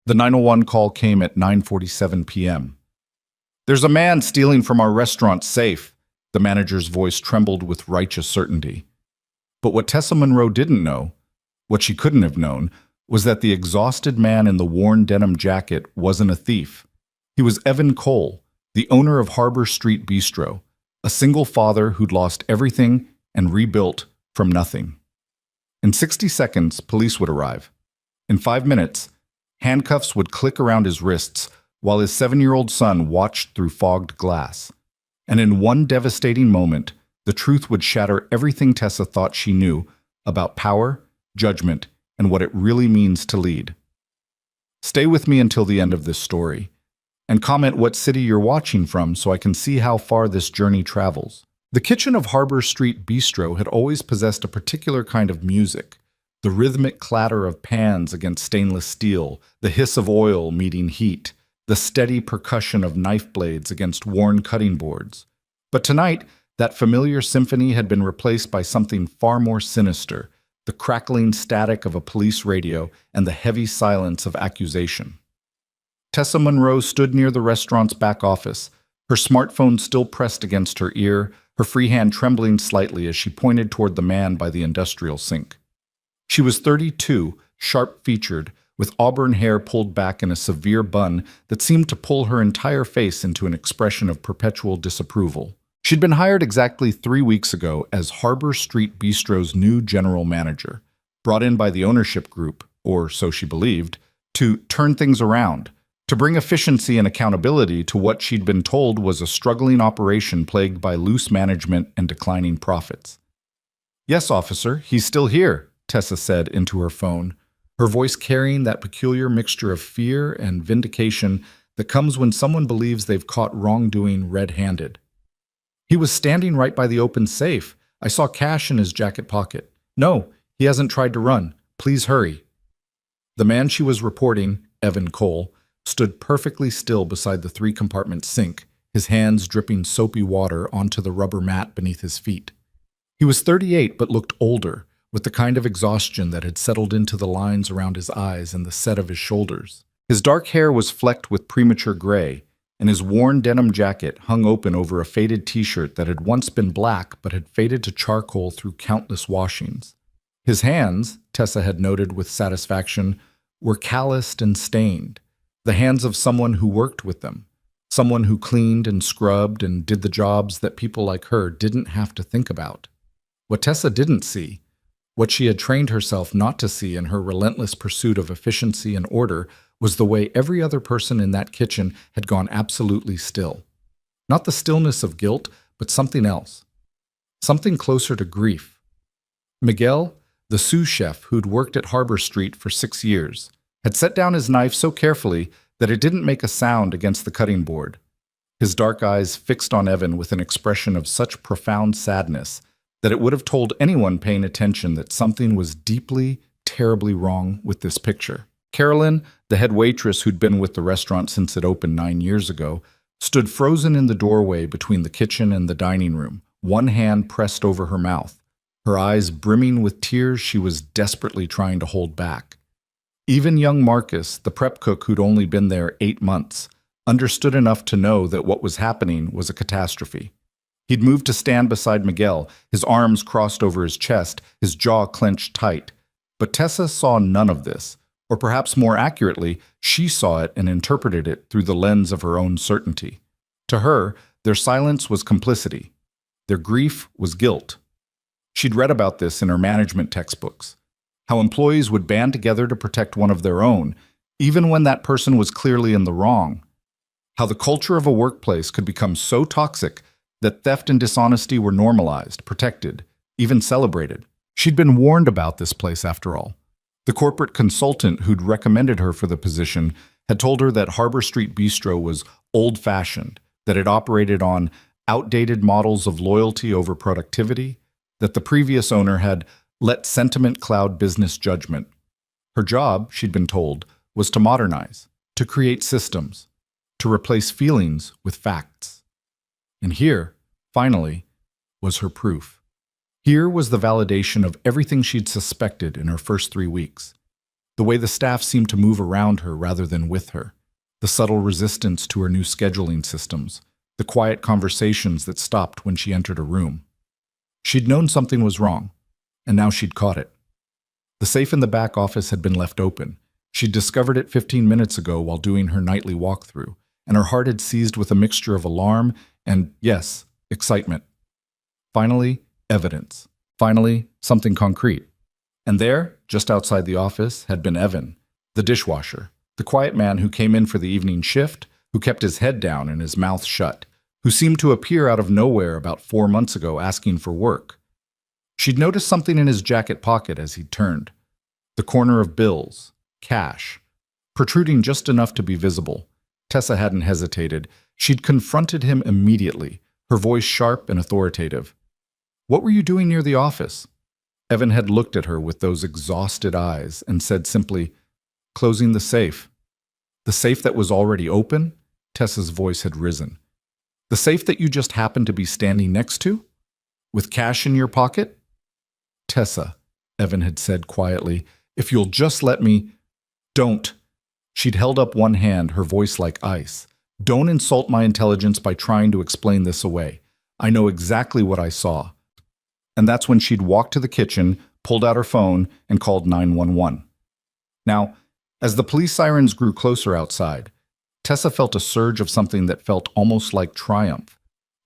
The 911 call came at 9:47 p.m. "There's a man stealing from our restaurant safe." The manager's voice trembled with righteous certainty. But what Tessa Monroe didn't know, what she couldn't have known, was that the exhausted man in the worn denim jacket wasn't a thief. He was Evan Cole, the owner of Harbor Street Bistro, a single father who'd lost everything and rebuilt from nothing. In 60 seconds, police would arrive. In 5 minutes, handcuffs would click around his wrists while his 7-year-old son watched through fogged glass. And in one devastating moment, the truth would shatter everything Tessa thought she knew about power, judgment, and what it really means to lead. Stay with me until the end of this story, and comment what city you're watching from so I can see how far this journey travels. The kitchen of Harbor Street Bistro had always possessed a particular kind of music. The rhythmic clatter of pans against stainless steel, the hiss of oil meeting heat, the steady percussion of knife blades against worn cutting boards. But tonight, that familiar symphony had been replaced by something far more sinister, the crackling static of a police radio and the heavy silence of accusation. Tessa Monroe stood near the restaurant's back office, her smartphone still pressed against her ear, her free hand trembling slightly as she pointed toward the man by the industrial sink. She was 32, sharp-featured, with auburn hair pulled back in a severe bun that seemed to pull her entire face into an expression of perpetual disapproval. She'd been hired exactly 3 weeks ago as Harbor Street Bistro's new general manager, brought in by the ownership group, or so she believed, to turn things around, to bring efficiency and accountability to what she'd been told was a struggling operation plagued by loose management and declining profits. "Yes, officer, he's still here," Tessa said into her phone, her voice carrying that peculiar mixture of fear and vindication that comes when someone believes they've caught wrongdoing red-handed. "He was standing right by the open safe. I saw cash in his jacket pocket. No, he hasn't tried to run. Please hurry." The man she was reporting, Evan Cole, stood perfectly still beside the 3-compartment sink, his hands dripping soapy water onto the rubber mat beneath his feet. He was 38 but looked older, with the kind of exhaustion that had settled into the lines around his eyes and the set of his shoulders. His dark hair was flecked with premature gray, and his worn denim jacket hung open over a faded t-shirt that had once been black but had faded to charcoal through countless washings. His hands, Tessa had noted with satisfaction, were calloused and stained, the hands of someone who worked with them, someone who cleaned and scrubbed and did the jobs that people like her didn't have to think about. What Tessa didn't see, what she had trained herself not to see in her relentless pursuit of efficiency and order, was the way every other person in that kitchen had gone absolutely still. Not the stillness of guilt, but something else. Something closer to grief. Miguel, the sous chef who'd worked at Harbor Street for 6 years, had set down his knife so carefully that it didn't make a sound against the cutting board. His dark eyes fixed on Evan with an expression of such profound sadness that it would have told anyone paying attention that something was deeply, terribly wrong with this picture. Carolyn, the head waitress who'd been with the restaurant since it opened 9 years ago, stood frozen in the doorway between the kitchen and the dining room, one hand pressed over her mouth, her eyes brimming with tears she was desperately trying to hold back. Even young Marcus, the prep cook who'd only been there 8 months, understood enough to know that what was happening was a catastrophe. He'd moved to stand beside Miguel, his arms crossed over his chest, his jaw clenched tight. But Tessa saw none of this, or perhaps more accurately, she saw it and interpreted it through the lens of her own certainty. To her, their silence was complicity. Their grief was guilt. She'd read about this in her management textbooks, how employees would band together to protect one of their own, even when that person was clearly in the wrong. How the culture of a workplace could become so toxic that theft and dishonesty were normalized, protected, even celebrated. She'd been warned about this place after all. The corporate consultant who'd recommended her for the position had told her that Harbor Street Bistro was old-fashioned, that it operated on outdated models of loyalty over productivity, that the previous owner had let sentiment cloud business judgment. Her job, she'd been told, was to modernize, to create systems, to replace feelings with facts. And here, finally, was her proof. Here was the validation of everything she'd suspected in her first 3 weeks. The way the staff seemed to move around her rather than with her. The subtle resistance to her new scheduling systems. The quiet conversations that stopped when she entered a room. She'd known something was wrong, and now she'd caught it. The safe in the back office had been left open. She'd discovered it 15 minutes ago while doing her nightly walkthrough, and her heart had seized with a mixture of alarm and, yes, excitement. Finally, evidence. Finally, something concrete. And there, just outside the office, had been Evan, the dishwasher, the quiet man who came in for the evening shift, who kept his head down and his mouth shut, who seemed to appear out of nowhere about 4 months ago asking for work. She'd noticed something in his jacket pocket as he turned. The corner of bills, cash, protruding just enough to be visible. Tessa hadn't hesitated. She'd confronted him immediately, her voice sharp and authoritative. "What were you doing near the office?" Evan had looked at her with those exhausted eyes and said simply, "Closing the safe." "The safe that was already open?" Tessa's voice had risen. "The safe that you just happened to be standing next to? With cash in your pocket?" "Tessa," Evan had said quietly, "if you'll just let me—" "Don't." She'd held up one hand, her voice like ice. "Don't insult my intelligence by trying to explain this away. I know exactly what I saw." And that's when she'd walked to the kitchen, pulled out her phone, and called 911. Now, as the police sirens grew closer outside, Tessa felt a surge of something that felt almost like triumph.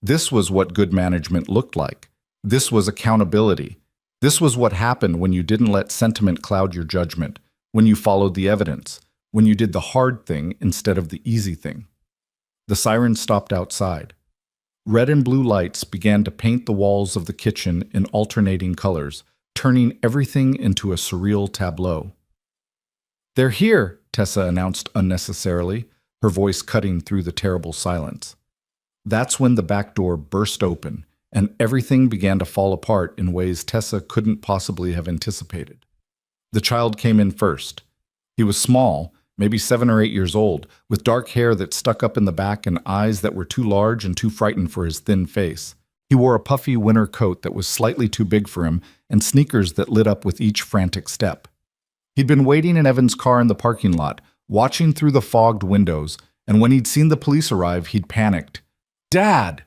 This was what good management looked like. This was accountability. This was what happened when you didn't let sentiment cloud your judgment, when you followed the evidence, when you did the hard thing instead of the easy thing. The sirens stopped outside. Red and blue lights began to paint the walls of the kitchen in alternating colors, turning everything into a surreal tableau. "They're here," Tessa announced unnecessarily, her voice cutting through the terrible silence. That's when the back door burst open, and everything began to fall apart in ways Tessa couldn't possibly have anticipated. The child came in first. He was small, maybe 7 or 8 years old, with dark hair that stuck up in the back and eyes that were too large and too frightened for his thin face. He wore a puffy winter coat that was slightly too big for him and sneakers that lit up with each frantic step. He'd been waiting in Evan's car in the parking lot, watching through the fogged windows, and when he'd seen the police arrive, he'd panicked. "Dad!"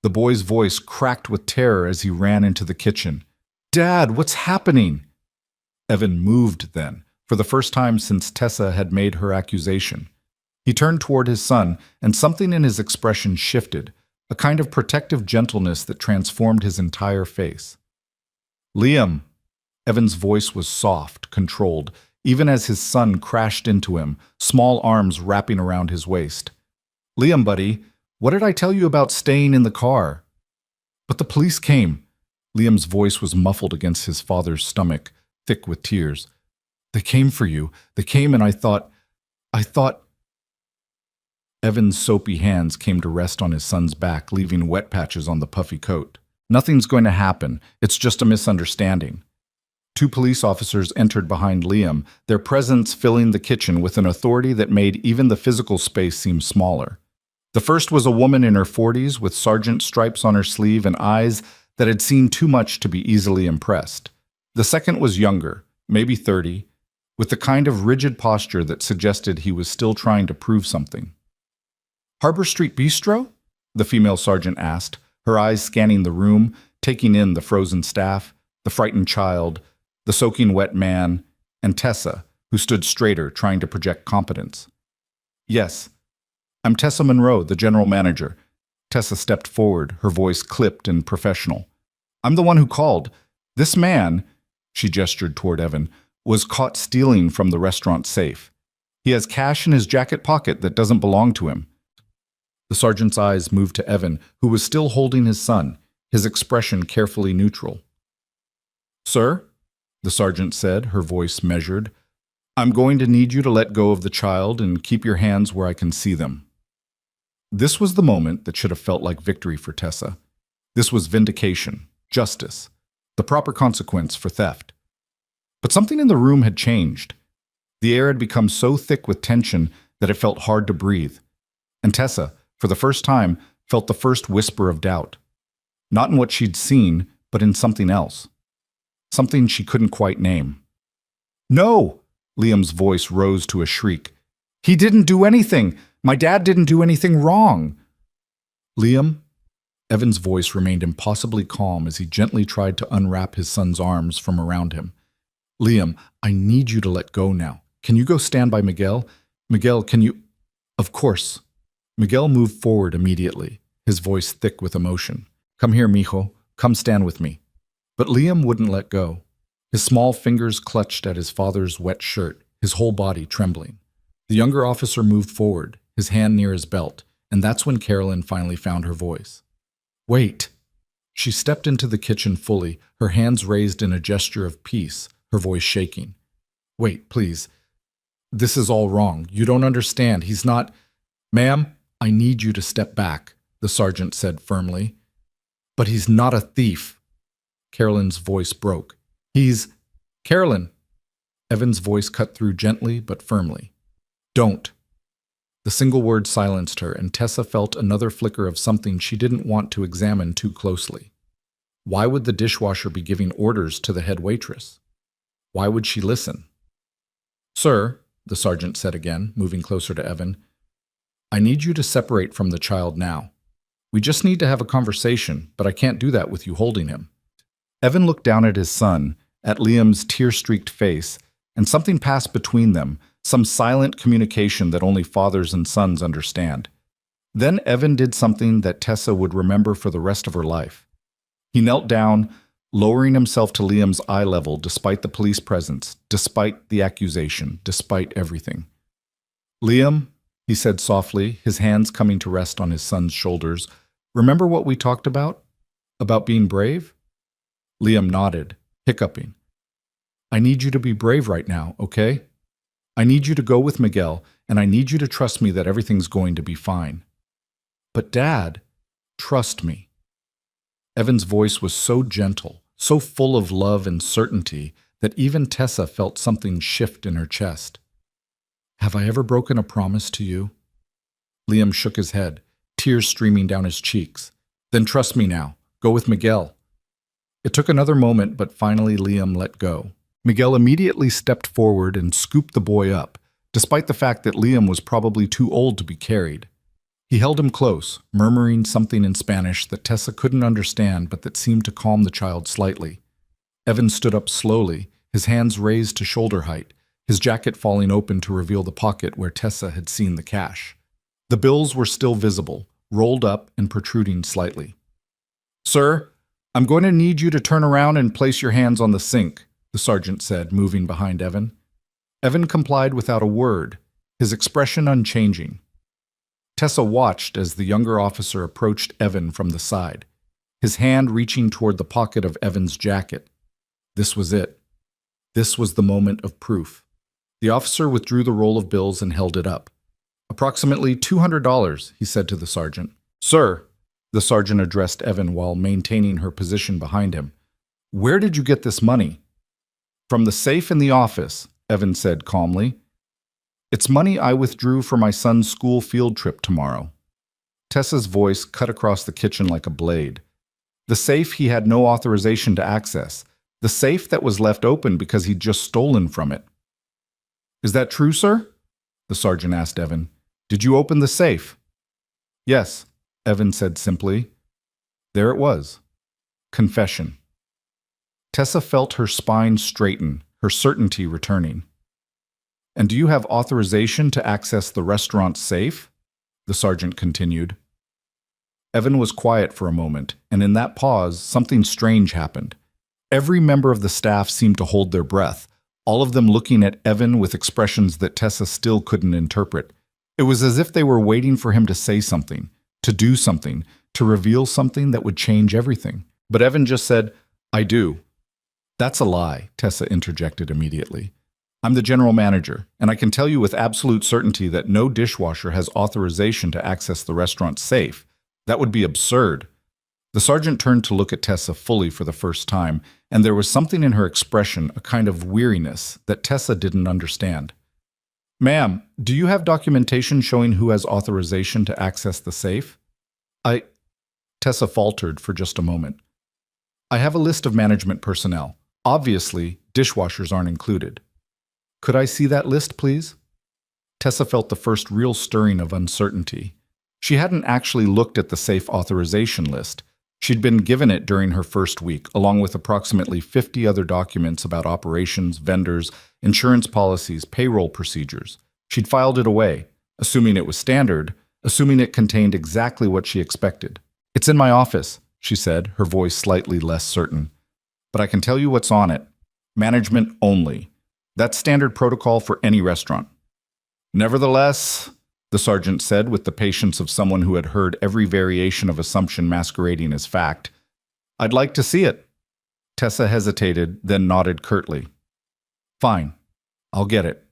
The boy's voice cracked with terror as he ran into the kitchen. "Dad, what's happening?" Evan moved then, for the first time since Tessa had made her accusation. He turned toward his son, and something in his expression shifted, a kind of protective gentleness that transformed his entire face. "Liam." Evan's voice was soft, controlled, even as his son crashed into him, small arms wrapping around his waist. "Liam, buddy, what did I tell you about staying in the car?" "But the police came." Liam's voice was muffled against his father's stomach, thick with tears. "They came for you. They came and I thought... Evan's soapy hands came to rest on his son's back, leaving wet patches on the puffy coat. "Nothing's going to happen. It's just a misunderstanding." 2 police officers entered behind Liam, their presence filling the kitchen with an authority that made even the physical space seem smaller. The first was a woman in her 40s with sergeant stripes on her sleeve and eyes that had seen too much to be easily impressed. The second was younger, maybe 30, with the kind of rigid posture that suggested he was still trying to prove something. "Harbor Street Bistro?" the female sergeant asked, her eyes scanning the room, taking in the frozen staff, the frightened child, the soaking wet man, and Tessa, who stood straighter, trying to project competence. "Yes. I'm Tessa Monroe, the general manager." Tessa stepped forward, her voice clipped and professional. "I'm the one who called. This man," she gestured toward Evan, "was caught stealing from the restaurant safe. He has cash in his jacket pocket that doesn't belong to him." The sergeant's eyes moved to Evan, who was still holding his son, his expression carefully neutral. "Sir," the sergeant said, her voice measured, "I'm going to need you to let go of the child and keep your hands where I can see them." This was the moment that should have felt like victory for Tessa. This was vindication, justice, the proper consequence for theft. But something in the room had changed. The air had become so thick with tension that it felt hard to breathe. And Tessa, for the first time, felt the first whisper of doubt. Not in what she'd seen, but in something else. Something she couldn't quite name. "No!" Liam's voice rose to a shriek. He didn't do anything! My dad didn't do anything wrong! Liam? Evan's voice remained impossibly calm as he gently tried to unwrap his son's arms from around him. Liam, I need you to let go now. Can you go stand by Miguel? Miguel, can you… Of course. Miguel moved forward immediately, his voice thick with emotion. Come here, mijo. Come stand with me. But Liam wouldn't let go. His small fingers clutched at his father's wet shirt, his whole body trembling. The younger officer moved forward, his hand near his belt, and that's when Carolyn finally found her voice. Wait. She stepped into the kitchen fully, her hands raised in a gesture of peace, her voice shaking. Wait, please. This is all wrong. You don't understand. He's not… Ma'am, I need you to step back, the sergeant said firmly. But he's not a thief. Carolyn's voice broke. He's… Carolyn! Evan's voice cut through gently but firmly. Don't. The single word silenced her, and Tessa felt another flicker of something she didn't want to examine too closely. Why would the dishwasher be giving orders to the head waitress? Why would she listen? Sir, the sergeant said again, moving closer to Evan, I need you to separate from the child now. We just need to have a conversation, but I can't do that with you holding him. Evan looked down at his son, at Liam's tear-streaked face, and something passed between them, some silent communication that only fathers and sons understand. Then Evan did something that Tessa would remember for the rest of her life. He knelt down, lowering himself to Liam's eye level despite the police presence, despite the accusation, despite everything. Liam, he said softly, his hands coming to rest on his son's shoulders, remember what we talked about? About being brave? Liam nodded, hiccuping. I need you to be brave right now, okay? I need you to go with Miguel, and I need you to trust me that everything's going to be fine. But Dad, trust me. Evan's voice was so gentle, so full of love and certainty, that even Tessa felt something shift in her chest. Have I ever broken a promise to you? Liam shook his head, tears streaming down his cheeks. Then trust me now. Go with Miguel. It took another moment, but finally Liam let go. Miguel immediately stepped forward and scooped the boy up, despite the fact that Liam was probably too old to be carried. He held him close, murmuring something in Spanish that Tessa couldn't understand but that seemed to calm the child slightly. Evan stood up slowly, his hands raised to shoulder height, his jacket falling open to reveal the pocket where Tessa had seen the cash. The bills were still visible, rolled up and protruding slightly. Sir, I'm going to need you to turn around and place your hands on the sink, the sergeant said, moving behind Evan. Evan complied without a word, his expression unchanging. Tessa watched as the younger officer approached Evan from the side, his hand reaching toward the pocket of Evan's jacket. This was it. This was the moment of proof. The officer withdrew the roll of bills and held it up. Approximately $200, he said to the sergeant. Sir, the sergeant addressed Evan while maintaining her position behind him. Where did you get this money? From the safe in the office, Evan said calmly. It's money I withdrew for my son's school field trip tomorrow. Tessa's voice cut across the kitchen like a blade. The safe he had no authorization to access. The safe that was left open because he'd just stolen from it. Is that true, sir? The sergeant asked Evan. Did you open the safe? Yes, Evan said simply. There it was. Confession. Tessa felt her spine straighten, her certainty returning. And do you have authorization to access the restaurant's safe? The sergeant continued. Evan was quiet for a moment, and in that pause, something strange happened. Every member of the staff seemed to hold their breath, all of them looking at Evan with expressions that Tessa still couldn't interpret. It was as if they were waiting for him to say something, to do something, to reveal something that would change everything. But Evan just said, I do. That's a lie, Tessa interjected immediately. I'm the general manager, and I can tell you with absolute certainty that no dishwasher has authorization to access the restaurant's safe. That would be absurd. The sergeant turned to look at Tessa fully for the first time, and there was something in her expression, a kind of weariness, that Tessa didn't understand. Ma'am, do you have documentation showing who has authorization to access the safe? Tessa faltered for just a moment. I have a list of management personnel. Obviously, dishwashers aren't included. Could I see that list, please? Tessa felt the first real stirring of uncertainty. She hadn't actually looked at the safe authorization list. She'd been given it during her first week, along with approximately 50 other documents about operations, vendors, insurance policies, payroll procedures. She'd filed it away, assuming it was standard, assuming it contained exactly what she expected. "It's in my office," she said, her voice slightly less certain. "But I can tell you what's on it. Management only. That's standard protocol for any restaurant." "Nevertheless," the sergeant said with the patience of someone who had heard every variation of assumption masquerading as fact, "I'd like to see it." Tessa hesitated, then nodded curtly. "Fine. I'll get it."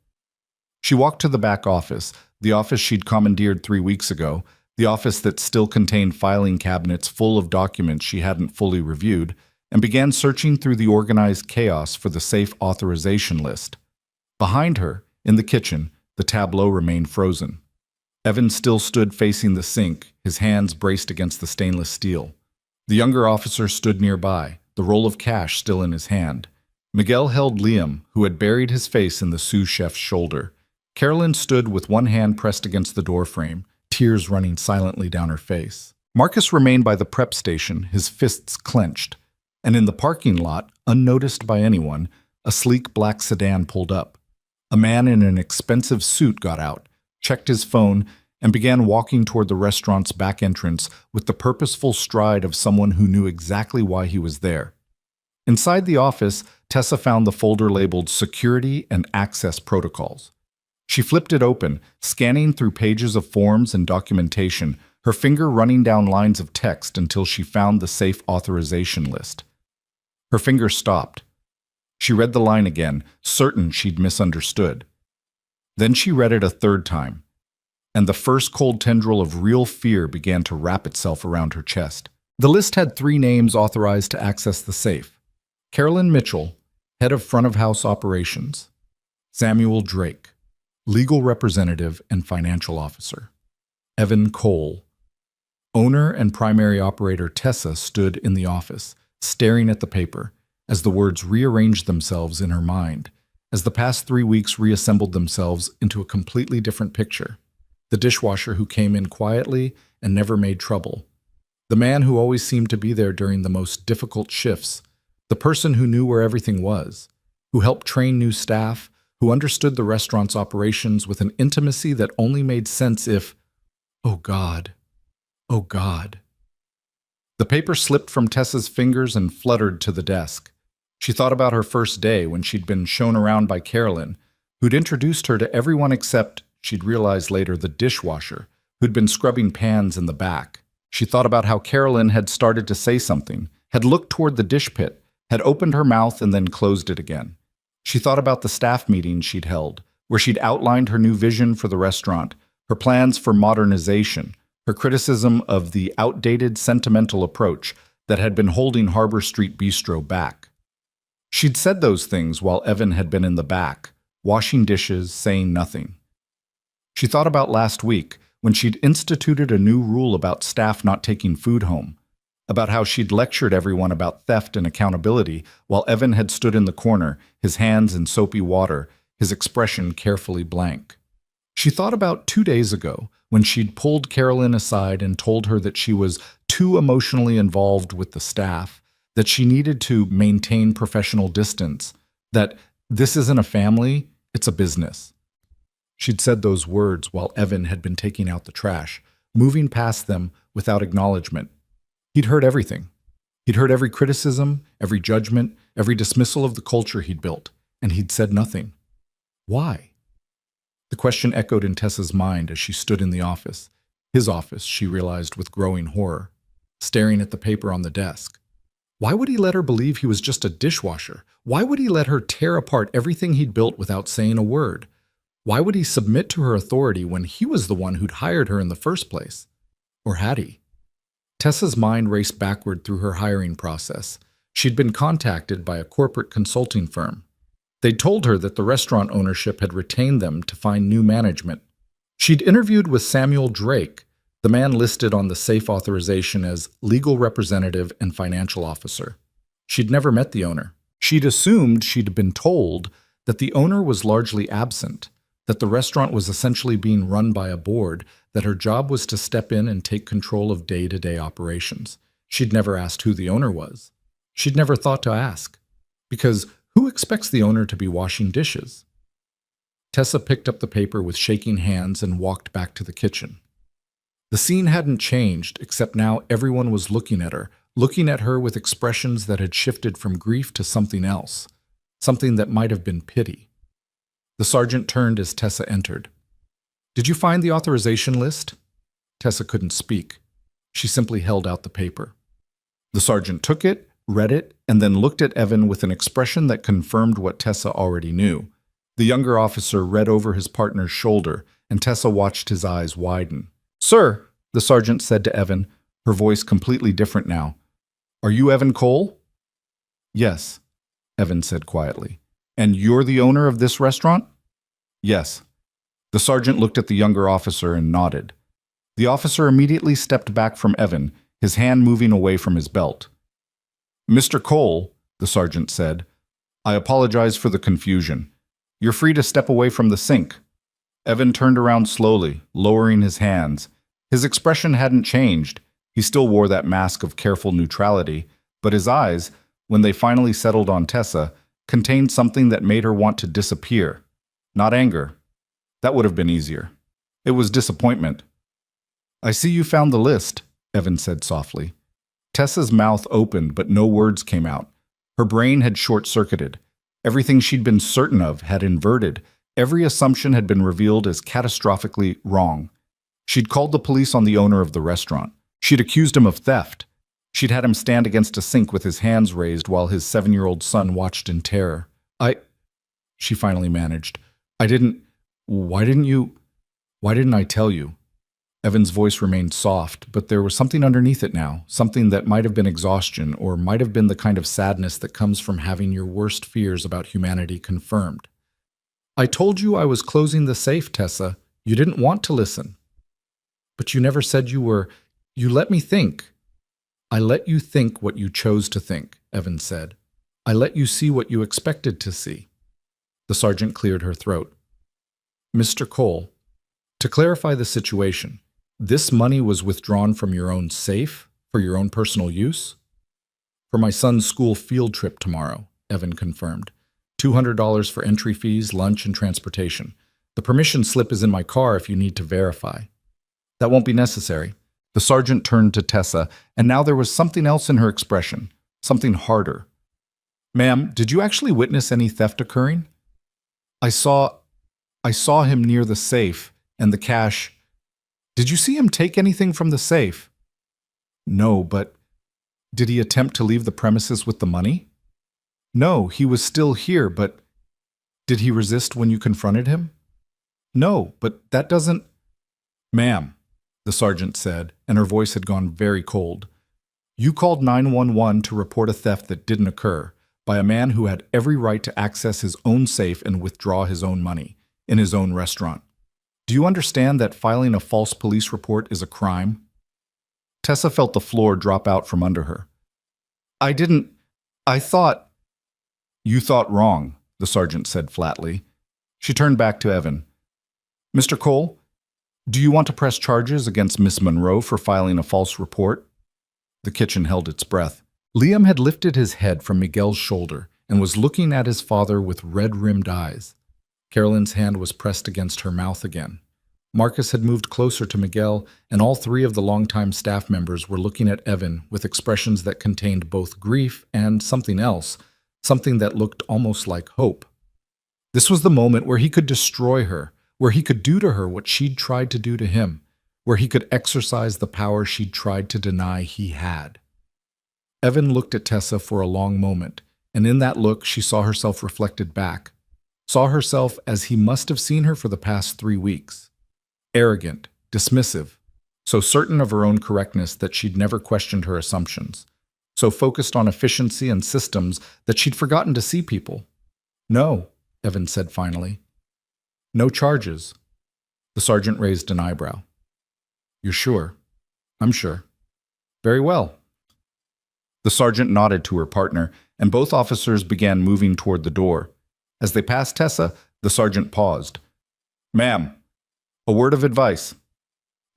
She walked to the back office, the office she'd commandeered 3 weeks ago, the office that still contained filing cabinets full of documents she hadn't fully reviewed, and began searching through the organized chaos for the safe authorization list. Behind her, in the kitchen, the tableau remained frozen. Evan still stood facing the sink, his hands braced against the stainless steel. The younger officer stood nearby, the roll of cash still in his hand. Miguel held Liam, who had buried his face in the sous chef's shoulder. Carolyn stood with one hand pressed against the doorframe, tears running silently down her face. Marcus remained by the prep station, his fists clenched. And in the parking lot, unnoticed by anyone, a sleek black sedan pulled up. A man in an expensive suit got out, checked his phone, and began walking toward the restaurant's back entrance with the purposeful stride of someone who knew exactly why he was there. Inside the office, Tessa found the folder labeled Security and Access Protocols. She flipped it open, scanning through pages of forms and documentation, her finger running down lines of text until she found the safe authorization list. Her finger stopped. She read the line again, certain she'd misunderstood. Then she read it a third time, and the first cold tendril of real fear began to wrap itself around her chest. The list had 3 names authorized to access the safe: Carolyn Mitchell, head of front-of-house operations; Samuel Drake, legal representative and financial officer; Evan Cole. Owner and primary operator Tessa stood in the office, staring at the paper, as the words rearranged themselves in her mind, as the past 3 weeks reassembled themselves into a completely different picture. The dishwasher who came in quietly and never made trouble. The man who always seemed to be there during the most difficult shifts. The person who knew where everything was, who helped train new staff, who understood the restaurant's operations with an intimacy that only made sense if, oh God, oh God. The paper slipped from Tessa's fingers and fluttered to the desk. She thought about her first day when she'd been shown around by Carolyn, who'd introduced her to everyone except, she'd realized later, the dishwasher, who'd been scrubbing pans in the back. She thought about how Carolyn had started to say something, had looked toward the dish pit, had opened her mouth and then closed it again. She thought about the staff meetings she'd held, where she'd outlined her new vision for the restaurant, her plans for modernization, her criticism of the outdated, sentimental approach that had been holding Harbor Street Bistro back. She'd said those things while Evan had been in the back, washing dishes, saying nothing. She thought about last week, when she'd instituted a new rule about staff not taking food home, about how she'd lectured everyone about theft and accountability while Evan had stood in the corner, his hands in soapy water, his expression carefully blank. She thought about 2 days ago, when she'd pulled Carolyn aside and told her that she was too emotionally involved with the staff, that she needed to maintain professional distance, that this isn't a family, it's a business. She'd said those words while Evan had been taking out the trash, moving past them without acknowledgement. He'd heard everything. He'd heard every criticism, every judgment, every dismissal of the culture he'd built, and he'd said nothing. Why? The question echoed in Tessa's mind as she stood in the office. His office, she realized with growing horror, staring at the paper on the desk. Why would he let her believe he was just a dishwasher? Why would he let her tear apart everything he'd built without saying a word? Why would he submit to her authority when he was the one who'd hired her in the first place? Or had he? Tessa's mind raced backward through her hiring process. She'd been contacted by a corporate consulting firm. They'd told her that the restaurant ownership had retained them to find new management. She'd interviewed with Samuel Drake, the man listed on the safe authorization as legal representative and financial officer. She'd never met the owner. She'd assumed she'd been told that the owner was largely absent, that the restaurant was essentially being run by a board, that her job was to step in and take control of day-to-day operations. She'd never asked who the owner was. She'd never thought to ask. Because who expects the owner to be washing dishes? Tessa picked up the paper with shaking hands and walked back to the kitchen. The scene hadn't changed, except now everyone was looking at her with expressions that had shifted from grief to something else, something that might have been pity. The sergeant turned as Tessa entered. "Did you find the authorization list?" Tessa couldn't speak. She simply held out the paper. The sergeant took it, read it, and then looked at Evan with an expression that confirmed what Tessa already knew. The younger officer read over his partner's shoulder, and Tessa watched his eyes widen. "Sir," the sergeant said to Evan, her voice completely different now. "Are you Evan Cole?" "Yes," Evan said quietly. "And you're the owner of this restaurant?" "Yes." The sergeant looked at the younger officer and nodded. The officer immediately stepped back from Evan, his hand moving away from his belt. "Mr. Cole," the sergeant said, "I apologize for the confusion. You're free to step away from the sink." Evan turned around slowly, lowering his hands. His expression hadn't changed. He still wore that mask of careful neutrality, but his eyes, when they finally settled on Tessa, contained something that made her want to disappear. Not anger. That would have been easier. It was disappointment. "I see you found the list," Evan said softly. Tessa's mouth opened, but no words came out. Her brain had short-circuited. Everything she'd been certain of had inverted. Every assumption had been revealed as catastrophically wrong. She'd called the police on the owner of the restaurant. She'd accused him of theft. She'd had him stand against a sink with his hands raised while his 7-year-old son watched in terror. She finally managed. Why didn't I tell you?" Evan's voice remained soft, but there was something underneath it now, something that might have been exhaustion or might have been the kind of sadness that comes from having your worst fears about humanity confirmed. "I told you I was closing the safe, Tessa. You didn't want to listen." "But you never said you were. You let me think." "I let you think what you chose to think," Evan said. "I let you see what you expected to see." The sergeant cleared her throat. "Mr. Cole, to clarify the situation, this money was withdrawn from your own safe for your own personal use?" "For my son's school field trip tomorrow," Evan confirmed. $200 for entry fees, lunch, and transportation. The permission slip is in my car if you need to verify." "That won't be necessary." The sergeant turned to Tessa, and now there was something else in her expression, something harder. "Ma'am, did you actually witness any theft occurring?" I saw him near the safe and the cash." "Did you see him take anything from the safe?" "No, but did he attempt to leave the premises with the money?" "No, he was still here, but did he resist when you confronted him?" "No, but that doesn't—" "Ma'am," the sergeant said, and her voice had gone very cold. "You called 911 to report a theft that didn't occur by a man who had every right to access his own safe and withdraw his own money in his own restaurant. Do you understand that filing a false police report is a crime?" Tessa felt the floor drop out from under her. I thought—" "You thought wrong," the sergeant said flatly. She turned back to Evan. "Mr. Cole, do you want to press charges against Miss Monroe for filing a false report?" The kitchen held its breath. Liam had lifted his head from Miguel's shoulder and was looking at his father with red-rimmed eyes. Carolyn's hand was pressed against her mouth again. Marcus had moved closer to Miguel, and all three of the longtime staff members were looking at Evan with expressions that contained both grief and something else, something that looked almost like hope. This was the moment where he could destroy her, where he could do to her what she'd tried to do to him, where he could exercise the power she'd tried to deny he had. Evan looked at Tessa for a long moment, and in that look she saw herself reflected back, saw herself as he must have seen her for the past 3 weeks. Arrogant, dismissive, so certain of her own correctness that she'd never questioned her assumptions, so focused on efficiency and systems that she'd forgotten to see people. "No," Evan said finally. "No charges." The sergeant raised an eyebrow. "You're sure?" "I'm sure." "Very well." The sergeant nodded to her partner, and both officers began moving toward the door. As they passed Tessa, the sergeant paused. "Ma'am, a word of advice.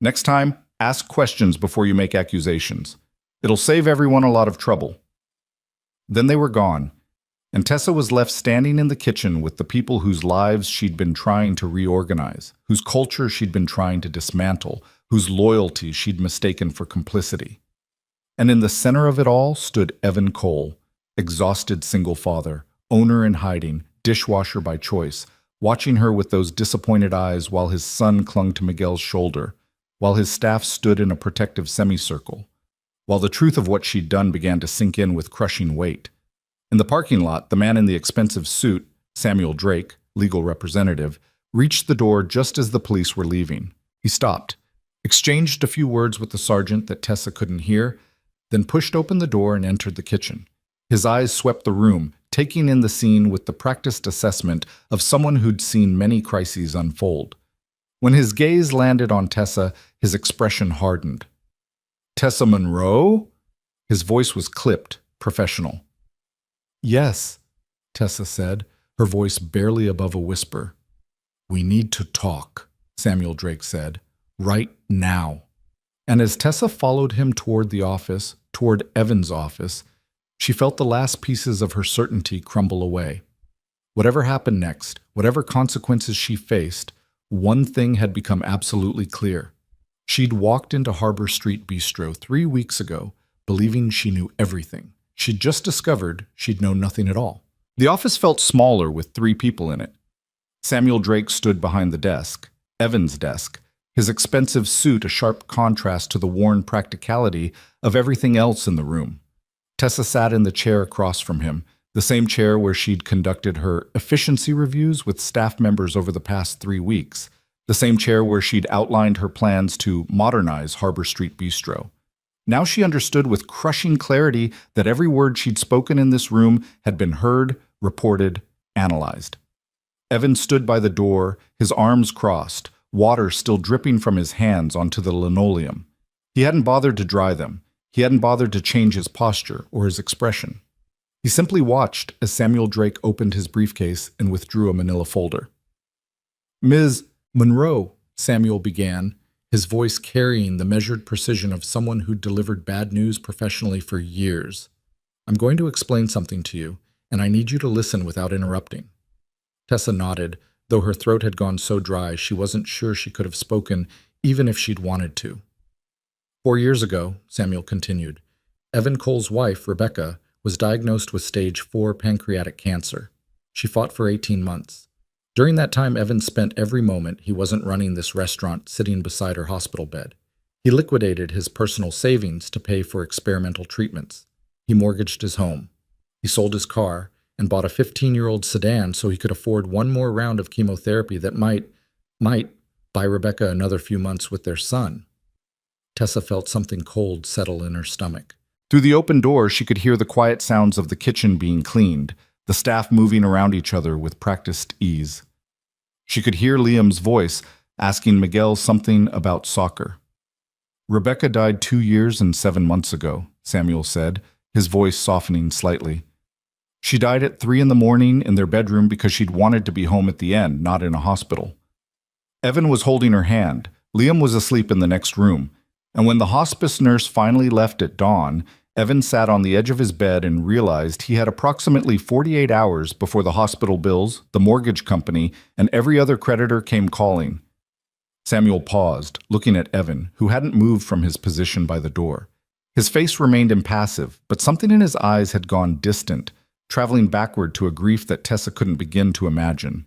Next time, ask questions before you make accusations. It'll save everyone a lot of trouble." Then they were gone, and Tessa was left standing in the kitchen with the people whose lives she'd been trying to reorganize, whose culture she'd been trying to dismantle, whose loyalty she'd mistaken for complicity. And in the center of it all stood Evan Cole, exhausted single father, owner in hiding, dishwasher by choice, watching her with those disappointed eyes while his son clung to Miguel's shoulder, while his staff stood in a protective semicircle, while the truth of what she'd done began to sink in with crushing weight. In the parking lot, the man in the expensive suit, Samuel Drake, legal representative, reached the door just as the police were leaving. He stopped, exchanged a few words with the sergeant that Tessa couldn't hear, then pushed open the door and entered the kitchen. His eyes swept the room, taking in the scene with the practiced assessment of someone who'd seen many crises unfold. When his gaze landed on Tessa, his expression hardened. "Tessa Monroe?" His voice was clipped, professional. "Yes," Tessa said, her voice barely above a whisper. "We need to talk," Samuel Drake said, "right now." And as Tessa followed him toward the office, toward Evan's office, she felt the last pieces of her certainty crumble away. Whatever happened next, whatever consequences she faced, one thing had become absolutely clear. She'd walked into Harbor Street Bistro 3 weeks ago, believing she knew everything. She'd just discovered she'd known nothing at all. The office felt smaller with 3 people in it. Samuel Drake stood behind the desk, Evan's desk, his expensive suit a sharp contrast to the worn practicality of everything else in the room. Tessa sat in the chair across from him, the same chair where she'd conducted her efficiency reviews with staff members over the past 3 weeks, the same chair where she'd outlined her plans to modernize Harbor Street Bistro. Now she understood with crushing clarity that every word she'd spoken in this room had been heard, reported, analyzed. Evan stood by the door, his arms crossed, water still dripping from his hands onto the linoleum. He hadn't bothered to dry them. He hadn't bothered to change his posture or his expression. He simply watched as Samuel Drake opened his briefcase and withdrew a manila folder. "Ms. Monroe," Samuel began, his voice carrying the measured precision of someone who'd delivered bad news professionally for years. "I'm going to explain something to you, and I need you to listen without interrupting." Tessa nodded, though her throat had gone so dry she wasn't sure she could have spoken even if she'd wanted to. 4 years ago, Samuel continued, Evan Cole's wife, Rebecca, was diagnosed with stage 4 pancreatic cancer. She fought for 18 months. During that time, Evan spent every moment he wasn't running this restaurant sitting beside her hospital bed. He liquidated his personal savings to pay for experimental treatments. He mortgaged his home. He sold his car and bought a 15-year-old sedan so he could afford one more round of chemotherapy that might buy Rebecca another few months with their son. Tessa felt something cold settle in her stomach. Through the open door, she could hear the quiet sounds of the kitchen being cleaned, the staff moving around each other with practiced ease. She could hear Liam's voice asking Miguel something about soccer. "Rebecca died 2 years and 7 months ago," Samuel said, his voice softening slightly. "She died at 3 in the morning in their bedroom because she'd wanted to be home at the end, not in a hospital. Evan was holding her hand. Liam was asleep in the next room. And when the hospice nurse finally left at dawn, Evan sat on the edge of his bed and realized he had approximately 48 hours before the hospital bills, the mortgage company, and every other creditor came calling." Samuel paused, looking at Evan, who hadn't moved from his position by the door. His face remained impassive, but something in his eyes had gone distant, traveling backward to a grief that Tessa couldn't begin to imagine.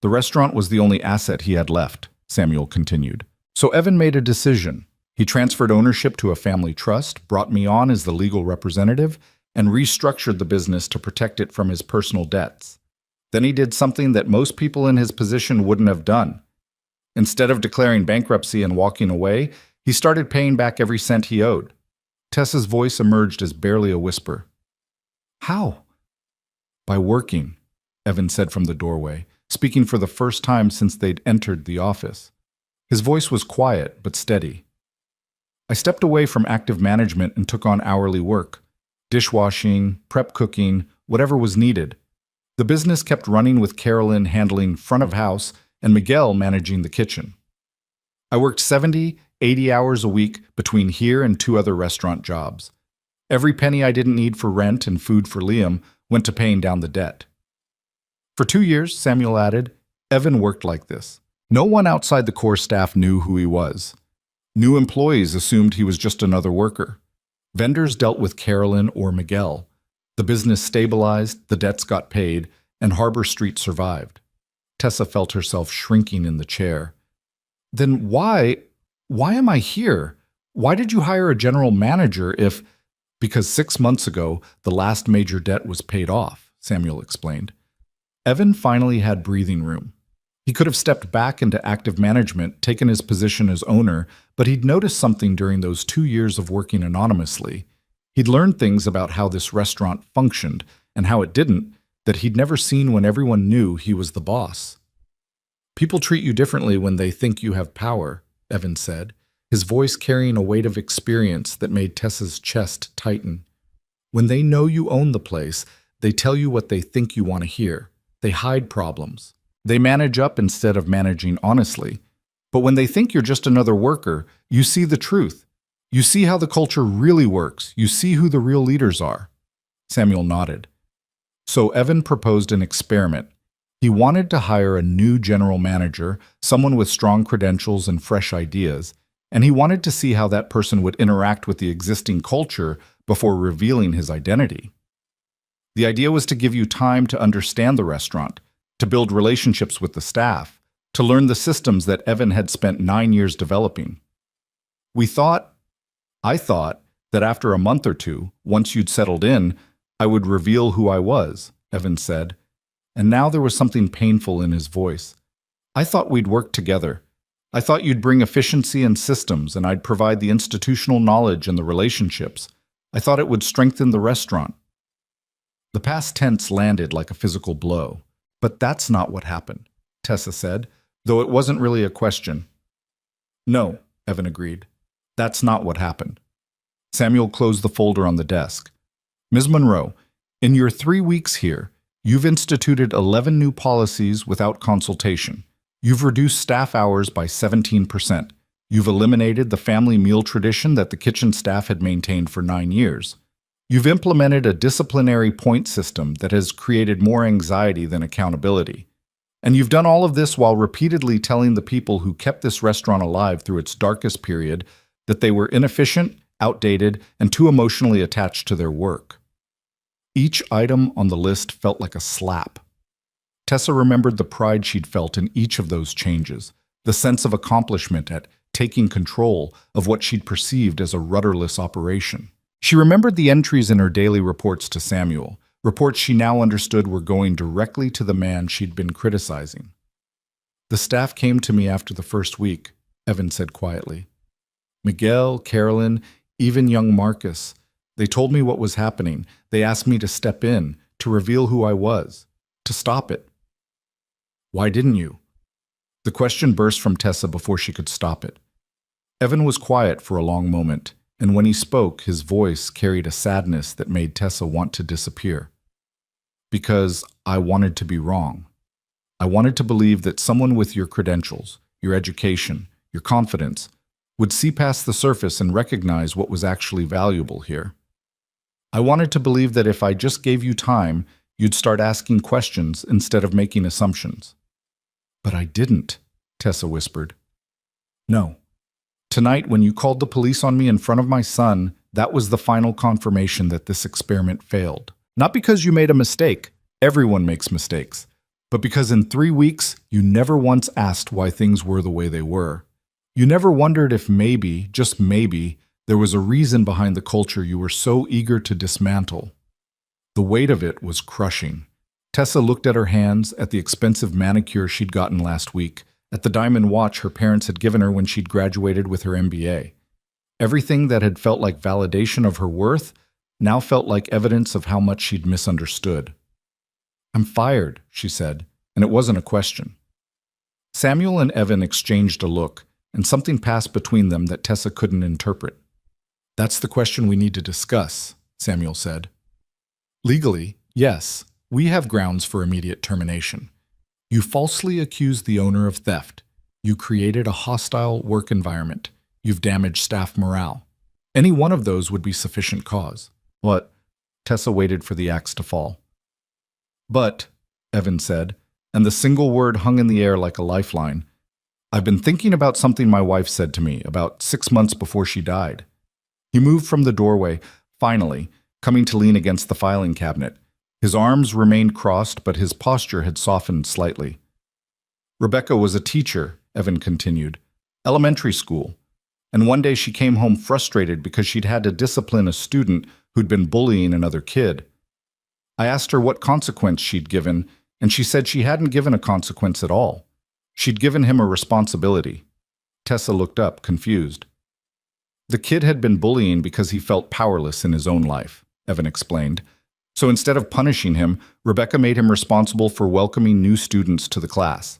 "The restaurant was the only asset he had left," Samuel continued. "So Evan made a decision. He transferred ownership to a family trust, brought me on as the legal representative, and restructured the business to protect it from his personal debts. Then he did something that most people in his position wouldn't have done. Instead of declaring bankruptcy and walking away, he started paying back every cent he owed." Tessa's voice emerged as barely a whisper. "How?" "By working," Evan said from the doorway, speaking for the first time since they'd entered the office. His voice was quiet but steady. "I stepped away from active management and took on hourly work. Dishwashing, prep cooking, whatever was needed. The business kept running with Carolyn handling front of house and Miguel managing the kitchen. I worked 70, 80 hours a week between here and 2 other restaurant jobs. Every penny I didn't need for rent and food for Liam went to paying down the debt. For 2 years, Samuel added, Evan worked like this. No one outside the core staff knew who he was. New employees assumed he was just another worker. Vendors dealt with Carolyn or Miguel. The business stabilized, the debts got paid, and Harbor Street survived. Tessa felt herself shrinking in the chair. Then why am I here? Why did you hire a general manager if... Because 6 months ago, the last major debt was paid off, Samuel explained. Evan finally had breathing room. He could have stepped back into active management, taken his position as owner, but he'd noticed something during those 2 years of working anonymously. He'd learned things about how this restaurant functioned and how it didn't that he'd never seen when everyone knew he was the boss. People treat you differently when they think you have power, Evan said, his voice carrying a weight of experience that made Tessa's chest tighten. When they know you own the place, they tell you what they think you want to hear. They hide problems. They manage up instead of managing honestly. But when they think you're just another worker, you see the truth. You see how the culture really works. You see who the real leaders are. Samuel nodded. So Evan proposed an experiment. He wanted to hire a new general manager, someone with strong credentials and fresh ideas, and he wanted to see how that person would interact with the existing culture before revealing his identity. The idea was to give you time to understand the restaurant, to build relationships with the staff, to learn the systems that Evan had spent 9 years developing. I thought that after a month or two, once you'd settled in, I would reveal who I was, Evan said, and now there was something painful in his voice. I thought we'd work together. I thought you'd bring efficiency and systems, and I'd provide the institutional knowledge and the relationships. I thought it would strengthen the restaurant. The past tense landed like a physical blow. But that's not what happened, Tessa said, though it wasn't really a question. No, Evan agreed. That's not what happened. Samuel closed the folder on the desk. Ms. Monroe, in your 3 weeks here, you've instituted 11 new policies without consultation. You've reduced staff hours by 17%. You've eliminated the family meal tradition that the kitchen staff had maintained for 9 years. You've implemented a disciplinary point system that has created more anxiety than accountability. And you've done all of this while repeatedly telling the people who kept this restaurant alive through its darkest period that they were inefficient, outdated, and too emotionally attached to their work. Each item on the list felt like a slap. Tessa remembered the pride she'd felt in each of those changes, the sense of accomplishment at taking control of what she'd perceived as a rudderless operation. She remembered the entries in her daily reports to Samuel, reports she now understood were going directly to the man she'd been criticizing. The staff came to me after the first week, Evan said quietly. Miguel, Carolyn, even young Marcus. They told me what was happening. They asked me to step in, to reveal who I was, to stop it. Why didn't you? The question burst from Tessa before she could stop it. Evan was quiet for a long moment, and when he spoke, his voice carried a sadness that made Tessa want to disappear. Because I wanted to be wrong. I wanted to believe that someone with your credentials, your education, your confidence, would see past the surface and recognize what was actually valuable here. I wanted to believe that if I just gave you time, you'd start asking questions instead of making assumptions. But I didn't, Tessa whispered. No. Tonight, when you called the police on me in front of my son, that was the final confirmation that this experiment failed. Not because you made a mistake. Everyone makes mistakes. But because in 3 weeks, you never once asked why things were the way they were. You never wondered if maybe, just maybe, there was a reason behind the culture you were so eager to dismantle. The weight of it was crushing. Tessa looked at her hands, at the expensive manicure she'd gotten last week, at the diamond watch her parents had given her when she'd graduated with her MBA. Everything that had felt like validation of her worth now felt like evidence of how much she'd misunderstood. I'm fired, she said, and it wasn't a question. Samuel and Evan exchanged a look, and something passed between them that Tessa couldn't interpret. That's the question we need to discuss, Samuel said. Legally, yes, We have grounds for immediate termination. You falsely accused the owner of theft. You created a hostile work environment. You've damaged staff morale. Any one of those would be sufficient cause. What? Tessa waited for the axe to fall. But, Evan said, and the single word hung in the air like a lifeline, I've been thinking about something my wife said to me about 6 months before she died. He moved from the doorway, finally, coming to lean against the filing cabinet. His arms remained crossed, but his posture had softened slightly. Rebecca was a teacher, Evan continued, elementary school, and one day she came home frustrated because she'd had to discipline a student who'd been bullying another kid. I asked her what consequence she'd given, and she said she hadn't given a consequence at all. She'd given him a responsibility. Tessa looked up, confused. The kid had been bullying because he felt powerless in his own life, Evan explained. So instead of punishing him, Rebecca made him responsible for welcoming new students to the class,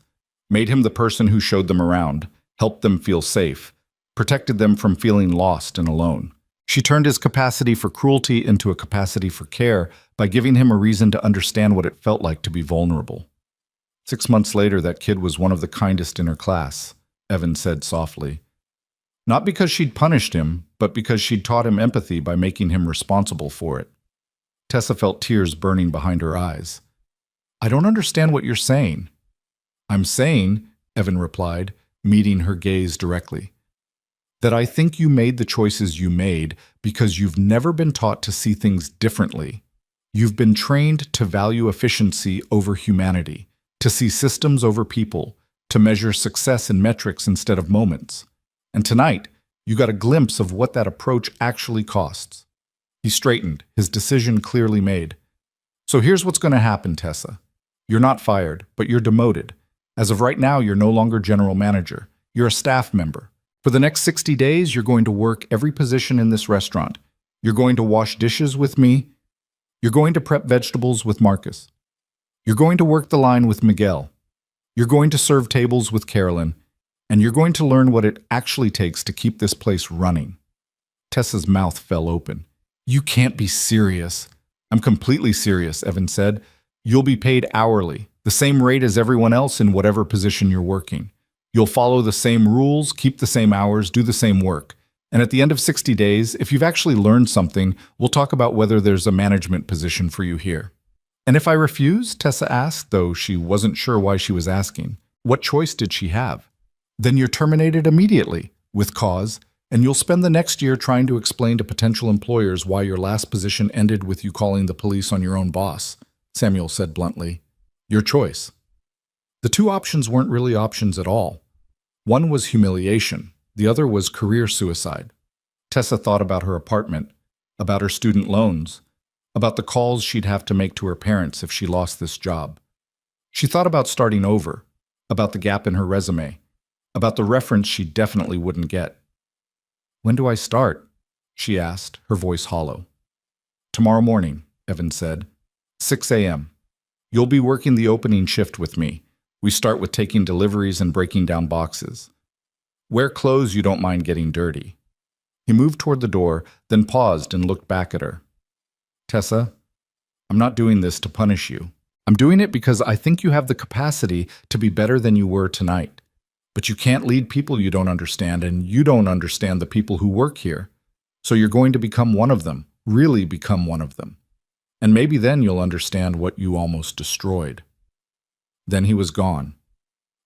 made him the person who showed them around, helped them feel safe, protected them from feeling lost and alone. She turned his capacity for cruelty into a capacity for care by giving him a reason to understand what it felt like to be vulnerable. 6 months later, that kid was one of the kindest in her class, Evan said softly. Not because she'd punished him, but because she'd taught him empathy by making him responsible for it. Tessa felt tears burning behind her eyes. I don't understand what you're saying. I'm saying, Evan replied, meeting her gaze directly, that I think you made the choices you made because you've never been taught to see things differently. You've been trained to value efficiency over humanity, to see systems over people, to measure success in metrics instead of moments. And tonight, you got a glimpse of what that approach actually costs. He straightened, his decision clearly made. So here's what's going to happen, Tessa. You're not fired, but you're demoted. As of right now, you're no longer general manager. You're a staff member. For the next 60 days, you're going to work every position in this restaurant. You're going to wash dishes with me. You're going to prep vegetables with Marcus. You're going to work the line with Miguel. You're going to serve tables with Carolyn. And you're going to learn what it actually takes to keep this place running. Tessa's mouth fell open. You can't be serious. I'm completely serious, Evan said. You'll be paid hourly, the same rate as everyone else in whatever position you're working. You'll follow the same rules, keep the same hours, do the same work. And at the end of 60 days, if you've actually learned something, we'll talk about whether there's a management position for you here. And if I refuse, Tessa asked, though she wasn't sure why she was asking. What choice did she have? Then you're terminated immediately, with cause, and you'll spend the next year trying to explain to potential employers why your last position ended with you calling the police on your own boss, Samuel said bluntly. Your choice. The two options weren't really options at all. One was humiliation, the other was career suicide. Tessa thought about her apartment, about her student loans, about the calls she'd have to make to her parents if she lost this job. She thought about starting over, about the gap in her resume, about the reference she definitely wouldn't get. When do I start? She asked, her voice hollow. Tomorrow morning, Evan said. 6 a.m. You'll be working the opening shift with me. We start with taking deliveries and breaking down boxes. Wear clothes you don't mind getting dirty. He moved toward the door, then paused and looked back at her. Tessa, I'm not doing this to punish you. I'm doing it because I think you have the capacity to be better than you were tonight. But you can't lead people you don't understand, and you don't understand the people who work here. So you're going to become one of them, really become one of them. And maybe then you'll understand what you almost destroyed. Then he was gone,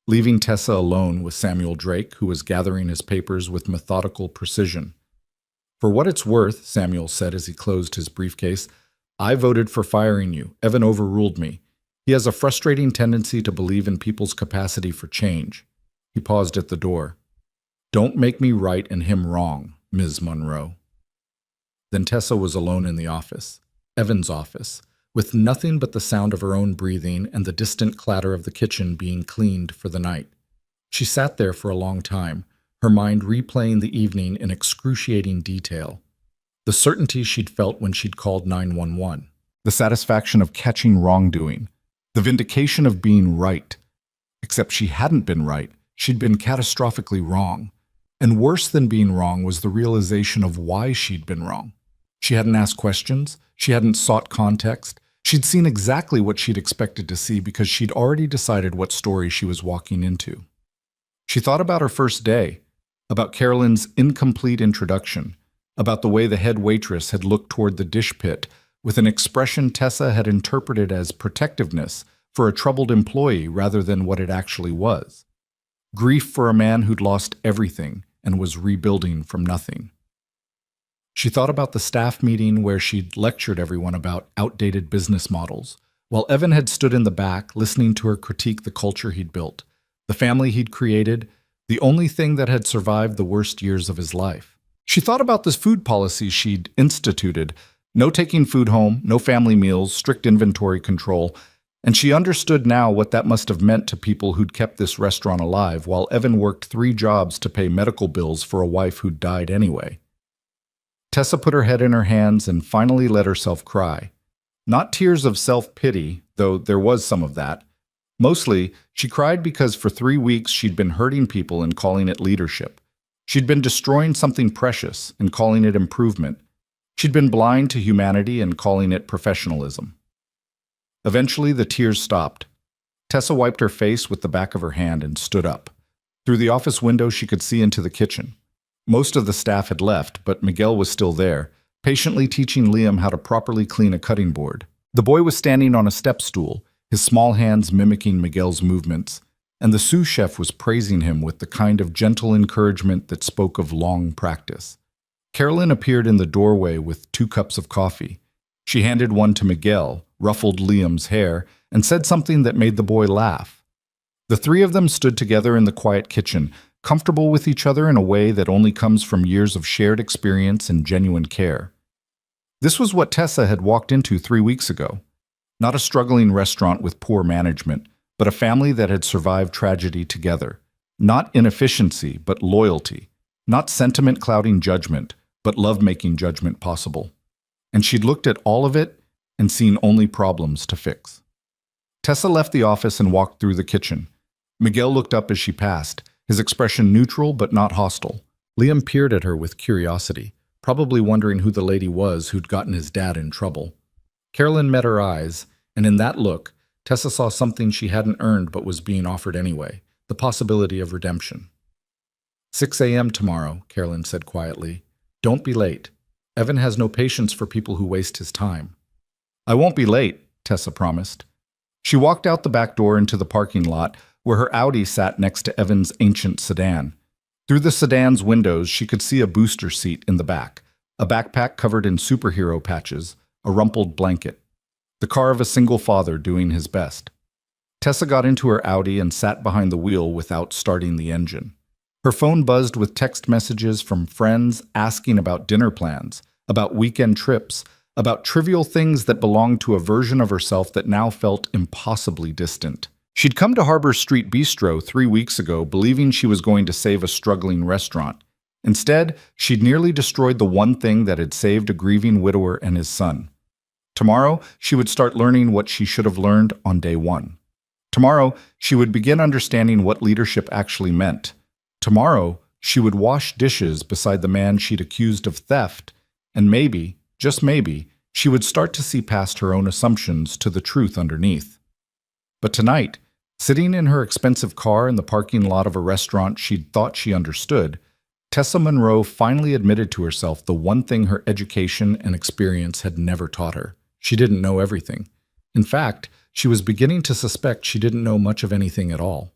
leaving Tessa alone with Samuel Drake, who was gathering his papers with methodical precision. For what it's worth, Samuel said as he closed his briefcase, I voted for firing you. Evan overruled me. He has a frustrating tendency to believe in people's capacity for change. He paused at the door. Don't make me right and him wrong, Ms. Monroe. Then Tessa was alone in the office, Evan's office, with nothing but the sound of her own breathing and the distant clatter of the kitchen being cleaned for the night. She sat there for a long time, her mind replaying the evening in excruciating detail. The certainty she'd felt when she'd called 911, the satisfaction of catching wrongdoing, the vindication of being right. Except she hadn't been right. She'd been catastrophically wrong. And worse than being wrong was the realization of why she'd been wrong. She hadn't asked questions. She hadn't sought context. She'd seen exactly what she'd expected to see because she'd already decided what story she was walking into. She thought about her first day, about Carolyn's incomplete introduction, about the way the head waitress had looked toward the dish pit with an expression Tessa had interpreted as protectiveness for a troubled employee rather than what it actually was. Grief for a man who'd lost everything and was rebuilding from nothing. She thought about the staff meeting where she'd lectured everyone about outdated business models, while Evan had stood in the back listening to her critique the culture he'd built, the family he'd created, the only thing that had survived the worst years of his life. She thought about this food policy she'd instituted: no taking food home, no family meals, strict inventory control, and she understood now what that must have meant to people who'd kept this restaurant alive while Evan worked 3 jobs to pay medical bills for a wife who'd died anyway. Tessa put her head in her hands and finally let herself cry. Not tears of self-pity, though there was some of that. Mostly, she cried because for 3 weeks she'd been hurting people and calling it leadership. She'd been destroying something precious and calling it improvement. She'd been blind to humanity and calling it professionalism. Eventually, the tears stopped. Tessa wiped her face with the back of her hand and stood up. Through the office window, she could see into the kitchen. Most of the staff had left, but Miguel was still there, patiently teaching Liam how to properly clean a cutting board. The boy was standing on a step stool, his small hands mimicking Miguel's movements, and the sous chef was praising him with the kind of gentle encouragement that spoke of long practice. Carolyn appeared in the doorway with 2 cups of coffee. She handed one to Miguel, ruffled Liam's hair, and said something that made the boy laugh. The 3 of them stood together in the quiet kitchen, comfortable with each other in a way that only comes from years of shared experience and genuine care. This was what Tessa had walked into 3 weeks ago. Not a struggling restaurant with poor management, but a family that had survived tragedy together. Not inefficiency, but loyalty. Not sentiment clouding judgment, but love making judgment possible. And she'd looked at all of it and seen only problems to fix. Tessa left the office and walked through the kitchen. Miguel looked up as she passed, his expression neutral but not hostile. Liam peered at her with curiosity, probably wondering who the lady was who'd gotten his dad in trouble. Carolyn met her eyes, and in that look, Tessa saw something she hadn't earned but was being offered anyway, the possibility of redemption. 6 a.m. tomorrow, Carolyn said quietly. Don't be late. Evan has no patience for people who waste his time. I won't be late, Tessa promised. She walked out the back door into the parking lot, where her Audi sat next to Evan's ancient sedan. Through the sedan's windows, she could see a booster seat in the back, a backpack covered in superhero patches, a rumpled blanket. The car of a single father doing his best. Tessa got into her Audi and sat behind the wheel without starting the engine. Her phone buzzed with text messages from friends asking about dinner plans, about weekend trips, about trivial things that belonged to a version of herself that now felt impossibly distant. She'd come to Harbor Street Bistro 3 weeks ago believing she was going to save a struggling restaurant. Instead, she'd nearly destroyed the one thing that had saved a grieving widower and his son. Tomorrow, she would start learning what she should have learned on day 1. Tomorrow, she would begin understanding what leadership actually meant. Tomorrow, she would wash dishes beside the man she'd accused of theft, and maybe, just maybe, she would start to see past her own assumptions to the truth underneath. But tonight, sitting in her expensive car in the parking lot of a restaurant she'd thought she understood, Tessa Monroe finally admitted to herself the one thing her education and experience had never taught her. She didn't know everything. In fact, she was beginning to suspect she didn't know much of anything at all.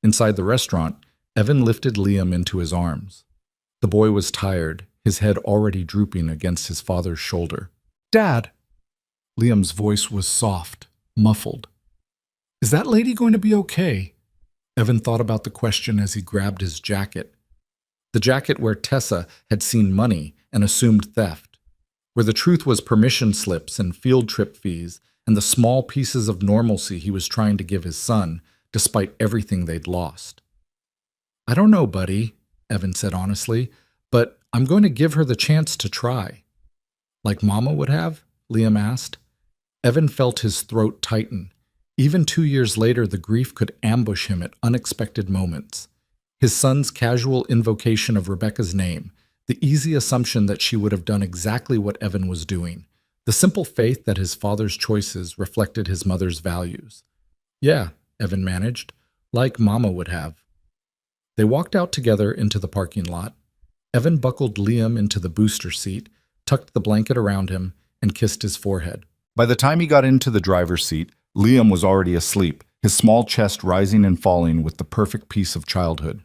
Inside the restaurant, Evan lifted Liam into his arms. The boy was tired, his head already drooping against his father's shoulder. "Dad!" Liam's voice was soft, muffled. "Is that lady going to be okay?" Evan thought about the question as he grabbed his jacket. The jacket where Tessa had seen money and assumed theft, where the truth was permission slips and field trip fees and the small pieces of normalcy he was trying to give his son, despite everything they'd lost. "I don't know, buddy," Evan said honestly, "but I'm going to give her the chance to try." "Like Mama would have?" Liam asked. Evan felt his throat tighten. Even 2 years later, the grief could ambush him at unexpected moments. His son's casual invocation of Rebecca's name, the easy assumption that she would have done exactly what Evan was doing, The simple faith that his father's choices reflected his mother's values. Yeah, Evan managed, like Mama would have. They walked out together into the parking lot. Evan buckled Liam into the booster seat, tucked the blanket around him, and kissed his forehead. By the time he got into the driver's seat, Liam was already asleep, his small chest rising and falling with the perfect peace of childhood.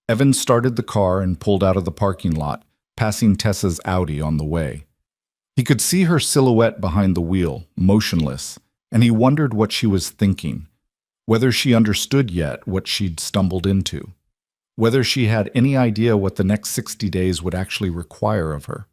Evan started the car and pulled out of the parking lot, passing Tessa's Audi on the way. He could see her silhouette behind the wheel, motionless, and he wondered what she was thinking, whether she understood yet what she'd stumbled into, whether she had any idea what the next 60 days would actually require of her.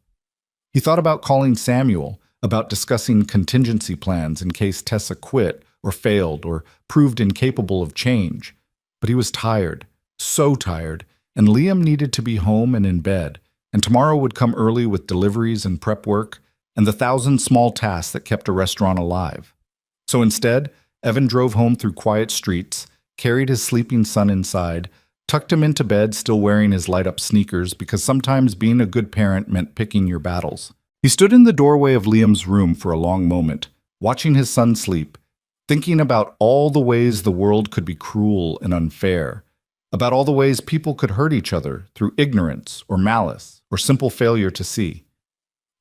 He thought about calling Samuel, about discussing contingency plans in case Tessa quit or failed or proved incapable of change, but he was tired, so tired, and Liam needed to be home and in bed, and tomorrow would come early with deliveries and prep work, and the 1,000 small tasks that kept a restaurant alive. So instead, Evan drove home through quiet streets, carried his sleeping son inside, tucked him into bed still wearing his light-up sneakers because sometimes being a good parent meant picking your battles. He stood in the doorway of Liam's room for a long moment, watching his son sleep, thinking about all the ways the world could be cruel and unfair, about all the ways people could hurt each other through ignorance or malice or simple failure to see.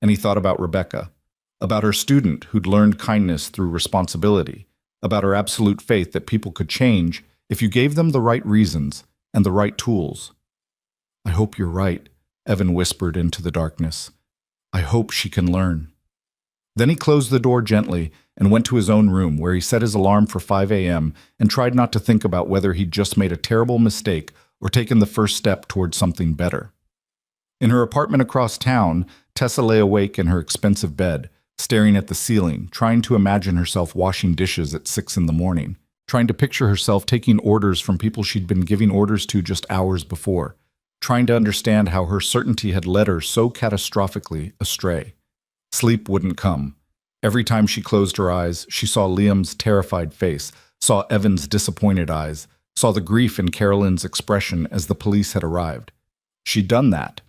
And he thought about Rebecca, about her student who'd learned kindness through responsibility, about her absolute faith that people could change if you gave them the right reasons and the right tools. "I hope you're right," Evan whispered into the darkness. "I hope she can learn." Then he closed the door gently and went to his own room where he set his alarm for 5 a.m. and tried not to think about whether he'd just made a terrible mistake or taken the first step towards something better. In her apartment across town, Tessa lay awake in her expensive bed, staring at the ceiling, trying to imagine herself washing dishes at 6 in the morning, trying to picture herself taking orders from people she'd been giving orders to just hours before, trying to understand how her certainty had led her so catastrophically astray. Sleep wouldn't come. Every time she closed her eyes, she saw Liam's terrified face, saw Evan's disappointed eyes, saw the grief in Carolyn's expression as the police had arrived. She'd done that.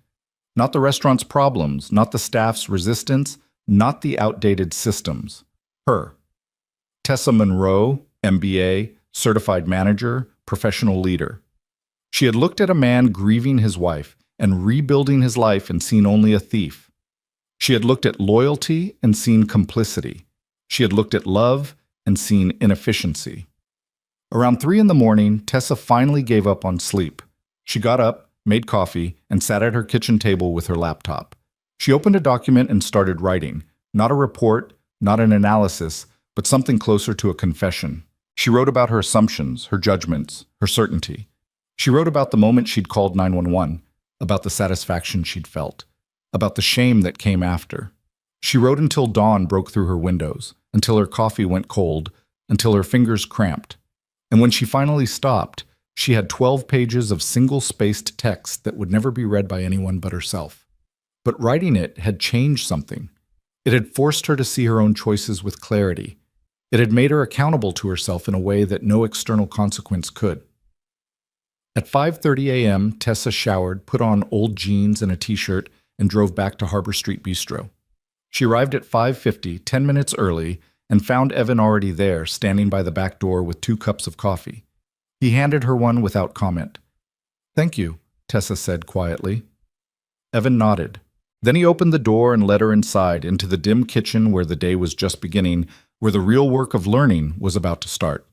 Not the restaurant's problems, not the staff's resistance, not the outdated systems. Her. Tessa Monroe, MBA, certified manager, professional leader. She had looked at a man grieving his wife and rebuilding his life and seen only a thief. She had looked at loyalty and seen complicity. She had looked at love and seen inefficiency. Around 3 in the morning, Tessa finally gave up on sleep. She got up, made coffee, and sat at her kitchen table with her laptop. She opened a document and started writing, not a report, not an analysis, but something closer to a confession. She wrote about her assumptions, her judgments, her certainty. She wrote about the moment she'd called 911, about the satisfaction she'd felt, about the shame that came after. She wrote until dawn broke through her windows, until her coffee went cold, until her fingers cramped. And when she finally stopped, she had 12 pages of single-spaced text that would never be read by anyone but herself. But writing it had changed something. It had forced her to see her own choices with clarity. It had made her accountable to herself in a way that no external consequence could. At 5:30 a.m., Tessa showered, put on old jeans and a t-shirt, and drove back to Harbor Street Bistro. She arrived at 5:50, 10 minutes early, and found Evan already there, standing by the back door with 2 cups of coffee. He handed her one without comment. "Thank you," Tessa said quietly. Evan nodded. Then he opened the door and led her inside into the dim kitchen where the day was just beginning, where the real work of learning was about to start.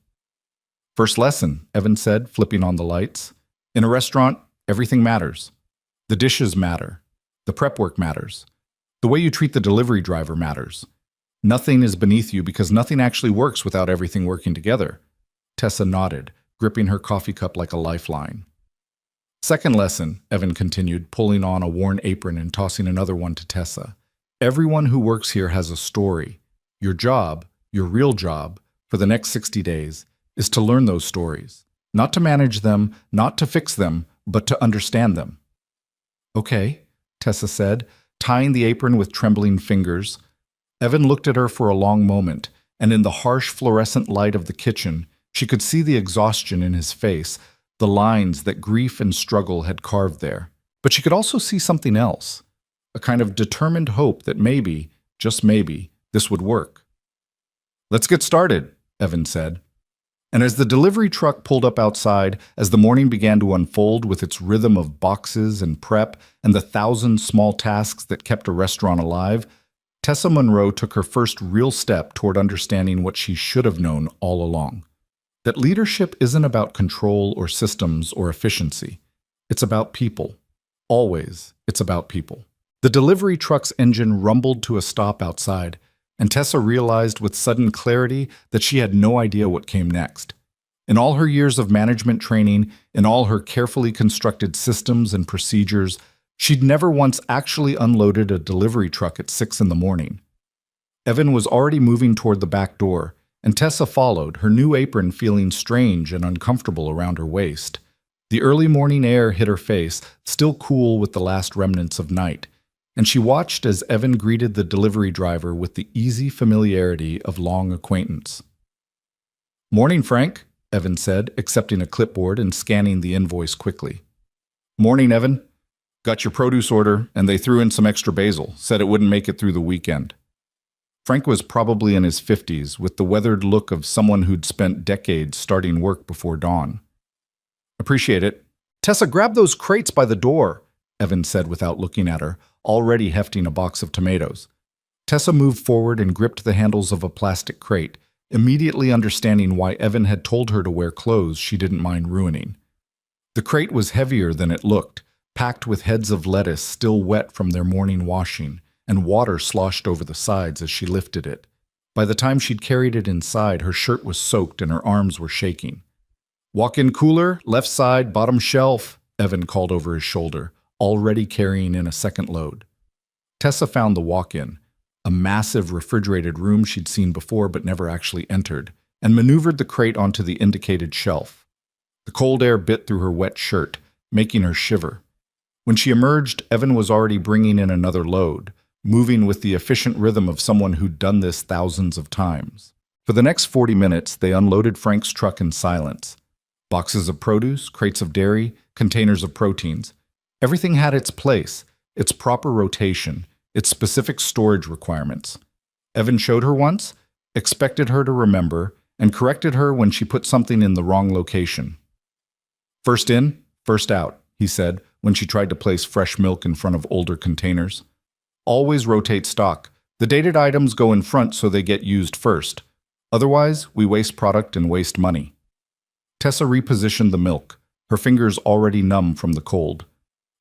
"First lesson," Evan said, flipping on the lights. "In a restaurant, everything matters. The dishes matter. The prep work matters. The way you treat the delivery driver matters. Nothing is beneath you because nothing actually works without everything working together." Tessa nodded, gripping her coffee cup like a lifeline. "Second lesson," Evan continued, pulling on a worn apron and tossing another one to Tessa. "Everyone who works here has a story. Your job, your real job, for the next 60 days, is to learn those stories. Not to manage them, not to fix them, but to understand them." "Okay," Tessa said, tying the apron with trembling fingers. Evan looked at her for a long moment, and in the harsh fluorescent light of the kitchen, she could see the exhaustion in his face, the lines that grief and struggle had carved there. But she could also see something else, a kind of determined hope that maybe, just maybe, this would work. "Let's get started," Evan said. And as the delivery truck pulled up outside, as the morning began to unfold with its rhythm of boxes and prep and the thousand small tasks that kept a restaurant alive, Tessa Monroe took her first real step toward understanding what she should have known all along. That leadership isn't about control or systems or efficiency. It's about people. Always, it's about people. The delivery truck's engine rumbled to a stop outside, and Tessa realized with sudden clarity that she had no idea what came next. In all her years of management training, in all her carefully constructed systems and procedures, she'd never once actually unloaded a delivery truck at 6 in the morning. Evan was already moving toward the back door, and Tessa followed, her new apron feeling strange and uncomfortable around her waist. The early morning air hit her face, still cool with the last remnants of night, and she watched as Evan greeted the delivery driver with the easy familiarity of long acquaintance. "Morning, Frank," Evan said, accepting a clipboard and scanning the invoice quickly. "Morning, Evan. Got your produce order, and they threw in some extra basil, said it wouldn't make it through the weekend." Frank was probably in his 50s, with the weathered look of someone who'd spent decades starting work before dawn. "Appreciate it." "Tessa, grab those crates by the door," Evan said without looking at her, already hefting a box of tomatoes. Tessa moved forward and gripped the handles of a plastic crate, immediately understanding why Evan had told her to wear clothes she didn't mind ruining. The crate was heavier than it looked, packed with heads of lettuce still wet from their morning washing, and water sloshed over the sides as she lifted it. By the time she'd carried it inside, her shirt was soaked and her arms were shaking. "Walk-in cooler, left side, bottom shelf," Evan called over his shoulder, already carrying in a second load. Tessa found the walk-in, a massive refrigerated room she'd seen before but never actually entered, and maneuvered the crate onto the indicated shelf. The cold air bit through her wet shirt, making her shiver. When she emerged, Evan was already bringing in another load, moving with the efficient rhythm of someone who'd done this thousands of times. For the next 40 minutes, they unloaded Frank's truck in silence. Boxes of produce, crates of dairy, containers of proteins. Everything had its place, its proper rotation, its specific storage requirements. Evan showed her once, expected her to remember, and corrected her when she put something in the wrong location. "First in, first out," he said when she tried to place fresh milk in front of older containers. "Always rotate stock. The dated items go in front so they get used first. Otherwise, we waste product and waste money." Tessa repositioned the milk, her fingers already numb from the cold.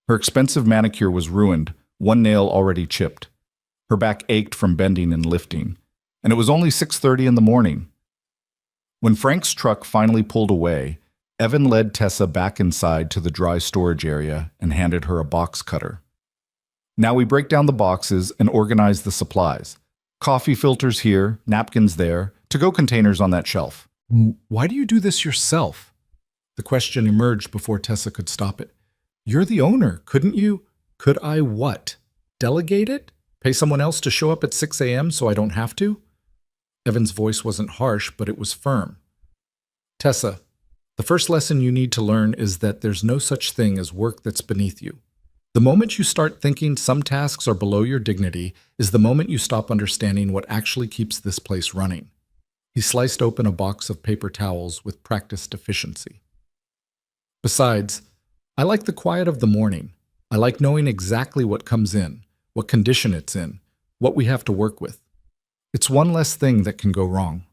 Her expensive manicure was ruined, one nail already chipped. Her back ached from bending and lifting, and it was only 6:30 in the morning. When Frank's truck finally pulled away, Evan led Tessa back inside to the dry storage area and handed her a box cutter. "Now we break down the boxes and organize the supplies. Coffee filters here, napkins there, to-go containers on that shelf." "Why do you do this yourself?" The question emerged before Tessa could stop it. "You're the owner, couldn't you?" "Could I what? Delegate it? Pay someone else to show up at 6 a.m. so I don't have to?" Evan's voice wasn't harsh, but it was firm. "Tessa, the first lesson you need to learn is that there's no such thing as work that's beneath you. The moment you start thinking some tasks are below your dignity is the moment you stop understanding what actually keeps this place running." He sliced open a box of paper towels with practiced efficiency. "Besides, I like the quiet of the morning. I like knowing exactly what comes in, what condition it's in, what we have to work with. It's one less thing that can go wrong."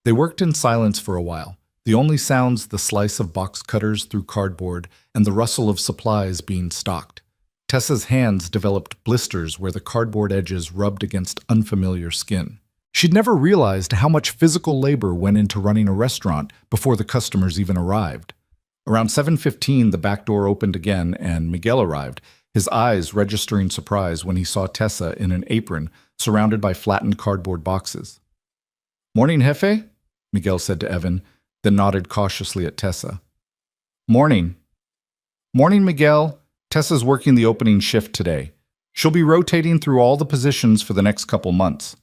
They worked in silence for a while, the only sounds the slice of box cutters through cardboard and the rustle of supplies being stocked. Tessa's hands developed blisters where the cardboard edges rubbed against unfamiliar skin. She'd never realized how much physical labor went into running a restaurant before the customers even arrived. Around 7:15, the back door opened again and Miguel arrived, his eyes registering surprise when he saw Tessa in an apron surrounded by flattened cardboard boxes. "Morning, Jefe," Miguel said to Evan, then nodded cautiously at Tessa. "Morning." "Morning, Miguel. Tessa's working the opening shift today. She'll be rotating through all the positions for the next couple months."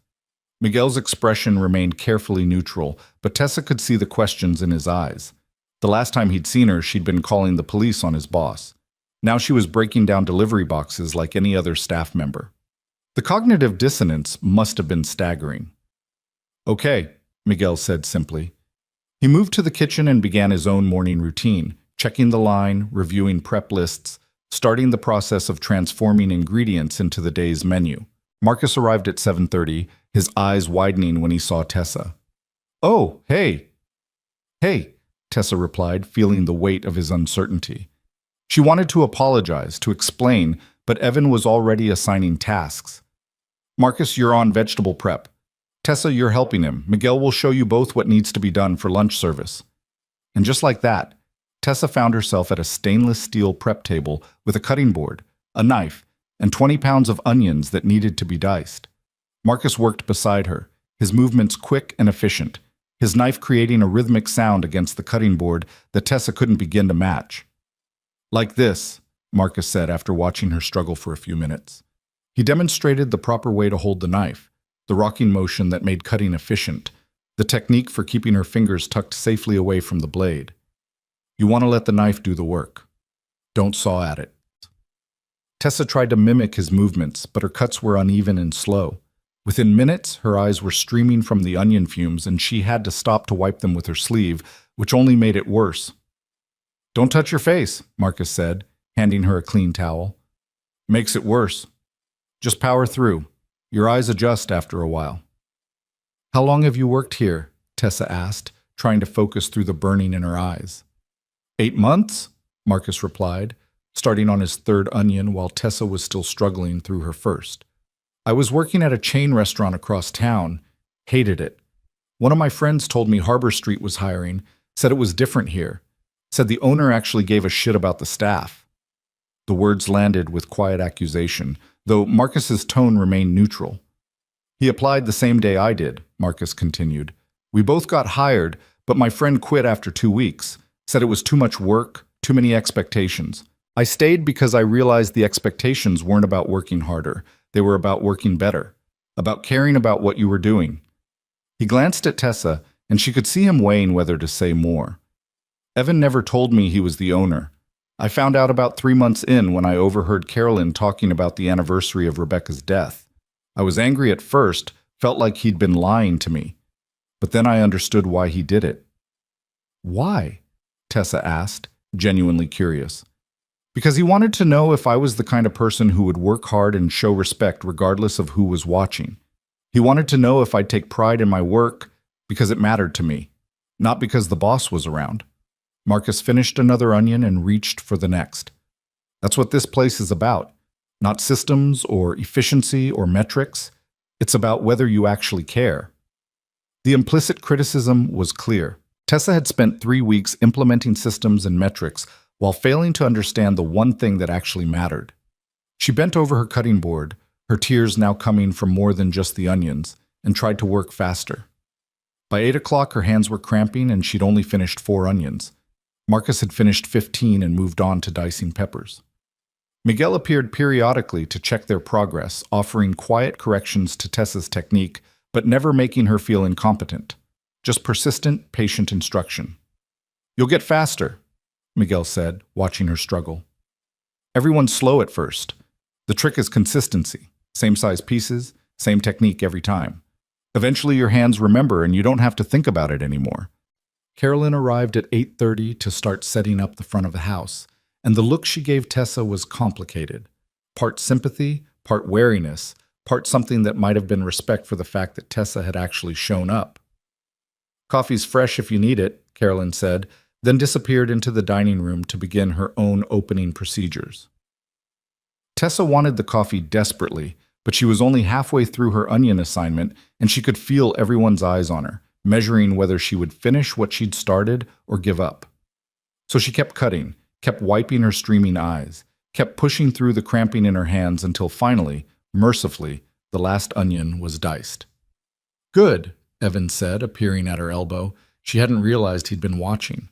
Miguel's expression remained carefully neutral, but Tessa could see the questions in his eyes. The last time he'd seen her, she'd been calling the police on his boss. Now she was breaking down delivery boxes like any other staff member. The cognitive dissonance must have been staggering. Okay, Miguel said simply. He moved to the kitchen and began his own morning routine, checking the line, reviewing prep lists, starting the process of transforming ingredients into the day's menu. Marcus arrived at 7:30, his eyes widening when he saw Tessa. "Oh, hey." "Hey," Tessa replied, feeling the weight of his uncertainty. She wanted to apologize, to explain, but Evan was already assigning tasks. "Marcus, you're on vegetable prep. Tessa, you're helping him. Miguel will show you both what needs to be done for lunch service." And just like that, Tessa found herself at a stainless steel prep table with a cutting board, a knife, and 20 pounds of onions that needed to be diced. Marcus worked beside her, his movements quick and efficient, his knife creating a rhythmic sound against the cutting board that Tessa couldn't begin to match. "Like this," Marcus said after watching her struggle for a few minutes. He demonstrated the proper way to hold the knife, the rocking motion that made cutting efficient, the technique for keeping her fingers tucked safely away from the blade. You want to let the knife do the work. Don't saw at it. Tessa tried to mimic his movements, but her cuts were uneven and slow. Within minutes, her eyes were streaming from the onion fumes, and she had to stop to wipe them with her sleeve, which only made it worse. "Don't touch your face," Marcus said, handing her a clean towel. "Makes it worse. Just power through. Your eyes adjust after a while." "How long have you worked here?" Tessa asked, trying to focus through the burning in her eyes. 8 months, Marcus replied, starting on his third onion while Tessa was still struggling through her first. "I was working at a chain restaurant across town. Hated it. One of my friends told me Harbor Street was hiring, said it was different here, said the owner actually gave a shit about the staff." The words landed with quiet accusation, though Marcus's tone remained neutral. "He applied the same day I did," Marcus continued. "We both got hired, but my friend quit after 2 weeks, said it was too much work, too many expectations. I stayed because I realized the expectations weren't about working harder. They were about working better, about caring about what you were doing." He glanced at Tessa, and she could see him weighing whether to say more. "Evan never told me he was the owner. I found out about 3 months in when I overheard Carolyn talking about the anniversary of Rebecca's death. I was angry at first, felt like he'd been lying to me. But then I understood why he did it." "Why?" Tessa asked, genuinely curious. "Because he wanted to know if I was the kind of person who would work hard and show respect regardless of who was watching. He wanted to know if I'd take pride in my work because it mattered to me, not because the boss was around." Marcus finished another onion and reached for the next. "That's what this place is about. Not systems or efficiency or metrics. It's about whether you actually care." The implicit criticism was clear. Tessa had spent 3 weeks implementing systems and metrics while failing to understand the one thing that actually mattered. She bent over her cutting board, her tears now coming from more than just the onions, and tried to work faster. By 8 o'clock, her hands were cramping and she'd only finished 4 onions. Marcus had finished 15 and moved on to dicing peppers. Miguel appeared periodically to check their progress, offering quiet corrections to Tessa's technique, but never making her feel incompetent. Just persistent, patient instruction. "You'll get faster," Miguel said, watching her struggle. "Everyone's slow at first. The trick is consistency. Same size pieces, same technique every time. Eventually your hands remember and you don't have to think about it anymore." Carolyn arrived at 8:30 to start setting up the front of the house, and the look she gave Tessa was complicated. Part sympathy, part wariness, part something that might have been respect for the fact that Tessa had actually shown up. "Coffee's fresh if you need it," Carolyn said, then disappeared into the dining room to begin her own opening procedures. Tessa wanted the coffee desperately, but she was only halfway through her onion assignment, and she could feel everyone's eyes on her, measuring whether she would finish what she'd started or give up. So she kept cutting, kept wiping her streaming eyes, kept pushing through the cramping in her hands until finally, mercifully, the last onion was diced. "Good," Evan said, appearing at her elbow. She hadn't realized he'd been watching.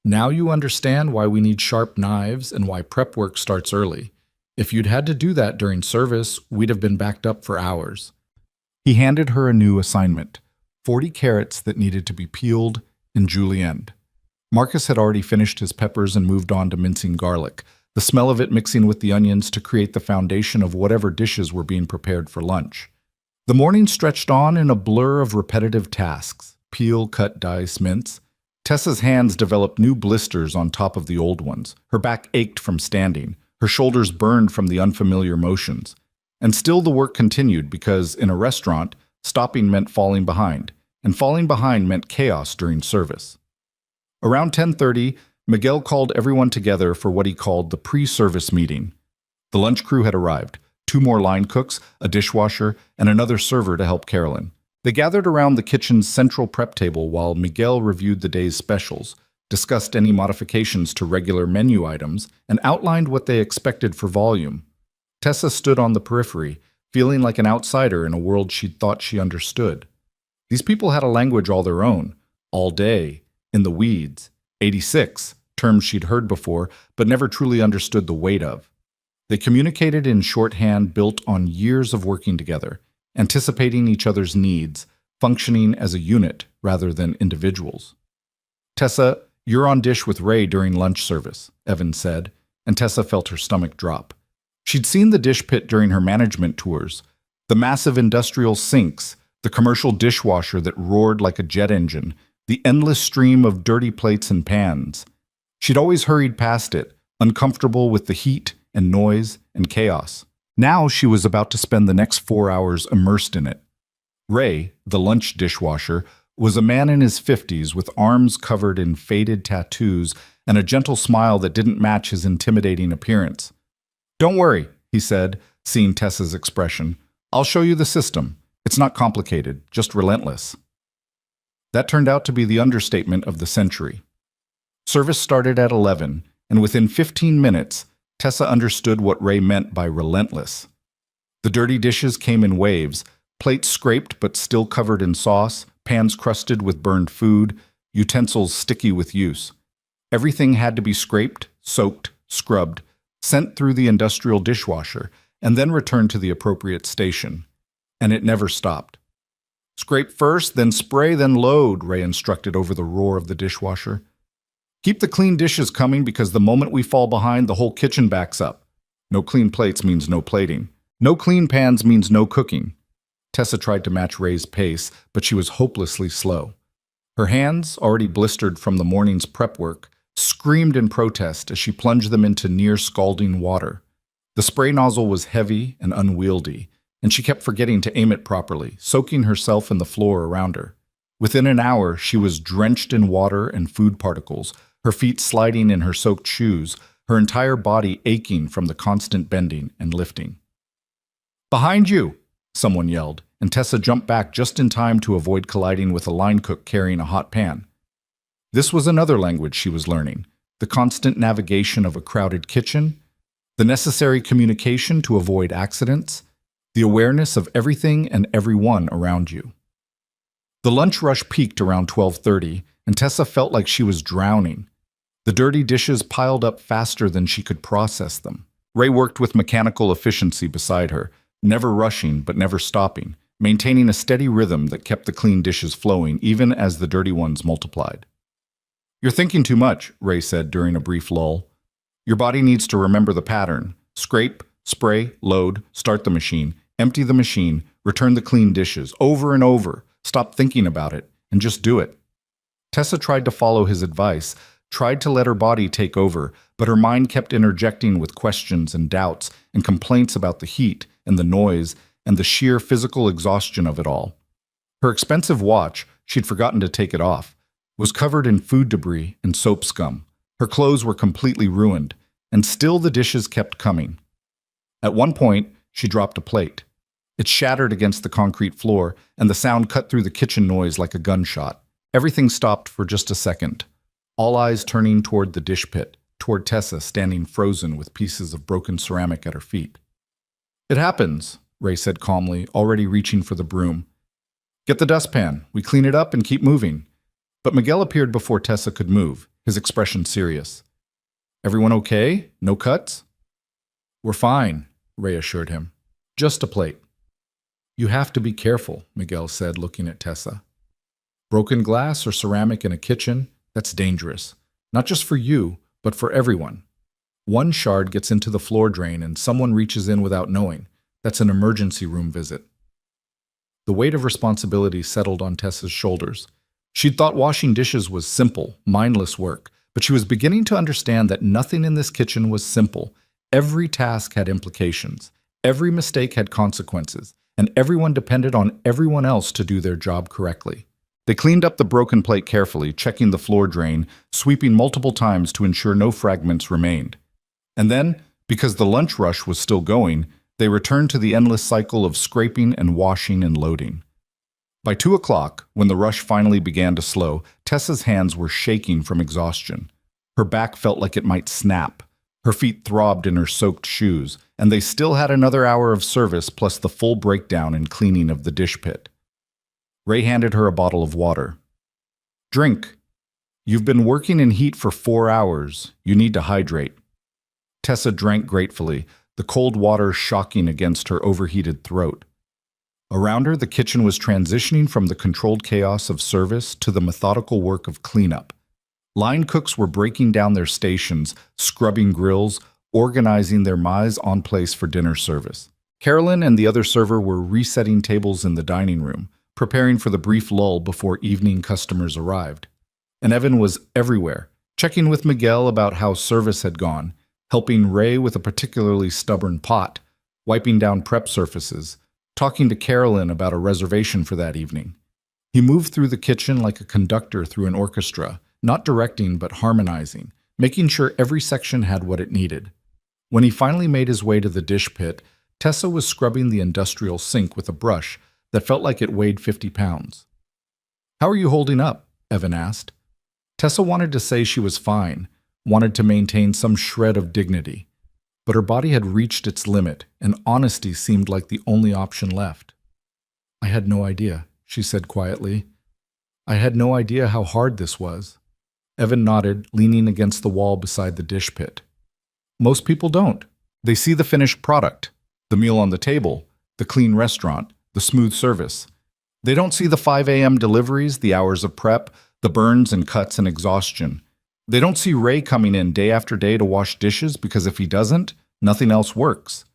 "Now you understand why we need sharp knives and why prep work starts early. If you'd had to do that during service, we'd have been backed up for hours." He handed her a new assignment, 40 carrots that needed to be peeled and julienned. Marcus had already finished his peppers and moved on to mincing garlic, the smell of it mixing with the onions to create the foundation of whatever dishes were being prepared for lunch. The morning stretched on in a blur of repetitive tasks: peel, cut, dice, mince. Tessa's hands developed new blisters on top of the old ones. Her back ached from standing. Her shoulders burned from the unfamiliar motions. And still the work continued because, in a restaurant, stopping meant falling behind, and falling behind meant chaos during service. Around 10:30, Miguel called everyone together for what he called the pre-service meeting. The lunch crew had arrived: 2 more line cooks, a dishwasher, and another server to help Carolyn. They gathered around the kitchen's central prep table while Miguel reviewed the day's specials, discussed any modifications to regular menu items, and outlined what they expected for volume. Tessa stood on the periphery, feeling like an outsider in a world she'd thought she understood. These people had a language all their own: all day, in the weeds, 86, terms she'd heard before but never truly understood the weight of. They communicated in shorthand built on years of working together, anticipating each other's needs, functioning as a unit rather than individuals. "Tessa, you're on dish with Ray during lunch service," Evan said, and Tessa felt her stomach drop. She'd seen the dish pit during her management tours: the massive industrial sinks, the commercial dishwasher that roared like a jet engine, the endless stream of dirty plates and pans. She'd always hurried past it, uncomfortable with the heat and noise and chaos. Now she was about to spend the next 4 hours immersed in it. Ray, the lunch dishwasher, was a man in his 50s with arms covered in faded tattoos and a gentle smile that didn't match his intimidating appearance. "Don't worry," he said, seeing Tessa's expression. "I'll show you the system. It's not complicated, just relentless." That turned out to be the understatement of the century. Service started at 11, and within 15 minutes, Tessa understood what Ray meant by relentless. The dirty dishes came in waves: plates scraped but still covered in sauce, pans crusted with burned food, utensils sticky with use. Everything had to be scraped, soaked, scrubbed, sent through the industrial dishwasher, and then returned to the appropriate station. And it never stopped. "Scrape first, then spray, then load," Ray instructed over the roar of the dishwasher. "Keep the clean dishes coming because the moment we fall behind, the whole kitchen backs up. No clean plates means no plating. No clean pans means no cooking." Tessa tried to match Ray's pace, but she was hopelessly slow. Her hands, already blistered from the morning's prep work, screamed in protest as she plunged them into near-scalding water. The spray nozzle was heavy and unwieldy, and she kept forgetting to aim it properly, soaking herself and the floor around her. Within an hour, she was drenched in water and food particles, her feet sliding in her soaked shoes, her entire body aching from the constant bending and lifting. "Behind you!" someone yelled, and Tessa jumped back just in time to avoid colliding with a line cook carrying a hot pan. This was another language she was learning: the constant navigation of a crowded kitchen, the necessary communication to avoid accidents, the awareness of everything and everyone around you. The lunch rush peaked around 12:30, and Tessa felt like she was drowning. The dirty dishes piled up faster than she could process them. Ray worked with mechanical efficiency beside her, never rushing but never stopping, maintaining a steady rhythm that kept the clean dishes flowing even as the dirty ones multiplied. "You're thinking too much," Ray said during a brief lull. "Your body needs to remember the pattern: scrape, spray, load, start the machine, empty the machine, return the clean dishes, over and over. Stop thinking about it, and just do it." Tessa tried to follow his advice, tried to let her body take over, but her mind kept interjecting with questions and doubts and complaints about the heat and the noise and the sheer physical exhaustion of it all. Her expensive watch, she'd forgotten to take it off, was covered in food debris and soap scum. Her clothes were completely ruined, and still the dishes kept coming. At one point, she dropped a plate. It shattered against the concrete floor, and the sound cut through the kitchen noise like a gunshot. Everything stopped for just a second, all eyes turning toward the dish pit, toward Tessa standing frozen with pieces of broken ceramic at her feet. "It happens," Ray said calmly, already reaching for the broom. "Get the dustpan. We clean it up and keep moving." But Miguel appeared before Tessa could move, his expression serious. "Everyone okay? No cuts?" "We're fine," Ray assured him. "Just a plate." "You have to be careful," Miguel said, looking at Tessa. "Broken glass or ceramic in a kitchen, that's dangerous. Not just for you, but for everyone. One shard gets into the floor drain and someone reaches in without knowing. That's an emergency room visit. The weight of responsibility settled on Tessa's shoulders. She'd thought washing dishes was simple, mindless work, but she was beginning to understand that nothing in this kitchen was simple. Every task had implications. Every mistake had consequences, and everyone depended on everyone else to do their job correctly. They cleaned up the broken plate carefully, checking the floor drain, sweeping multiple times to ensure no fragments remained. And then, because the lunch rush was still going, they returned to the endless cycle of scraping and washing and loading. By 2 o'clock, when the rush finally began to slow, Tessa's hands were shaking from exhaustion. Her back felt like it might snap. Her feet throbbed in her soaked shoes, and they still had another hour of service plus the full breakdown and cleaning of the dish pit. Ray handed her a bottle of water. "Drink. You've been working in heat for 4 hours. You need to hydrate." Tessa drank gratefully, the cold water shocking against her overheated throat. Around her, the kitchen was transitioning from the controlled chaos of service to the methodical work of cleanup. Line cooks were breaking down their stations, scrubbing grills, organizing their mise en place for dinner service. Carolyn and the other server were resetting tables in the dining room, preparing for the brief lull before evening customers arrived. And Evan was everywhere, checking with Miguel about how service had gone, helping Ray with a particularly stubborn pot, wiping down prep surfaces, talking to Carolyn about a reservation for that evening. He moved through the kitchen like a conductor through an orchestra, not directing but harmonizing, making sure every section had what it needed. When he finally made his way to the dish pit, Tessa was scrubbing the industrial sink with a brush that felt like it weighed 50 pounds. "How are you holding up?" Evan asked. Tessa wanted to say she was fine, wanted to maintain some shred of dignity, but her body had reached its limit, and honesty seemed like the only option left. "I had no idea," she said quietly. "I had no idea how hard this was." Evan nodded, leaning against the wall beside the dish pit. "Most people don't. They see the finished product, the meal on the table, the clean restaurant, the smooth service. They don't see the 5 a.m. deliveries, the hours of prep, the burns and cuts and exhaustion. They don't see Ray coming in day after day to wash dishes because if he doesn't, nothing else works."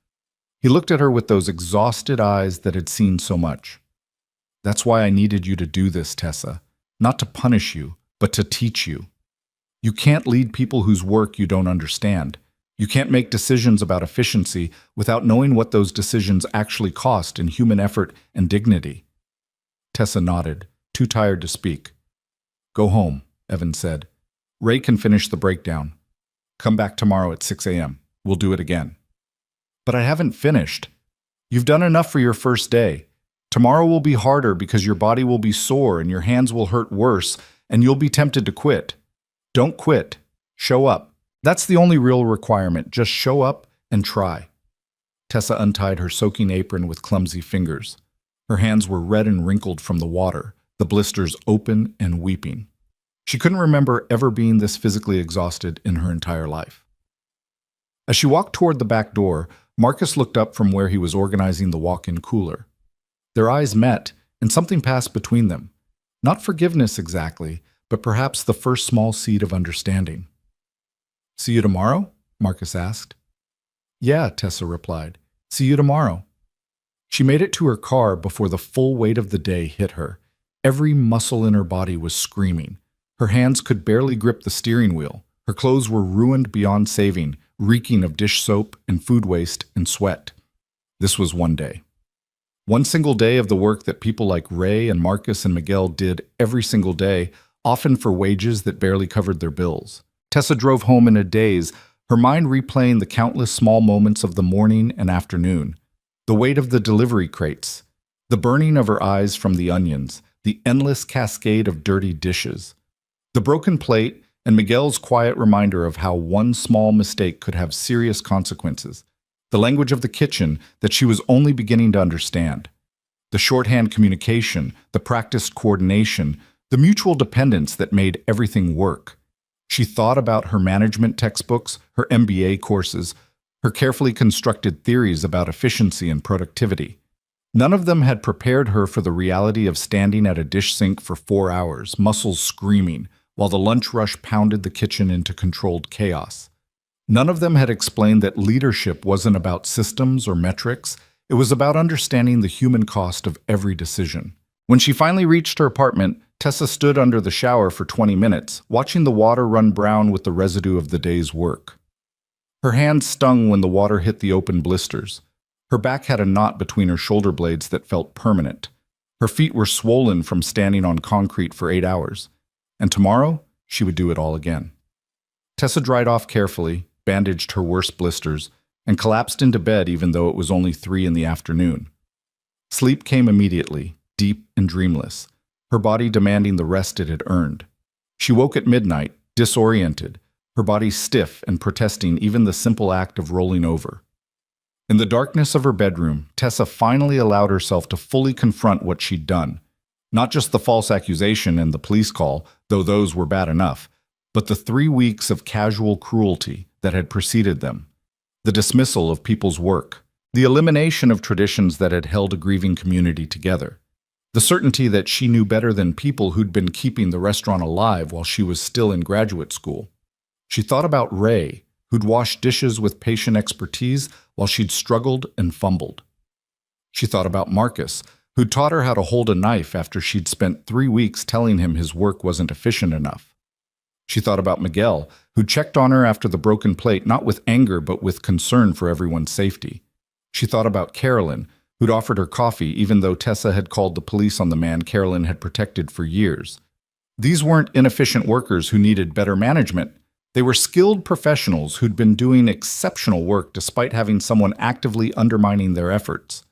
He looked at her with those exhausted eyes that had seen so much. "That's why I needed you to do this, Tessa. Not to punish you, but to teach you. You can't lead people whose work you don't understand. You can't make decisions about efficiency without knowing what those decisions actually cost in human effort and dignity." Tessa nodded, too tired to speak. "Go home," Evan said. "Ray can finish the breakdown. Come back tomorrow at 6 a.m. We'll do it again." "But I haven't finished." "You've done enough for your first day. Tomorrow will be harder because your body will be sore and your hands will hurt worse and you'll be tempted to quit. Don't quit. Show up. That's the only real requirement. Just show up and try." Tessa untied her soaking apron with clumsy fingers. Her hands were red and wrinkled from the water, the blisters open and weeping. She couldn't remember ever being this physically exhausted in her entire life. As she walked toward the back door, Marcus looked up from where he was organizing the walk-in cooler. Their eyes met, and something passed between them. Not forgiveness exactly, but perhaps the first small seed of understanding. "See you tomorrow?" Marcus asked. "Yeah," Tessa replied. "See you tomorrow." She made it to her car before the full weight of the day hit her. Every muscle in her body was screaming. Her hands could barely grip the steering wheel. Her clothes were ruined beyond saving, reeking of dish soap and food waste and sweat. This was one day. One single day of the work that people like Ray and Marcus and Miguel did every single day, often for wages that barely covered their bills. Tessa drove home in a daze, her mind replaying the countless small moments of the morning and afternoon. The weight of the delivery crates, the burning of her eyes from the onions, the endless cascade of dirty dishes. The broken plate, and Miguel's quiet reminder of how one small mistake could have serious consequences. The language of the kitchen that she was only beginning to understand. The shorthand communication, the practiced coordination, the mutual dependence that made everything work. She thought about her management textbooks, her MBA courses, her carefully constructed theories about efficiency and productivity. None of them had prepared her for the reality of standing at a dish sink for 4 hours, muscles screaming, while the lunch rush pounded the kitchen into controlled chaos. None of them had explained that leadership wasn't about systems or metrics. It was about understanding the human cost of every decision. When she finally reached her apartment, Tessa stood under the shower for 20 minutes, watching the water run brown with the residue of the day's work. Her hands stung when the water hit the open blisters. Her back had a knot between her shoulder blades that felt permanent. Her feet were swollen from standing on concrete for 8 hours. And tomorrow, she would do it all again. Tessa dried off carefully, bandaged her worst blisters, and collapsed into bed even though it was only 3 in the afternoon. Sleep came immediately, deep and dreamless, her body demanding the rest it had earned. She woke at midnight, disoriented, her body stiff and protesting even the simple act of rolling over. In the darkness of her bedroom, Tessa finally allowed herself to fully confront what she'd done. Not just the false accusation and the police call, though those were bad enough, but the 3 weeks of casual cruelty that had preceded them. The dismissal of people's work, the elimination of traditions that had held a grieving community together, the certainty that she knew better than people who'd been keeping the restaurant alive while she was still in graduate school. She thought about Ray, who'd washed dishes with patient expertise while she'd struggled and fumbled. She thought about Marcus, who'd taught her how to hold a knife after she'd spent 3 weeks telling him his work wasn't efficient enough. She thought about Miguel, who checked on her after the broken plate not with anger but with concern for everyone's safety. She thought about Carolyn, who'd offered her coffee even though Tessa had called the police on the man Carolyn had protected for years. These weren't inefficient workers who needed better management. They were skilled professionals who'd been doing exceptional work despite having someone actively undermining their efforts.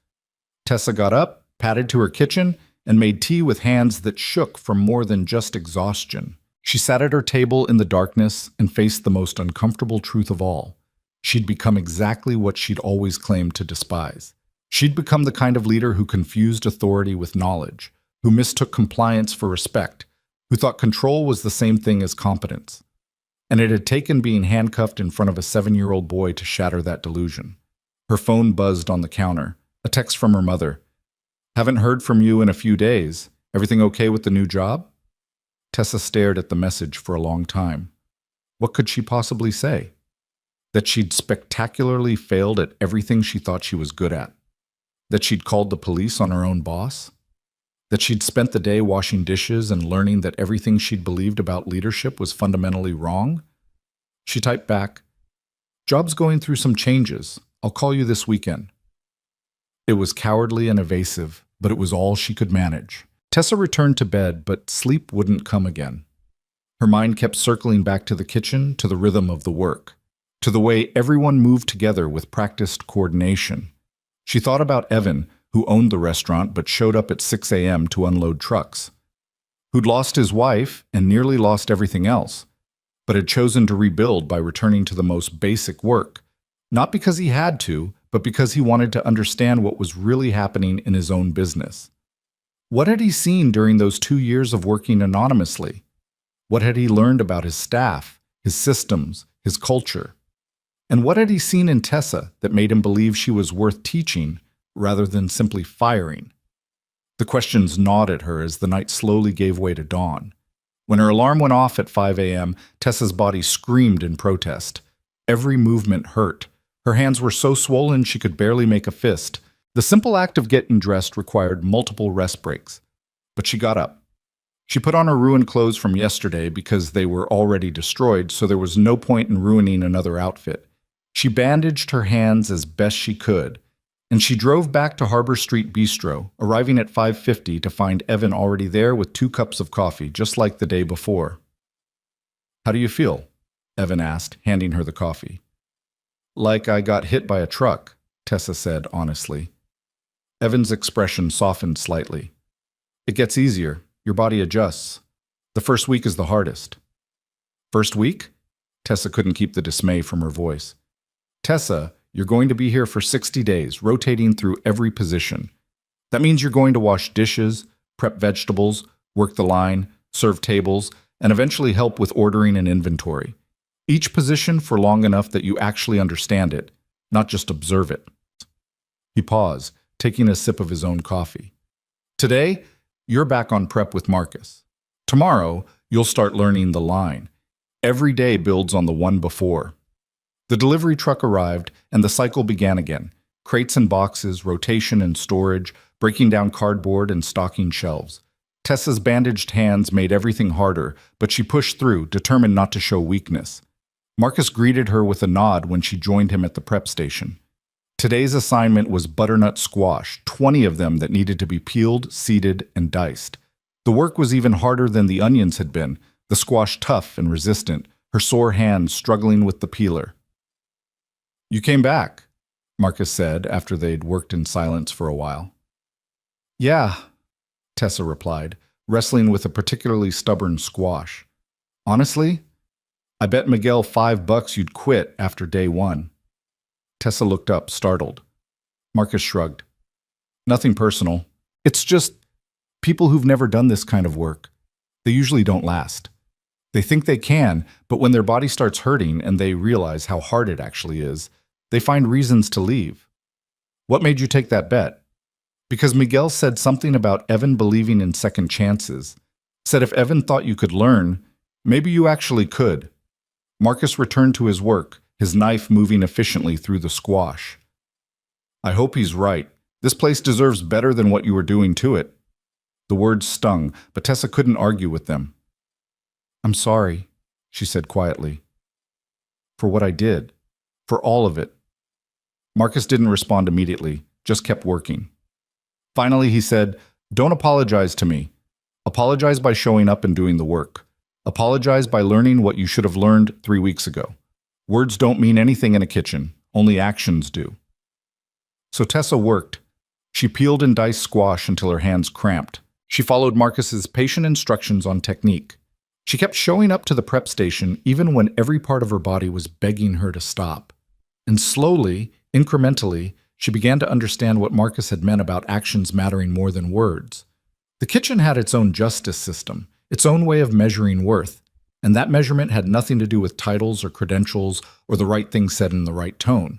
Tessa got up, padded to her kitchen, and made tea with hands that shook from more than just exhaustion. She sat at her table in the darkness and faced the most uncomfortable truth of all. She'd become exactly what she'd always claimed to despise. She'd become the kind of leader who confused authority with knowledge, who mistook compliance for respect, who thought control was the same thing as competence. And it had taken being handcuffed in front of a 7-year-old boy to shatter that delusion. Her phone buzzed on the counter, a text from her mother. "Haven't heard from you in a few days. Everything okay with the new job?" Tessa stared at the message for a long time. What could she possibly say? That she'd spectacularly failed at everything she thought she was good at? That she'd called the police on her own boss? That she'd spent the day washing dishes and learning that everything she'd believed about leadership was fundamentally wrong? She typed back, "Job's going through some changes. I'll call you this weekend." It was cowardly and evasive, but it was all she could manage. Tessa returned to bed, but sleep wouldn't come again. Her mind kept circling back to the kitchen, to the rhythm of the work, to the way everyone moved together with practiced coordination. She thought about Evan, who owned the restaurant but showed up at 6 a.m. to unload trucks, who'd lost his wife and nearly lost everything else, but had chosen to rebuild by returning to the most basic work, not because he had to, but because he wanted to understand what was really happening in his own business. What had he seen during those 2 years of working anonymously? What had he learned about his staff, his systems, his culture? And what had he seen in Tessa that made him believe she was worth teaching rather than simply firing? The questions gnawed at her as the night slowly gave way to dawn. When her alarm went off at 5 a.m., Tessa's body screamed in protest. Every movement hurt. Her hands were so swollen she could barely make a fist. The simple act of getting dressed required multiple rest breaks. But she got up. She put on her ruined clothes from yesterday because they were already destroyed, so there was no point in ruining another outfit. She bandaged her hands as best she could, and she drove back to Harbor Street Bistro, arriving at 5:50 to find Evan already there with 2 cups of coffee, just like the day before. "How do you feel?" Evan asked, handing her the coffee. "Like I got hit by a truck," Tessa said honestly. Evan's expression softened slightly. "It gets easier. Your body adjusts. The first week is the hardest." "First week?" Tessa couldn't keep the dismay from her voice. "Tessa, you're going to be here for 60 days, rotating through every position. That means you're going to wash dishes, prep vegetables, work the line, serve tables, and eventually help with ordering and inventory. Each position for long enough that you actually understand it, not just observe it." He paused, taking a sip of his own coffee. "Today, you're back on prep with Marcus. Tomorrow, you'll start learning the line. Every day builds on the one before. The delivery truck arrived, and the cycle began again. Crates and boxes, rotation and storage, breaking down cardboard and stocking shelves. Tessa's bandaged hands made everything harder, but she pushed through, determined not to show weakness. Marcus greeted her with a nod when she joined him at the prep station. Today's assignment was butternut squash, 20 of them that needed to be peeled, seeded, and diced. The work was even harder than the onions had been, the squash tough and resistant, her sore hands struggling with the peeler. "You came back," Marcus said after they'd worked in silence for a while. "Yeah," Tessa replied, wrestling with a particularly stubborn squash. "Honestly, I bet Miguel $5 you'd quit after day one." Tessa looked up, startled. Marcus shrugged. "Nothing personal. It's just people who've never done this kind of work. They usually don't last. They think they can, but when their body starts hurting and they realize how hard it actually is, they find reasons to leave." "What made you take that bet?" "Because Miguel said something about Evan believing in second chances. Said if Evan thought you could learn, maybe you actually could." Marcus returned to his work, his knife moving efficiently through the squash. "I hope he's right. This place deserves better than what you were doing to it." The words stung, but Tessa couldn't argue with them. "I'm sorry," she said quietly. "For what I did. For all of it." Marcus didn't respond immediately, just kept working. Finally, he said, "Don't apologize to me. Apologize by showing up and doing the work. Apologize by learning what you should have learned 3 weeks ago. Words don't mean anything in a kitchen, only actions do." So Tessa worked. She peeled and diced squash until her hands cramped. She followed Marcus's patient instructions on technique. She kept showing up to the prep station even when every part of her body was begging her to stop. And slowly, incrementally, she began to understand what Marcus had meant about actions mattering more than words. The kitchen had its own justice system, its own way of measuring worth, and that measurement had nothing to do with titles or credentials or the right thing said in the right tone.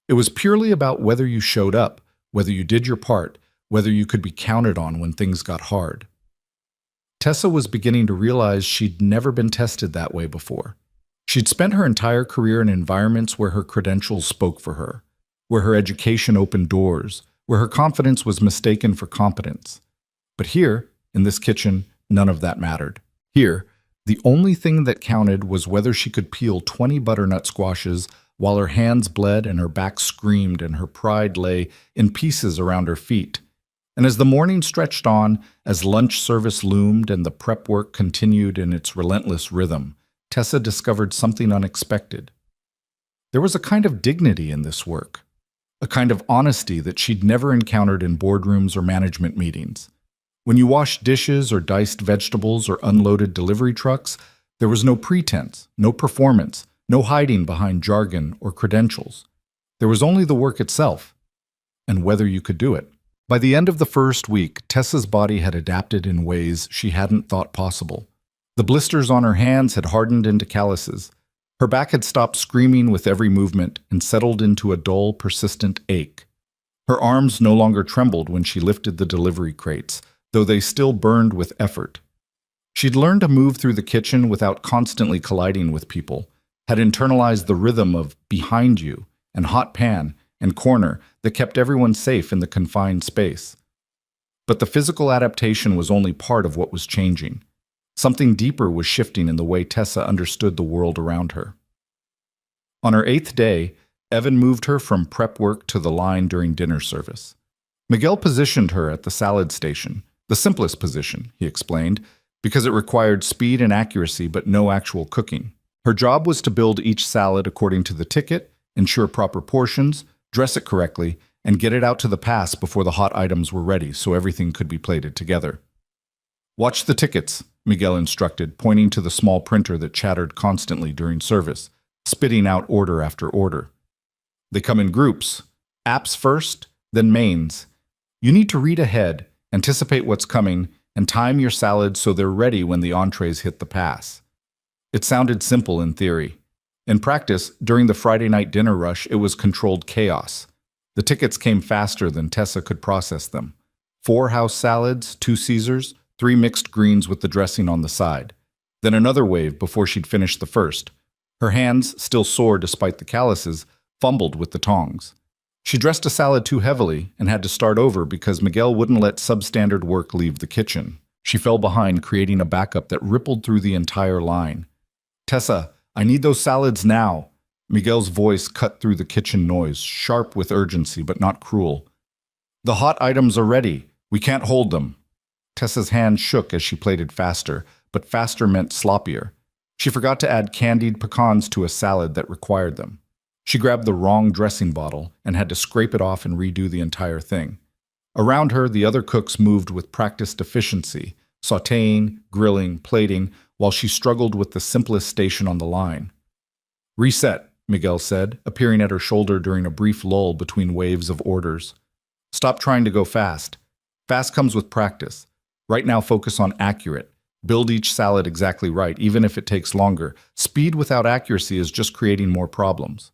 It was purely about whether you showed up, whether you did your part, whether you could be counted on when things got hard. Tessa was beginning to realize she'd never been tested that way before. She'd spent her entire career in environments where her credentials spoke for her, where her education opened doors, where her confidence was mistaken for competence. But here, in this kitchen, none of that mattered. Here, the only thing that counted was whether she could peel 20 butternut squashes while her hands bled and her back screamed and her pride lay in pieces around her feet. And as the morning stretched on, as lunch service loomed and the prep work continued in its relentless rhythm, Tessa discovered something unexpected. There was a kind of dignity in this work, a kind of honesty that she'd never encountered in boardrooms or management meetings. When you washed dishes or diced vegetables or unloaded delivery trucks, there was no pretense, no performance, no hiding behind jargon or credentials. There was only the work itself, and whether you could do it. By the end of the first week, Tessa's body had adapted in ways she hadn't thought possible. The blisters on her hands had hardened into calluses. Her back had stopped screaming with every movement and settled into a dull, persistent ache. Her arms no longer trembled when she lifted the delivery crates, though they still burned with effort. She'd learned to move through the kitchen without constantly colliding with people, had internalized the rhythm of behind you and hot pan and corner that kept everyone safe in the confined space. But the physical adaptation was only part of what was changing. Something deeper was shifting in the way Tessa understood the world around her. On her 8th day, Evan moved her from prep work to the line during dinner service. Miguel positioned her at the salad station, the simplest position, he explained, because it required speed and accuracy but no actual cooking. Her job was to build each salad according to the ticket, ensure proper portions, dress it correctly, and get it out to the pass before the hot items were ready so everything could be plated together. "Watch the tickets," Miguel instructed, pointing to the small printer that chattered constantly during service, spitting out order after order. "They come in groups. Apps first, then mains. You need to read ahead, anticipate what's coming, and time your salads so they're ready when the entrees hit the pass." It sounded simple in theory. In practice, during the Friday night dinner rush, it was controlled chaos. The tickets came faster than Tessa could process them. 4 house salads, 2 Caesars, 3 mixed greens with the dressing on the side. Then another wave before she'd finished the first. Her hands, still sore despite the calluses, fumbled with the tongs. She dressed a salad too heavily and had to start over because Miguel wouldn't let substandard work leave the kitchen. She fell behind, creating a backup that rippled through the entire line. "Tessa, I need those salads now." Miguel's voice cut through the kitchen noise, sharp with urgency but not cruel. "The hot items are ready. We can't hold them." Tessa's hand shook as she plated faster, but faster meant sloppier. She forgot to add candied pecans to a salad that required them. She grabbed the wrong dressing bottle and had to scrape it off and redo the entire thing. Around her, the other cooks moved with practiced efficiency, sautéing, grilling, plating, while she struggled with the simplest station on the line. "Reset," Miguel said, appearing at her shoulder during a brief lull between waves of orders. "Stop trying to go fast. Fast comes with practice. Right now, focus on accurate. Build each salad exactly right, even if it takes longer. Speed without accuracy is just creating more problems."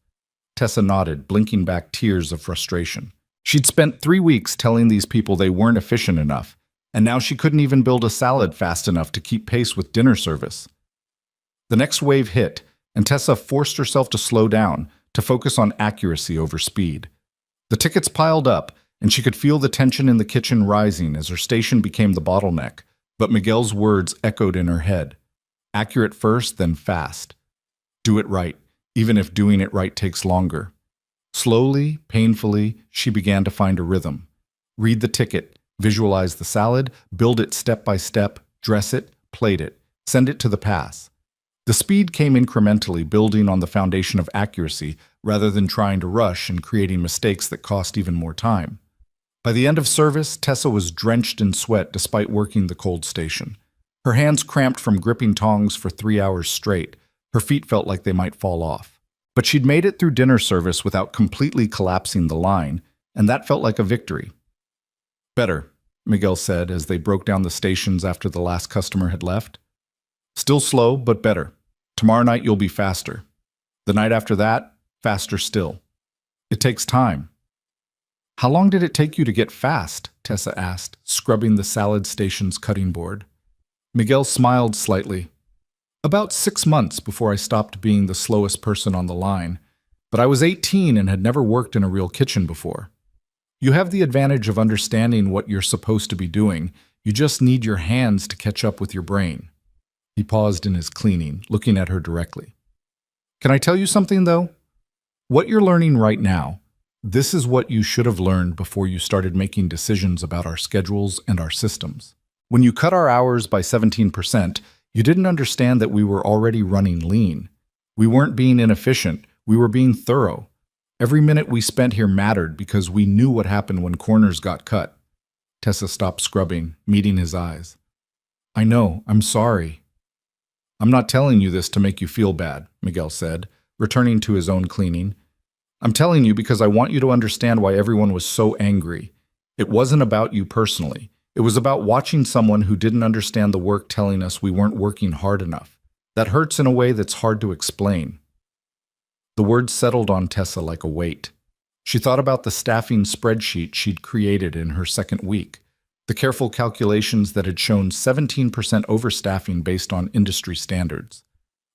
Tessa nodded, blinking back tears of frustration. She'd spent 3 weeks telling these people they weren't efficient enough, and now she couldn't even build a salad fast enough to keep pace with dinner service. The next wave hit, and Tessa forced herself to slow down, to focus on accuracy over speed. The tickets piled up, and she could feel the tension in the kitchen rising as her station became the bottleneck, but Miguel's words echoed in her head. Accurate first, then fast. Do it right, even if doing it right takes longer. Slowly, painfully, she began to find a rhythm. Read the ticket, visualize the salad, build it step by step, dress it, plate it, send it to the pass. The speed came incrementally, building on the foundation of accuracy rather than trying to rush and creating mistakes that cost even more time. By the end of service, Tessa was drenched in sweat despite working the cold station. Her hands cramped from gripping tongs for 3 hours straight. Her feet felt like they might fall off. But she'd made it through dinner service without completely collapsing the line, and that felt like a victory. "Better," Miguel said as they broke down the stations after the last customer had left. "Still slow, but better. Tomorrow night you'll be faster. The night after that, faster still. It takes time." "How long did it take you to get fast?" Tessa asked, scrubbing the salad station's cutting board. Miguel smiled slightly. "About 6 months before I stopped being the slowest person on the line, but I was 18 and had never worked in a real kitchen before. You have the advantage of understanding what you're supposed to be doing. You just need your hands to catch up with your brain." He paused in his cleaning, looking at her directly. "Can I tell you something, though? What you're learning right now, this is what you should have learned before you started making decisions about our schedules and our systems. When you cut our hours by 17%, you didn't understand that we were already running lean. We weren't being inefficient, we were being thorough. Every minute we spent here mattered because we knew what happened when corners got cut." Tessa stopped scrubbing, meeting his eyes. "I know, I'm sorry." "I'm not telling you this to make you feel bad," Miguel said, returning to his own cleaning. "I'm telling you because I want you to understand why everyone was so angry. It wasn't about you personally. It was about watching someone who didn't understand the work telling us we weren't working hard enough. That hurts in a way that's hard to explain." The words settled on Tessa like a weight. She thought about the staffing spreadsheet she'd created in her second week, the careful calculations that had shown 17% overstaffing based on industry standards.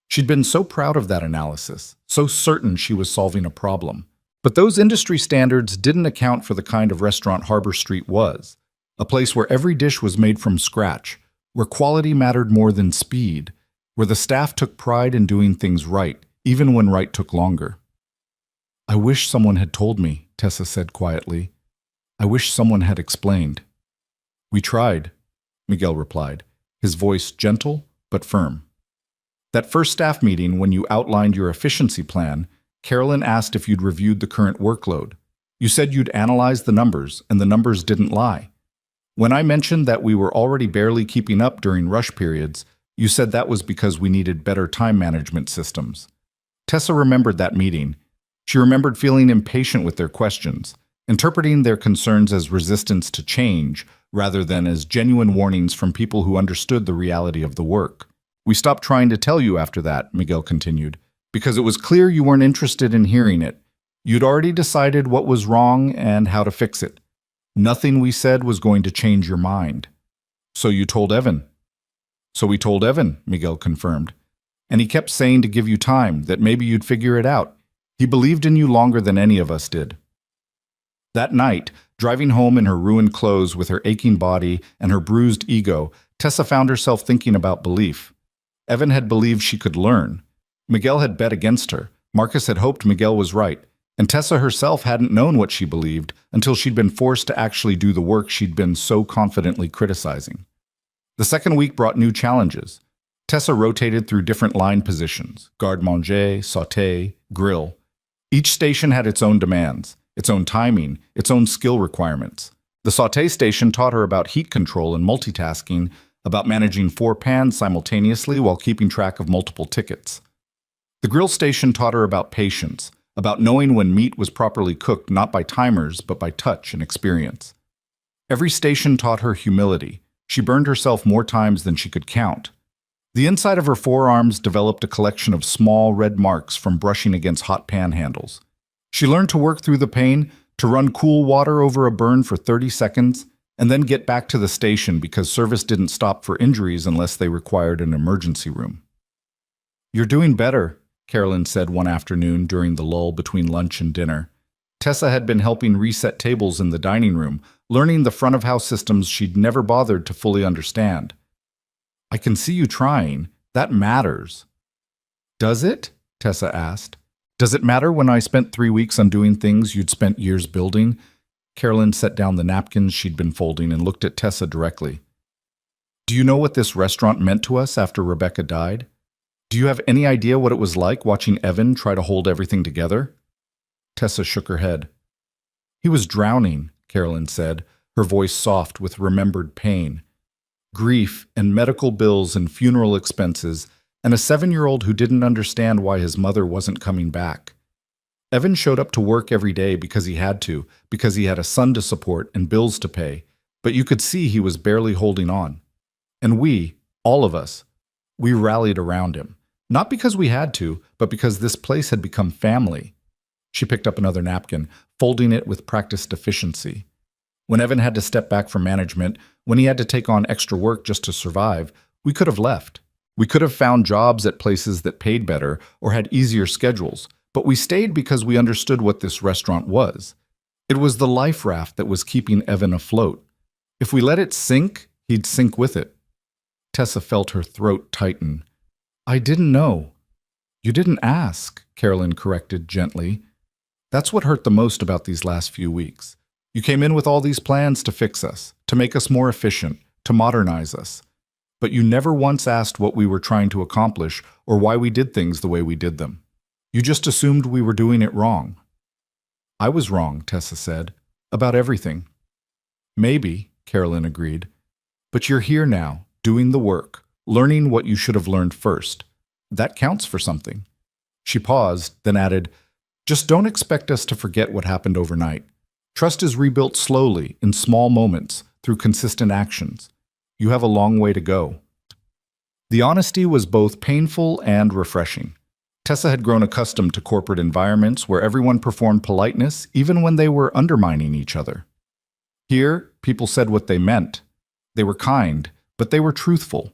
She'd been so proud of that analysis, so certain she was solving a problem. But those industry standards didn't account for the kind of restaurant Harbor Street was. A place where every dish was made from scratch, where quality mattered more than speed, where the staff took pride in doing things right, even when right took longer. "I wish someone had told me," Tessa said quietly. "I wish someone had explained." "We tried," Miguel replied, his voice gentle but firm. "That first staff meeting when you outlined your efficiency plan, Carolyn asked if you'd reviewed the current workload. You said you'd analyzed the numbers, and the numbers didn't lie. When I mentioned that we were already barely keeping up during rush periods, you said that was because we needed better time management systems." Tessa remembered that meeting. She remembered feeling impatient with their questions, interpreting their concerns as resistance to change rather than as genuine warnings from people who understood the reality of the work. "We stopped trying to tell you after that," Miguel continued, "because it was clear you weren't interested in hearing it. You'd already decided what was wrong and how to fix it. Nothing we said was going to change your mind. So you told Evan." "So we told Evan," Miguel confirmed. And he kept saying to give you time, that maybe you'd figure it out. He believed in you longer than any of us did. That night, driving home in her ruined clothes with her aching body and her bruised ego, Tessa found herself thinking about belief. Evan had believed she could learn. Miguel had bet against her. Marcus had hoped Miguel was right. And Tessa herself hadn't known what she believed until she'd been forced to actually do the work she'd been so confidently criticizing. The second week brought new challenges. Tessa rotated through different line positions: garde-manger, sauté, grill. Each station had its own demands, its own timing, its own skill requirements. The sauté station taught her about heat control and multitasking, about managing 4 pans simultaneously while keeping track of multiple tickets. The grill station taught her about patience, about knowing when meat was properly cooked not by timers but by touch and experience. Every station taught her humility. She burned herself more times than she could count. The inside of her forearms developed a collection of small red marks from brushing against hot pan handles. She learned to work through the pain, to run cool water over a burn for 30 seconds, and then get back to the station because service didn't stop for injuries unless they required an emergency room. "You're doing better," Carolyn said one afternoon during the lull between lunch and dinner. Tessa had been helping reset tables in the dining room, learning the front-of-house systems she'd never bothered to fully understand. "I can see you trying. That matters." "Does it?" Tessa asked. "Does it matter when I spent 3 weeks undoing things you'd spent years building?" Carolyn set down the napkins she'd been folding and looked at Tessa directly. "Do you know what this restaurant meant to us after Rebecca died? Do you have any idea what it was like watching Evan try to hold everything together?" Tessa shook her head. "He was drowning," Carolyn said, her voice soft with remembered pain. Grief and medical bills and funeral expenses, and a 7-year-old who didn't understand why his mother wasn't coming back. Evan showed up to work every day because he had to, because he had a son to support and bills to pay, but you could see he was barely holding on. And we, all of us, we rallied around him. Not because we had to, but because this place had become family. She picked up another napkin, folding it with practiced efficiency. When Evan had to step back from management, when he had to take on extra work just to survive, we could have left. We could have found jobs at places that paid better or had easier schedules, but we stayed because we understood what this restaurant was. It was the life raft that was keeping Evan afloat. If we let it sink, he'd sink with it. Tessa felt her throat tighten. "I didn't know." "You didn't ask," Carolyn corrected gently. "That's what hurt the most about these last few weeks. You came in with all these plans to fix us, to make us more efficient, to modernize us. But you never once asked what we were trying to accomplish or why we did things the way we did them. You just assumed we were doing it wrong." "I was wrong," Tessa said, "about everything." "Maybe," Carolyn agreed. "But you're here now, doing the work, learning what you should have learned first. That counts for something." She paused, then added, "Just don't expect us to forget what happened overnight. Trust is rebuilt slowly, in small moments, through consistent actions. You have a long way to go." The honesty was both painful and refreshing. Tessa had grown accustomed to corporate environments where everyone performed politeness even when they were undermining each other. Here, people said what they meant. They were kind, but they were truthful.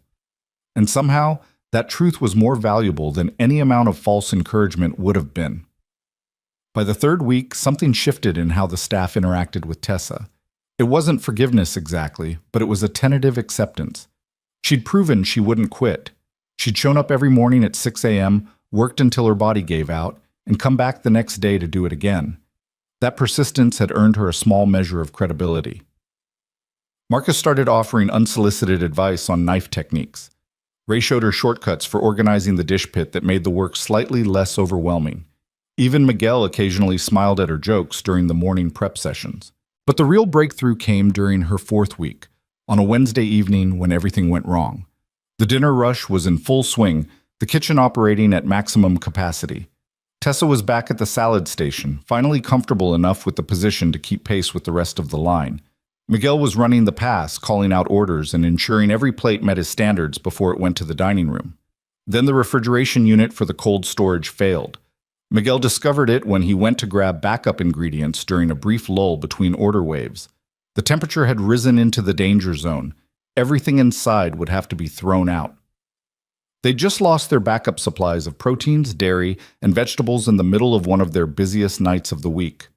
And somehow, that truth was more valuable than any amount of false encouragement would have been. By the third week, something shifted in how the staff interacted with Tessa. It wasn't forgiveness exactly, but it was a tentative acceptance. She'd proven she wouldn't quit. She'd shown up every morning at 6 a.m., worked until her body gave out, and come back the next day to do it again. That persistence had earned her a small measure of credibility. Marcus started offering unsolicited advice on knife techniques. Ray showed her shortcuts for organizing the dish pit that made the work slightly less overwhelming. Even Miguel occasionally smiled at her jokes during the morning prep sessions. But the real breakthrough came during her 4th week, on a Wednesday evening when everything went wrong. The dinner rush was in full swing, the kitchen operating at maximum capacity. Tessa was back at the salad station, finally comfortable enough with the position to keep pace with the rest of the line. Miguel was running the pass, calling out orders and ensuring every plate met his standards before it went to the dining room. Then the refrigeration unit for the cold storage failed. Miguel discovered it when he went to grab backup ingredients during a brief lull between order waves. The temperature had risen into the danger zone. Everything inside would have to be thrown out. They just lost their backup supplies of proteins, dairy, and vegetables in the middle of one of their busiest nights of the week.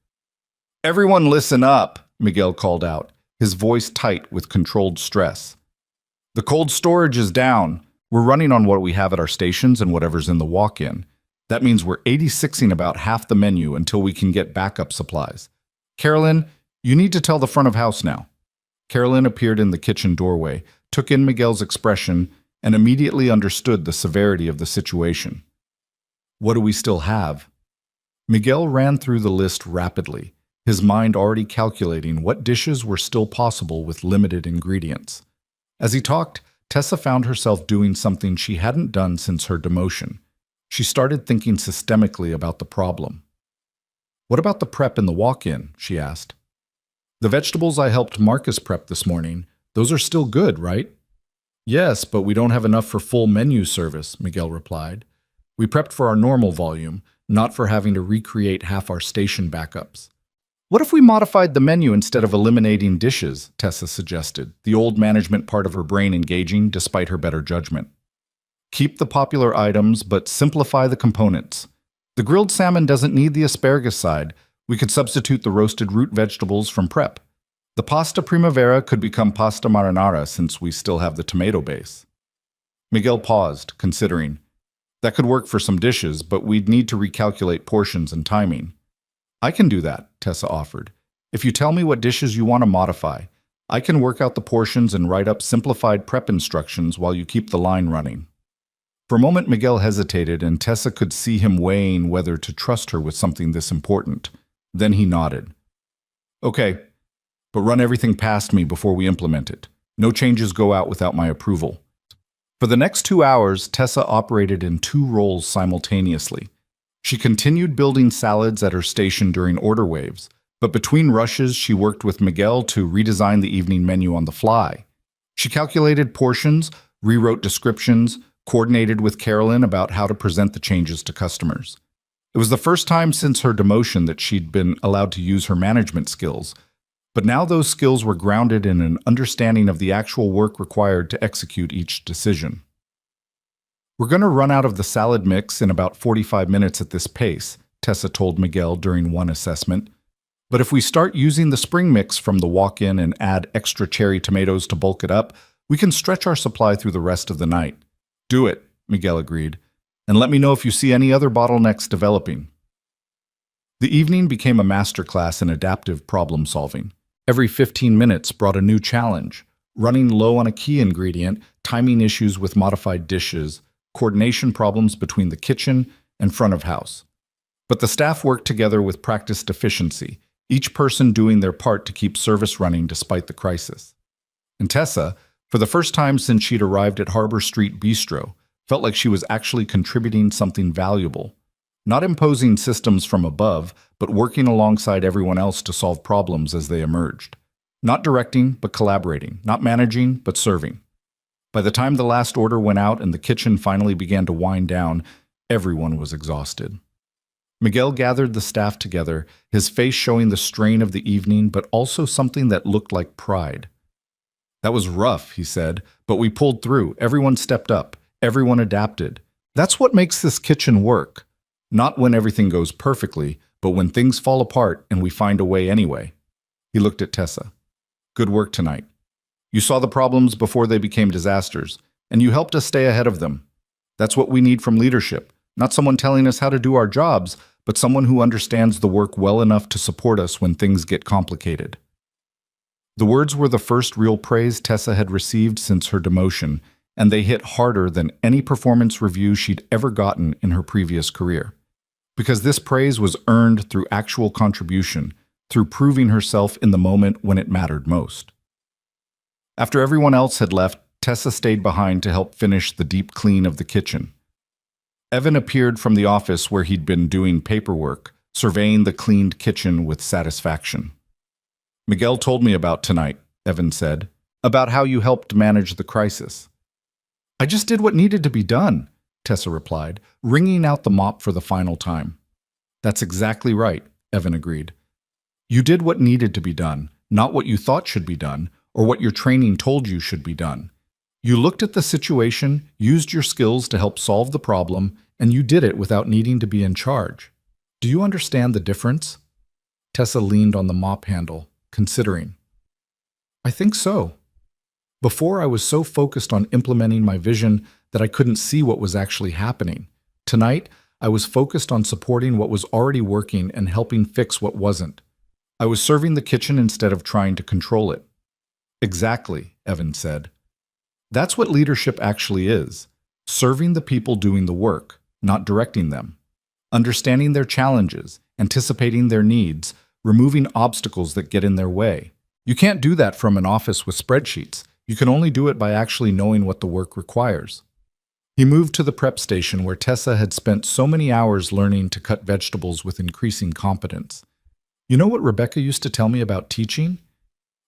"Everyone listen up," Miguel called out, his voice tight with controlled stress. "The cold storage is down. We're running on what we have at our stations and whatever's in the walk-in. That means we're 86ing about half the menu until we can get backup supplies. Carolyn, you need to tell the front of house now." Carolyn appeared in the kitchen doorway, took in Miguel's expression, and immediately understood the severity of the situation. "What do we still have?" Miguel ran through the list rapidly, his mind already calculating what dishes were still possible with limited ingredients. As he talked, Tessa found herself doing something she hadn't done since her demotion. She started thinking systemically about the problem. "What about the prep in the walk-in?" she asked. "The vegetables I helped Marcus prep this morning, those are still good, right?" "Yes, but we don't have enough for full menu service," Miguel replied. "We prepped for our normal volume, not for having to recreate half our station backups." "What if we modified the menu instead of eliminating dishes?" Tessa suggested, the old management part of her brain engaging despite her better judgment. "Keep the popular items, but simplify the components. The grilled salmon doesn't need the asparagus side. We could substitute the roasted root vegetables from prep. The pasta primavera could become pasta marinara since we still have the tomato base." Miguel paused, considering. That could work for some dishes, but we'd need to recalculate portions and timing. "I can do that," Tessa offered. "If you tell me what dishes you want to modify, I can work out the portions and write up simplified prep instructions while you keep the line running." For a moment, Miguel hesitated, and Tessa could see him weighing whether to trust her with something this important. Then he nodded. "Okay, but run everything past me before we implement it. No changes go out without my approval." For the next 2 hours, Tessa operated in 2 roles simultaneously. She continued building salads at her station during order waves, but between rushes she worked with Miguel to redesign the evening menu on the fly. She calculated portions, rewrote descriptions, coordinated with Carolyn about how to present the changes to customers. It was the first time since her demotion that she'd been allowed to use her management skills, but now those skills were grounded in an understanding of the actual work required to execute each decision. "We're going to run out of the salad mix in about 45 minutes at this pace," Tessa told Miguel during one assessment. "But if we start using the spring mix from the walk-in and add extra cherry tomatoes to bulk it up, we can stretch our supply through the rest of the night." "Do it," Miguel agreed, "and let me know if you see any other bottlenecks developing." The evening became a masterclass in adaptive problem solving. Every 15 minutes brought a new challenge: running low on a key ingredient, timing issues with modified dishes, coordination problems between the kitchen and front of house. But the staff worked together with practiced efficiency, each person doing their part to keep service running despite the crisis. And Tessa, for the first time since she'd arrived at Harbor Street Bistro, felt like she was actually contributing something valuable. Not imposing systems from above, but working alongside everyone else to solve problems as they emerged. Not directing, but collaborating. Not managing, but serving. By the time the last order went out and the kitchen finally began to wind down, everyone was exhausted. Miguel gathered the staff together, his face showing the strain of the evening, but also something that looked like pride. "That was rough," he said, "but we pulled through. Everyone stepped up. Everyone adapted. That's what makes this kitchen work. Not when everything goes perfectly, but when things fall apart and we find a way anyway." He looked at Tessa. "Good work tonight. You saw the problems before they became disasters, and you helped us stay ahead of them. That's what we need from leadership. Not someone telling us how to do our jobs, but someone who understands the work well enough to support us when things get complicated." The words were the first real praise Tessa had received since her demotion, and they hit harder than any performance review she'd ever gotten in her previous career. Because this praise was earned through actual contribution, through proving herself in the moment when it mattered most. After everyone else had left, Tessa stayed behind to help finish the deep clean of the kitchen. Evan appeared from the office where he'd been doing paperwork, surveying the cleaned kitchen with satisfaction. "Miguel told me about tonight," Evan said, "about how you helped manage the crisis." "I just did what needed to be done," Tessa replied, wringing out the mop for the final time. "That's exactly right," Evan agreed. "You did what needed to be done, not what you thought should be done, or what your training told you should be done. You looked at the situation, used your skills to help solve the problem, and you did it without needing to be in charge. Do you understand the difference? Tessa leaned on the mop handle, considering. I think so. Before, I was so focused on implementing my vision that I couldn't see what was actually happening. Tonight, I was focused on supporting what was already working and helping fix what wasn't. I was serving the kitchen instead of trying to control it. Exactly, Evan said. That's what leadership actually is. Serving the people doing the work, not directing them. Understanding their challenges, anticipating their needs, removing obstacles that get in their way. You can't do that from an office with spreadsheets. You can only do it by actually knowing what the work requires. He moved to the prep station where Tessa had spent so many hours learning to cut vegetables with increasing competence. You know what Rebecca used to tell me about teaching?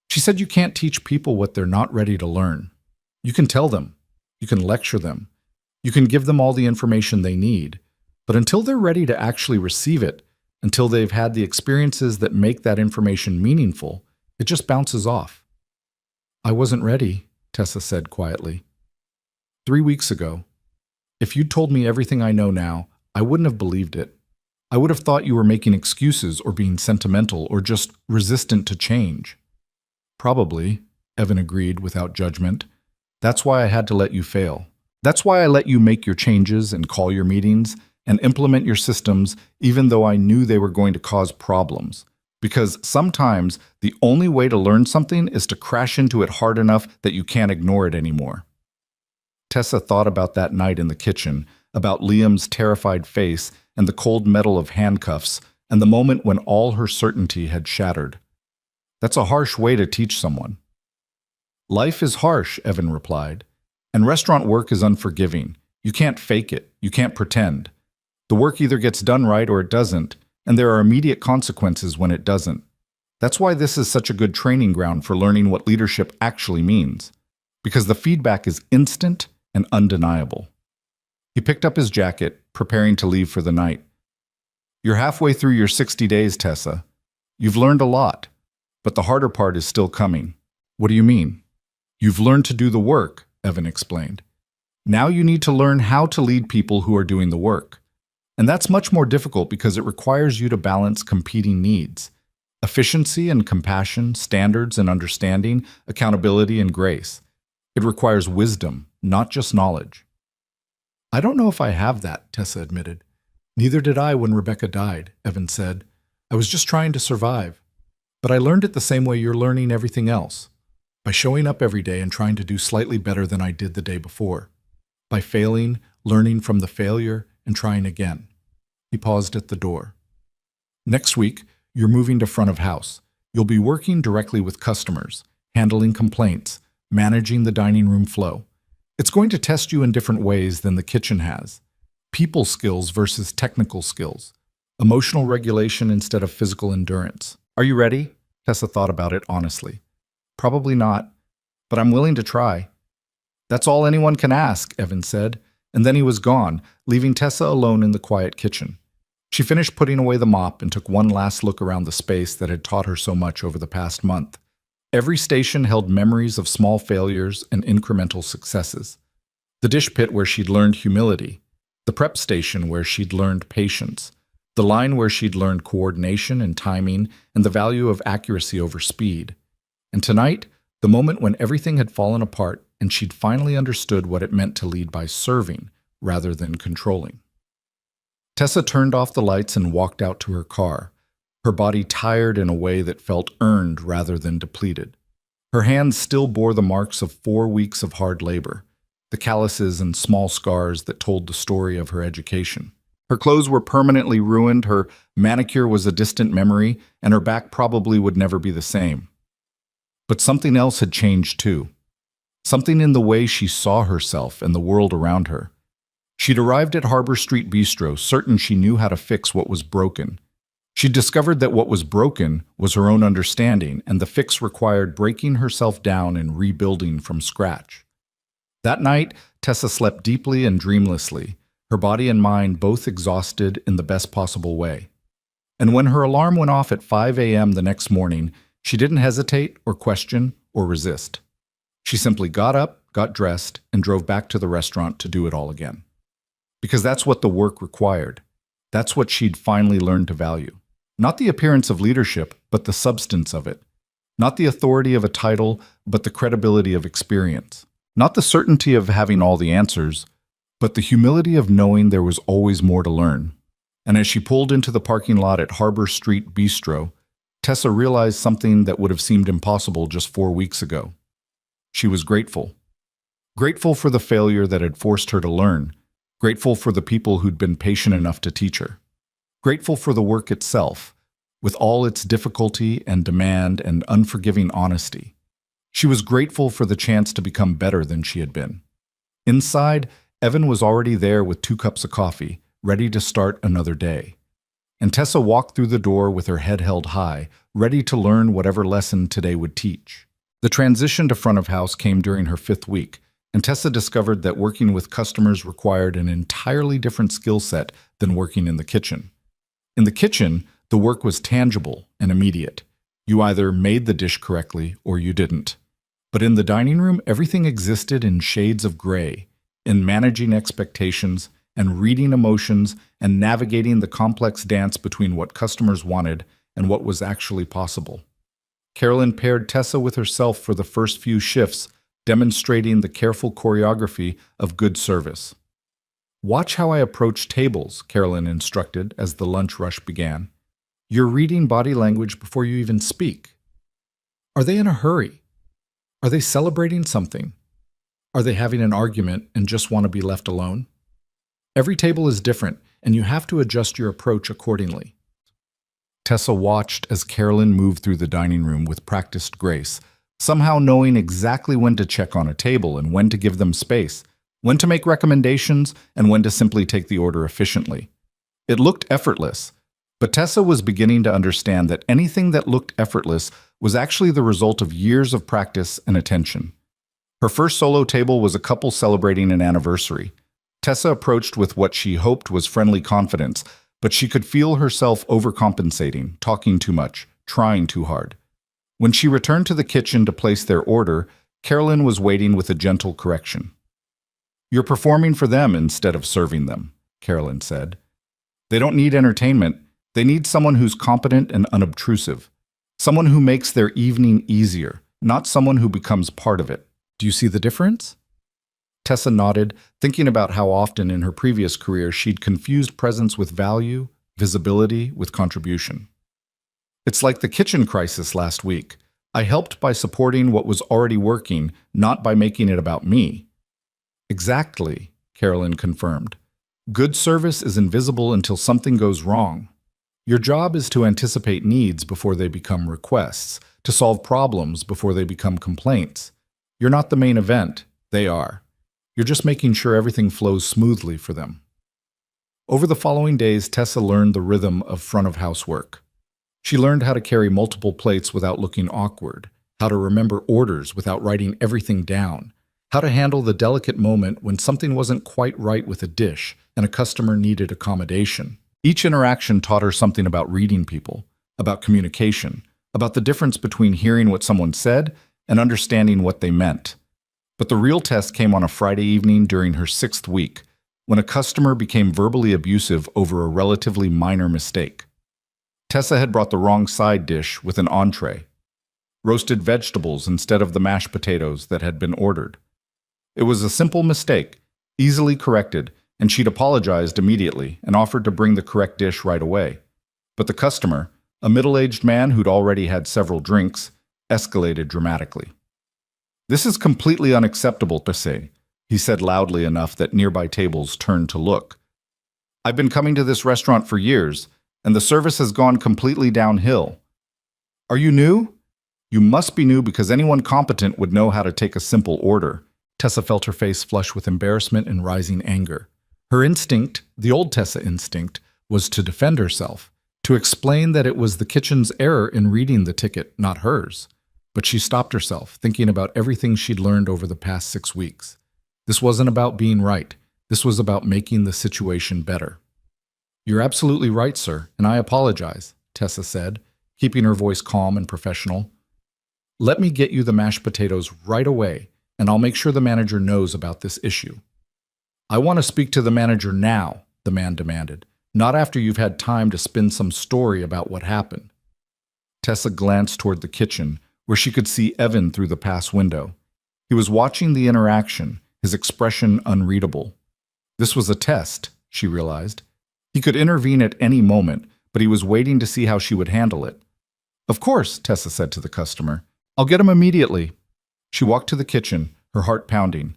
She said you can't teach people what they're not ready to learn. You can tell them. You can lecture them. You can give them all the information they need. But until they're ready to actually receive it, until they've had the experiences that make that information meaningful, it just bounces off. I wasn't ready, Tessa said quietly. 3 weeks ago. If you'd told me everything I know now, I wouldn't have believed it. I would have thought you were making excuses or being sentimental or just resistant to change. Probably, Evan agreed without judgment. That's why I had to let you fail. That's why I let you make your changes and call your meetings and implement your systems even though I knew they were going to cause problems. Because sometimes the only way to learn something is to crash into it hard enough that you can't ignore it anymore. Tessa thought about that night in the kitchen, about Liam's terrified face and the cold metal of handcuffs, and the moment when all her certainty had shattered. That's a harsh way to teach someone. Life is harsh, Evan replied, and restaurant work is unforgiving. You can't fake it. You can't pretend. The work either gets done right or it doesn't, and there are immediate consequences when it doesn't. That's why this is such a good training ground for learning what leadership actually means, because the feedback is instant and undeniable. He picked up his jacket, preparing to leave for the night. You're halfway through your 60 days, Tessa. You've learned a lot, but the harder part is still coming. What do you mean? You've learned to do the work, Evan explained. Now you need to learn how to lead people who are doing the work. And that's much more difficult because it requires you to balance competing needs. Efficiency and compassion, standards and understanding, accountability and grace. It requires wisdom, not just knowledge. I don't know if I have that, Tessa admitted. Neither did I when Rebecca died, Evan said. I was just trying to survive. But I learned it the same way you're learning everything else. By showing up every day and trying to do slightly better than I did the day before. By failing, learning from the failure, and trying again. He paused at the door. Next week, you're moving to front of house. You'll be working directly with customers, handling complaints, managing the dining room flow. It's going to test you in different ways than the kitchen has. People skills versus technical skills. Emotional regulation instead of physical endurance. Are you ready? Tessa thought about it honestly. Probably not, but I'm willing to try. That's all anyone can ask, Evan said, and then he was gone, leaving Tessa alone in the quiet kitchen. She finished putting away the mop and took one last look around the space that had taught her so much over the past month. Every station held memories of small failures and incremental successes. The dish pit where she'd learned humility, the prep station where she'd learned patience, the line where she'd learned coordination and timing and the value of accuracy over speed. And tonight, the moment when everything had fallen apart and she'd finally understood what it meant to lead by serving rather than controlling. Tessa turned off the lights and walked out to her car, her body tired in a way that felt earned rather than depleted. Her hands still bore the marks of 4 weeks of hard labor, the calluses and small scars that told the story of her education. Her clothes were permanently ruined, her manicure was a distant memory, and her back probably would never be the same. But something else had changed too. Something in the way she saw herself and the world around her. She'd arrived at Harbor Street Bistro, certain she knew how to fix what was broken. She'd discovered that what was broken was her own understanding, and the fix required breaking herself down and rebuilding from scratch. That night, Tessa slept deeply and dreamlessly, her body and mind both exhausted in the best possible way. And when her alarm went off at 5 a.m. the next morning, she didn't hesitate or question or resist. She simply got up, got dressed, and drove back to the restaurant to do it all again. Because that's what the work required. That's what she'd finally learned to value. Not the appearance of leadership, but the substance of it. Not the authority of a title, but the credibility of experience. Not the certainty of having all the answers, but the humility of knowing there was always more to learn. And as she pulled into the parking lot at Harbor Street Bistro, Tessa realized something that would have seemed impossible just 4 weeks ago. She was grateful. Grateful for the failure that had forced her to learn. Grateful for the people who'd been patient enough to teach her. Grateful for the work itself, with all its difficulty and demand and unforgiving honesty. She was grateful for the chance to become better than she had been. Inside, Evan was already there with 2 cups of coffee, ready to start another day. And Tessa walked through the door with her head held high, ready to learn whatever lesson today would teach. The transition to front of house came during her 5th week, and Tessa discovered that working with customers required an entirely different skill set than working in the kitchen. In the kitchen, the work was tangible and immediate. You either made the dish correctly or you didn't. But in the dining room, everything existed in shades of gray, in managing expectations and reading emotions and navigating the complex dance between what customers wanted and what was actually possible. Carolyn paired Tessa with herself for the first few shifts, demonstrating the careful choreography of good service. "Watch how I approach tables," Carolyn instructed as the lunch rush began. "You're reading body language before you even speak. Are they in a hurry? Are they celebrating something? Are they having an argument and just want to be left alone? Every table is different, and you have to adjust your approach accordingly." Tessa watched as Carolyn moved through the dining room with practiced grace, somehow knowing exactly when to check on a table and when to give them space, when to make recommendations and when to simply take the order efficiently. It looked effortless, but Tessa was beginning to understand that anything that looked effortless was actually the result of years of practice and attention. Her first solo table was a couple celebrating an anniversary. Tessa approached with what she hoped was friendly confidence, but she could feel herself overcompensating, talking too much, trying too hard. When she returned to the kitchen to place their order, Carolyn was waiting with a gentle correction. "You're performing for them instead of serving them," Carolyn said. "They don't need entertainment. They need someone who's competent and unobtrusive. Someone who makes their evening easier, not someone who becomes part of it. Do you see the difference?" Tessa nodded, thinking about how often in her previous career she'd confused presence with value, visibility with contribution. "It's like the kitchen crisis last week. I helped by supporting what was already working, not by making it about me." "Exactly," Carolyn confirmed. "Good service is invisible until something goes wrong. Your job is to anticipate needs before they become requests, to solve problems before they become complaints. You're not the main event, they are. You're just making sure everything flows smoothly for them." Over the following days, Tessa learned the rhythm of front-of-house work. She learned how to carry multiple plates without looking awkward, how to remember orders without writing everything down, how to handle the delicate moment when something wasn't quite right with a dish and a customer needed accommodation. Each interaction taught her something about reading people, about communication, about the difference between hearing what someone said and understanding what they meant. But the real test came on a Friday evening during her 6th week, when a customer became verbally abusive over a relatively minor mistake. Tessa had brought the wrong side dish with an entree, roasted vegetables instead of the mashed potatoes that had been ordered. It was a simple mistake, easily corrected, and she'd apologized immediately and offered to bring the correct dish right away. But the customer, a middle-aged man who'd already had several drinks, escalated dramatically. "This is completely unacceptable, Tessa," he said loudly enough that nearby tables turned to look. "I've been coming to this restaurant for years, and the service has gone completely downhill. Are you new? You must be new because anyone competent would know how to take a simple order." Tessa felt her face flush with embarrassment and rising anger. Her instinct, the old Tessa instinct, was to defend herself, to explain that it was the kitchen's error in reading the ticket, not hers. But she stopped herself, thinking about everything she'd learned over the past 6 weeks. This wasn't about being right. This was about making the situation better. "You're absolutely right, sir, and I apologize," Tessa said, keeping her voice calm and professional. "Let me get you the mashed potatoes right away, and I'll make sure the manager knows about this issue." "I want to speak to the manager now," the man demanded, "not after you've had time to spin some story about what happened." Tessa glanced toward the kitchen, where she could see Evan through the pass window. He was watching the interaction, his expression unreadable. This was a test, she realized. He could intervene at any moment, but he was waiting to see how she would handle it. "Of course," Tessa said to the customer. "I'll get him immediately." She walked to the kitchen, her heart pounding.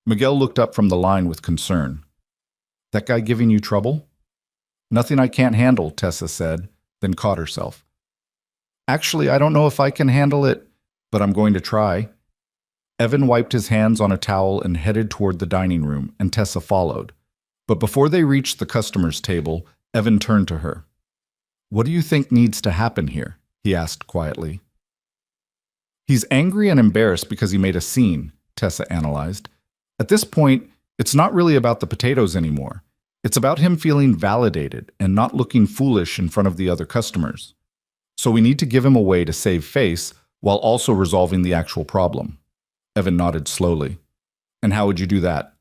Miguel looked up from the line with concern. "That guy giving you trouble?" "Nothing I can't handle," Tessa said, then caught herself. "Actually, I don't know if I can handle it, but I'm going to try." Evan wiped his hands on a towel and headed toward the dining room, and Tessa followed. But before they reached the customer's table, Evan turned to her. "What do you think needs to happen here?" he asked quietly. "He's angry and embarrassed because he made a scene," Tessa analyzed. "At this point, it's not really about the potatoes anymore. It's about him feeling validated and not looking foolish in front of the other customers. So we need to give him a way to save face while also resolving the actual problem." Evan nodded slowly. "And how would you do that?"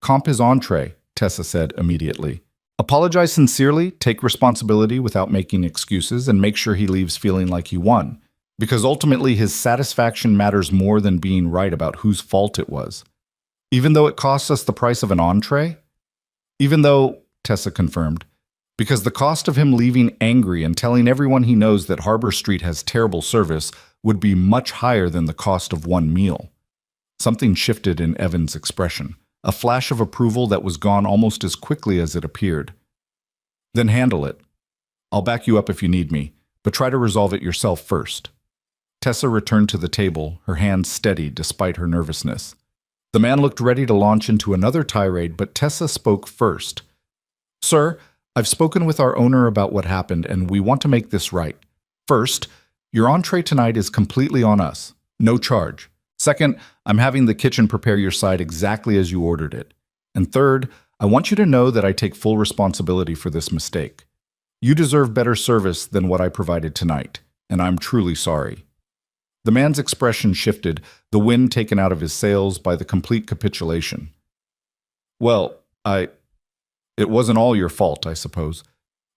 "Comp his entree," Tessa said immediately. "Apologize sincerely, take responsibility without making excuses, and make sure he leaves feeling like he won. Because ultimately his satisfaction matters more than being right about whose fault it was. Even though it costs us the price of an entree?" "Even though," Tessa confirmed, "because the cost of him leaving angry and telling everyone he knows that Harbor Street has terrible service would be much higher than the cost of one meal." Something shifted in Evan's expression, a flash of approval that was gone almost as quickly as it appeared. "Then handle it. I'll back you up if you need me, but try to resolve it yourself first." Tessa returned to the table, her hands steady despite her nervousness. The man looked ready to launch into another tirade, but Tessa spoke first. "Sir, I've spoken with our owner about what happened, and we want to make this right. First, your entree tonight is completely on us. No charge. Second, I'm having the kitchen prepare your side exactly as you ordered it. And third, I want you to know that I take full responsibility for this mistake. You deserve better service than what I provided tonight, and I'm truly sorry." The man's expression shifted, the wind taken out of his sails by the complete capitulation. "Well, it wasn't all your fault, I suppose.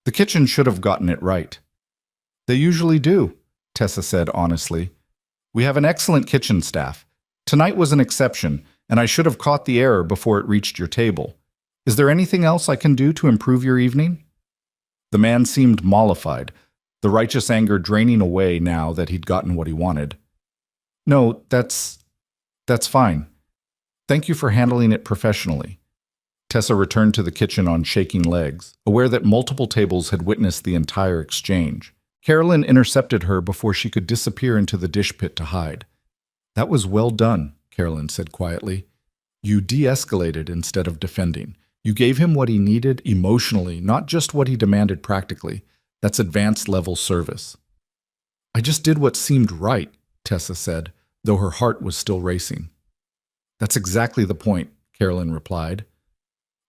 The kitchen should have gotten it right." "They usually do," Tessa said honestly. "We have an excellent kitchen staff. Tonight was an exception, and I should have caught the error before it reached your table. Is there anything else I can do to improve your evening?" The man seemed mollified, the righteous anger draining away now that he'd gotten what he wanted. "No, that's fine. Thank you for handling it professionally." Tessa returned to the kitchen on shaking legs, aware that multiple tables had witnessed the entire exchange. Carolyn intercepted her before she could disappear into the dish pit to hide. "That was well done," Carolyn said quietly. "You de-escalated instead of defending. You gave him what he needed emotionally, not just what he demanded practically. That's advanced-level service." "I just did what seemed right," Tessa said, though her heart was still racing. "That's exactly the point," Carolyn replied.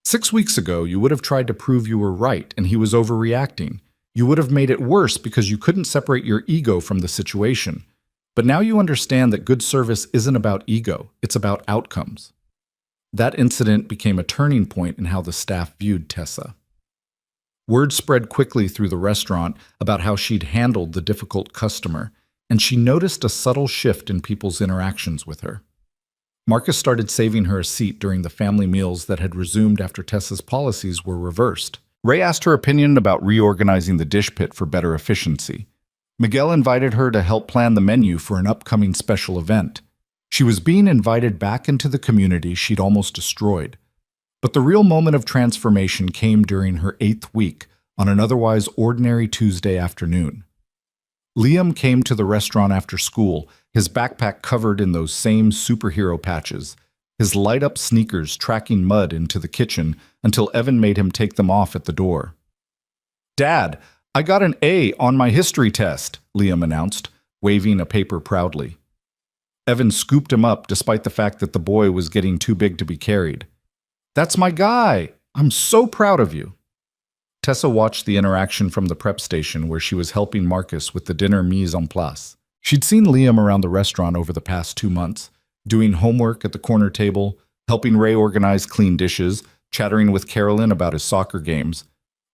6 weeks ago, you would have tried to prove you were right and he was overreacting. You would have made it worse because you couldn't separate your ego from the situation. But now you understand that good service isn't about ego, it's about outcomes. That incident became a turning point in how the staff viewed Tessa. Word spread quickly through the restaurant about how she'd handled the difficult customer, and she noticed a subtle shift in people's interactions with her. Marcus started saving her a seat during the family meals that had resumed after Tessa's policies were reversed. Ray asked her opinion about reorganizing the dish pit for better efficiency. Miguel invited her to help plan the menu for an upcoming special event. She was being invited back into the community she'd almost destroyed. But the real moment of transformation came during her 8th week, on an otherwise ordinary Tuesday afternoon. Liam came to the restaurant after school, his backpack covered in those same superhero patches, his light-up sneakers tracking mud into the kitchen until Evan made him take them off at the door. "Dad, I got an A on my history test," Liam announced, waving a paper proudly. Evan scooped him up despite the fact that the boy was getting too big to be carried. "That's my guy! I'm so proud of you!" Tessa watched the interaction from the prep station where she was helping Marcus with the dinner mise en place. She'd seen Liam around the restaurant over the past 2 months, doing homework at the corner table, helping Ray organize clean dishes, chattering with Carolyn about his soccer games.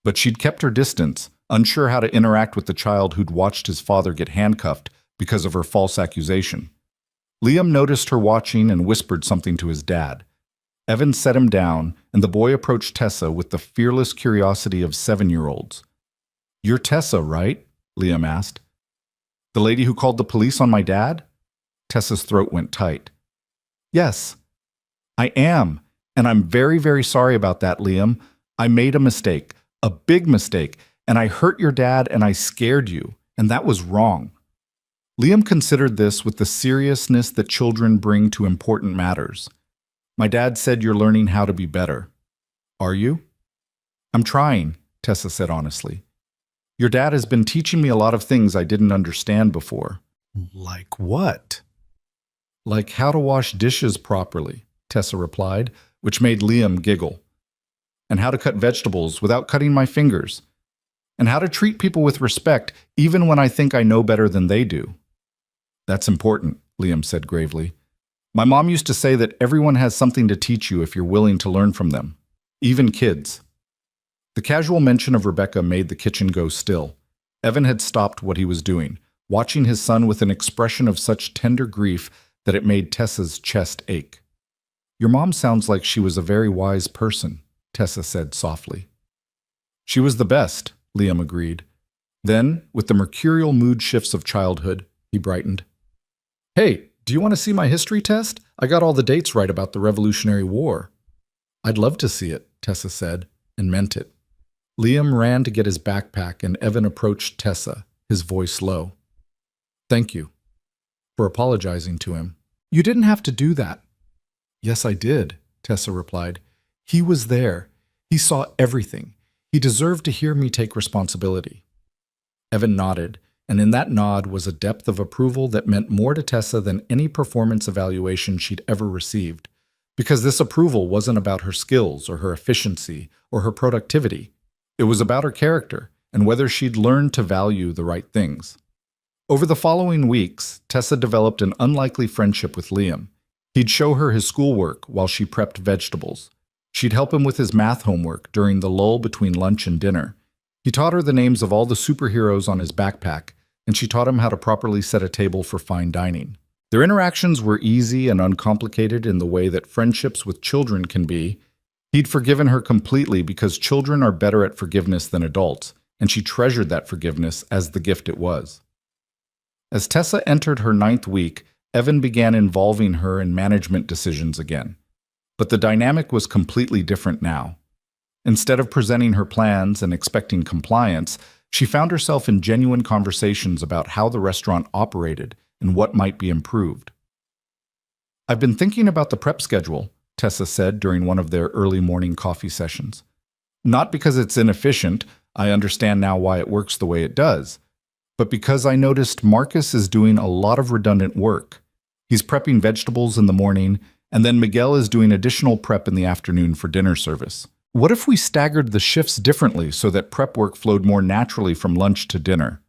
But she'd kept her distance, unsure how to interact with the child who'd watched his father get handcuffed because of her false accusation. Liam noticed her watching and whispered something to his dad. Evan set him down, and the boy approached Tessa with the fearless curiosity of 7-year-olds. "You're Tessa, right?" Liam asked. "The lady who called the police on my dad?" Tessa's throat went tight. "Yes, I am, and I'm very, very sorry about that, Liam. I made a mistake, a big mistake, and I hurt your dad and I scared you, and that was wrong." Liam considered this with the seriousness that children bring to important matters. "My dad said you're learning how to be better. Are you?" "I'm trying," Tessa said honestly. "Your dad has been teaching me a lot of things I didn't understand before." Like what? "Like how to wash dishes properly," Tessa replied, which made Liam giggle. "And how to cut vegetables without cutting my fingers. And how to treat people with respect even when I think I know better than they do." "That's important," Liam said gravely. "My mom used to say that everyone has something to teach you if you're willing to learn from them, even kids." The casual mention of Rebecca made the kitchen go still. Evan had stopped what he was doing, watching his son with an expression of such tender grief that it made Tessa's chest ache. "Your mom sounds like she was a very wise person," Tessa said softly. "She was the best," Liam agreed. Then, with the mercurial mood shifts of childhood, he brightened. "Hey, do you want to see my history test? I got all the dates right about the Revolutionary War." "I'd love to see it," Tessa said, and meant it. Liam ran to get his backpack, and Evan approached Tessa, his voice low. "Thank you for apologizing to him." "You didn't have to do that." "Yes, I did," Tessa replied. "He was there. He saw everything. He deserved to hear me take responsibility." Evan nodded, and in that nod was a depth of approval that meant more to Tessa than any performance evaluation she'd ever received, because this approval wasn't about her skills or her efficiency or her productivity. It was about her character and whether she'd learned to value the right things. Over the following weeks, Tessa developed an unlikely friendship with Liam. He'd show her his schoolwork while she prepped vegetables. She'd help him with his math homework during the lull between lunch and dinner. He taught her the names of all the superheroes on his backpack, and she taught him how to properly set a table for fine dining. Their interactions were easy and uncomplicated in the way that friendships with children can be. He'd forgiven her completely because children are better at forgiveness than adults, and she treasured that forgiveness as the gift it was. As Tessa entered her 9th week, Evan began involving her in management decisions again. But the dynamic was completely different now. Instead of presenting her plans and expecting compliance, she found herself in genuine conversations about how the restaurant operated and what might be improved. "I've been thinking about the prep schedule," Tessa said during one of their early morning coffee sessions. "Not because it's inefficient, I understand now why it works the way it does, but because I noticed Marcus is doing a lot of redundant work. He's prepping vegetables in the morning, and then Miguel is doing additional prep in the afternoon for dinner service. What if we staggered the shifts differently so that prep work flowed more naturally from lunch to dinner?"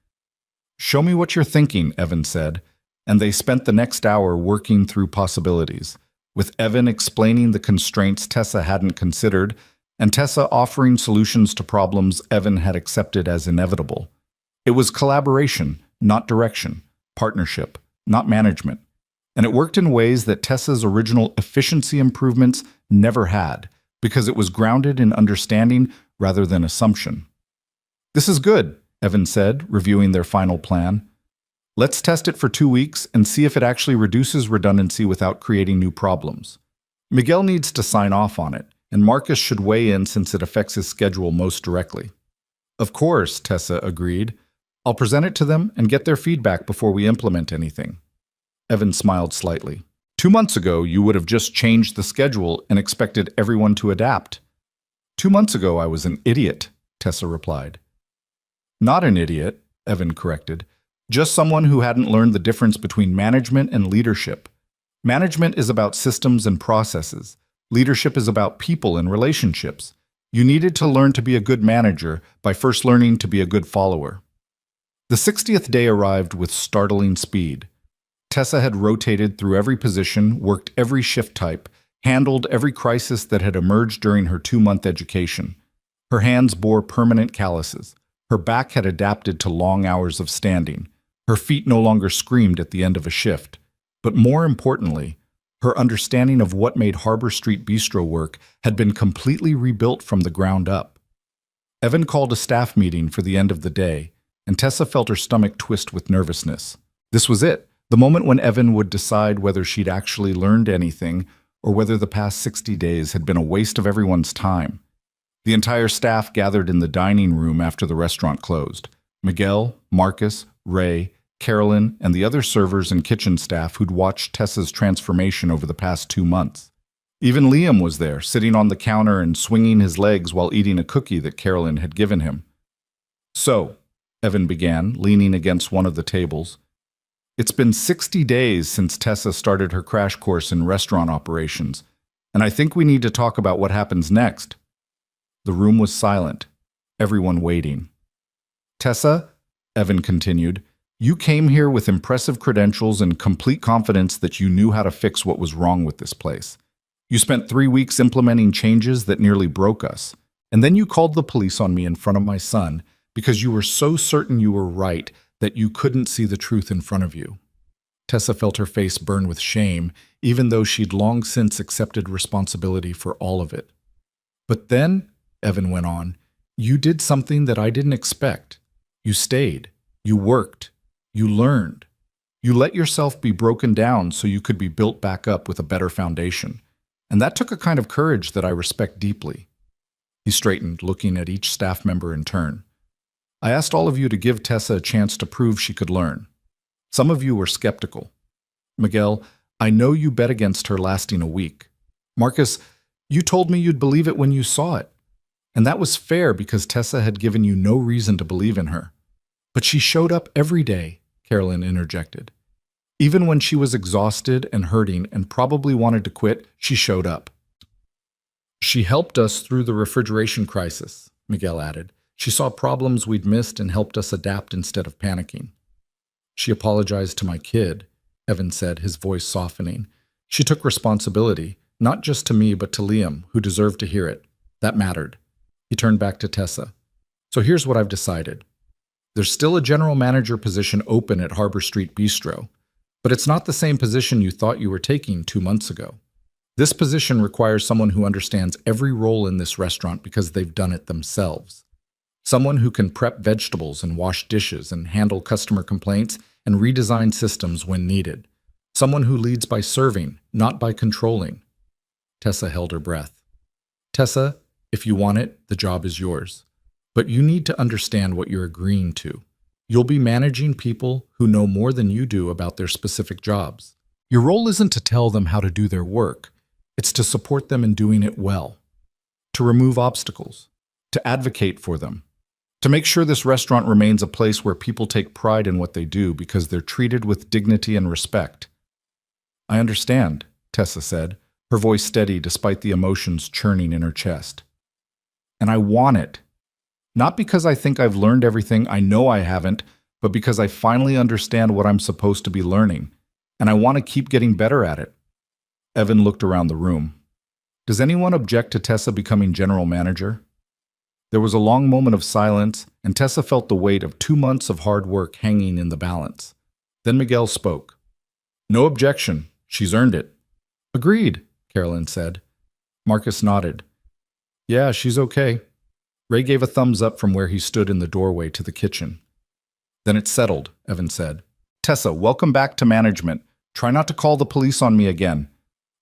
"Show me what you're thinking," Evan said, and they spent the next hour working through possibilities, with Evan explaining the constraints Tessa hadn't considered, and Tessa offering solutions to problems Evan had accepted as inevitable. It was collaboration, not direction, partnership, not management. And it worked in ways that Tessa's original efficiency improvements never had, because it was grounded in understanding rather than assumption. "This is good," Evan said, reviewing their final plan. "Let's test it for 2 weeks and see if it actually reduces redundancy without creating new problems. Miguel needs to sign off on it, and Marcus should weigh in since it affects his schedule most directly." "Of course," Tessa agreed. "I'll present it to them and get their feedback before we implement anything." Evan smiled slightly. 2 months ago, you would have just changed the schedule and expected everyone to adapt." 2 months ago, I was an idiot," Tessa replied. "Not an idiot," Evan corrected. "Just someone who hadn't learned the difference between management and leadership. Management is about systems and processes. Leadership is about people and relationships. You needed to learn to be a good manager by first learning to be a good follower." The 60th day arrived with startling speed. Tessa had rotated through every position, worked every shift type, handled every crisis that had emerged during her 2-month education. Her hands bore permanent calluses. Her back had adapted to long hours of standing. Her feet no longer screamed at the end of a shift. But more importantly, her understanding of what made Harbor Street Bistro work had been completely rebuilt from the ground up. Evan called a staff meeting for the end of the day, and Tessa felt her stomach twist with nervousness. This was it, the moment when Evan would decide whether she'd actually learned anything or whether the past 60 days had been a waste of everyone's time. The entire staff gathered in the dining room after the restaurant closed. Miguel, Marcus, Ray, Carolyn, and the other servers and kitchen staff who'd watched Tessa's transformation over the past 2 months. Even Liam was there, sitting on the counter and swinging his legs while eating a cookie that Carolyn had given him. "So," Evan began, leaning against one of the tables, "it's been 60 days since Tessa started her crash course in restaurant operations, and I think we need to talk about what happens next." The room was silent, everyone waiting. "Tessa," Evan continued, "you came here with impressive credentials and complete confidence that you knew how to fix what was wrong with this place. You spent 3 weeks implementing changes that nearly broke us, and then you called the police on me in front of my son because you were so certain you were right that you couldn't see the truth in front of you." Tessa felt her face burn with shame, even though she'd long since accepted responsibility for all of it. "But then," Evan went on, "you did something that I didn't expect. You stayed. You worked. You learned. You let yourself be broken down so you could be built back up with a better foundation. And that took a kind of courage that I respect deeply." He straightened, looking at each staff member in turn. "I asked all of you to give Tessa a chance to prove she could learn. Some of you were skeptical. Miguel, I know you bet against her lasting a week. Marcus, you told me you'd believe it when you saw it. And that was fair because Tessa had given you no reason to believe in her. But she showed up every day," Carolyn interjected. "Even when she was exhausted and hurting and probably wanted to quit, she showed up." "She helped us through the refrigeration crisis," Miguel added. "She saw problems we'd missed and helped us adapt instead of panicking." "She apologized to my kid," Evan said, his voice softening. "She took responsibility, not just to me but to Liam, who deserved to hear it. That mattered." He turned back to Tessa. "So here's what I've decided. There's still a general manager position open at Harbor Street Bistro, but it's not the same position you thought you were taking 2 months ago. This position requires someone who understands every role in this restaurant because they've done it themselves. Someone who can prep vegetables and wash dishes and handle customer complaints and redesign systems when needed. Someone who leads by serving, not by controlling." Tessa held her breath. "Tessa, if you want it, the job is yours. But you need to understand what you're agreeing to. You'll be managing people who know more than you do about their specific jobs. Your role isn't to tell them how to do their work. It's to support them in doing it well, to remove obstacles, to advocate for them, to make sure this restaurant remains a place where people take pride in what they do because they're treated with dignity and respect." "I understand," Tessa said, her voice steady despite the emotions churning in her chest. "And I want it. Not because I think I've learned everything I know I haven't, but because I finally understand what I'm supposed to be learning, and I want to keep getting better at it." Evan looked around the room. "Does anyone object to Tessa becoming general manager?" There was a long moment of silence, and Tessa felt the weight of 2 months of hard work hanging in the balance. Then Miguel spoke. "No objection. She's earned it." "Agreed," Carolyn said. Marcus nodded. "Yeah, she's okay." Ray gave a thumbs up from where he stood in the doorway to the kitchen. "Then it's settled," Evan said. "Tessa, welcome back to management. Try not to call the police on me again."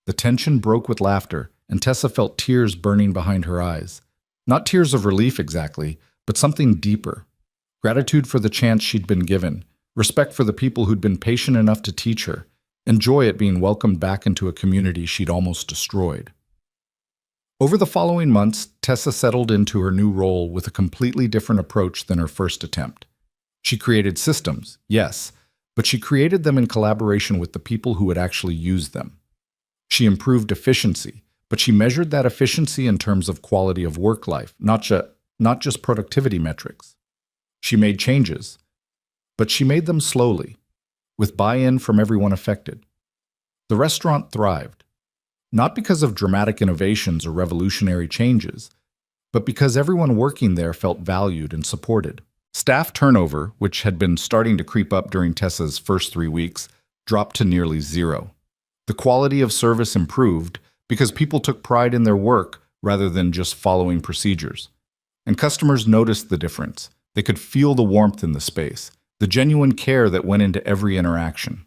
The tension broke with laughter, and Tessa felt tears burning behind her eyes. Not tears of relief exactly, but something deeper. Gratitude for the chance she'd been given, respect for the people who'd been patient enough to teach her, and joy at being welcomed back into a community she'd almost destroyed. Over the following months, Tessa settled into her new role with a completely different approach than her first attempt. She created systems, yes, but she created them in collaboration with the people who would actually use them. She improved efficiency, but she measured that efficiency in terms of quality of work life, not just productivity metrics. She made changes, but she made them slowly. with buy-in from everyone affected. The restaurant thrived, not because of dramatic innovations or revolutionary changes, but because everyone working there felt valued and supported. Staff turnover, which had been starting to creep up during Tessa's first 3 weeks, dropped to nearly zero. The quality of service improved because people took pride in their work rather than just following procedures. And customers noticed the difference. They could feel the warmth in the space, the genuine care that went into every interaction.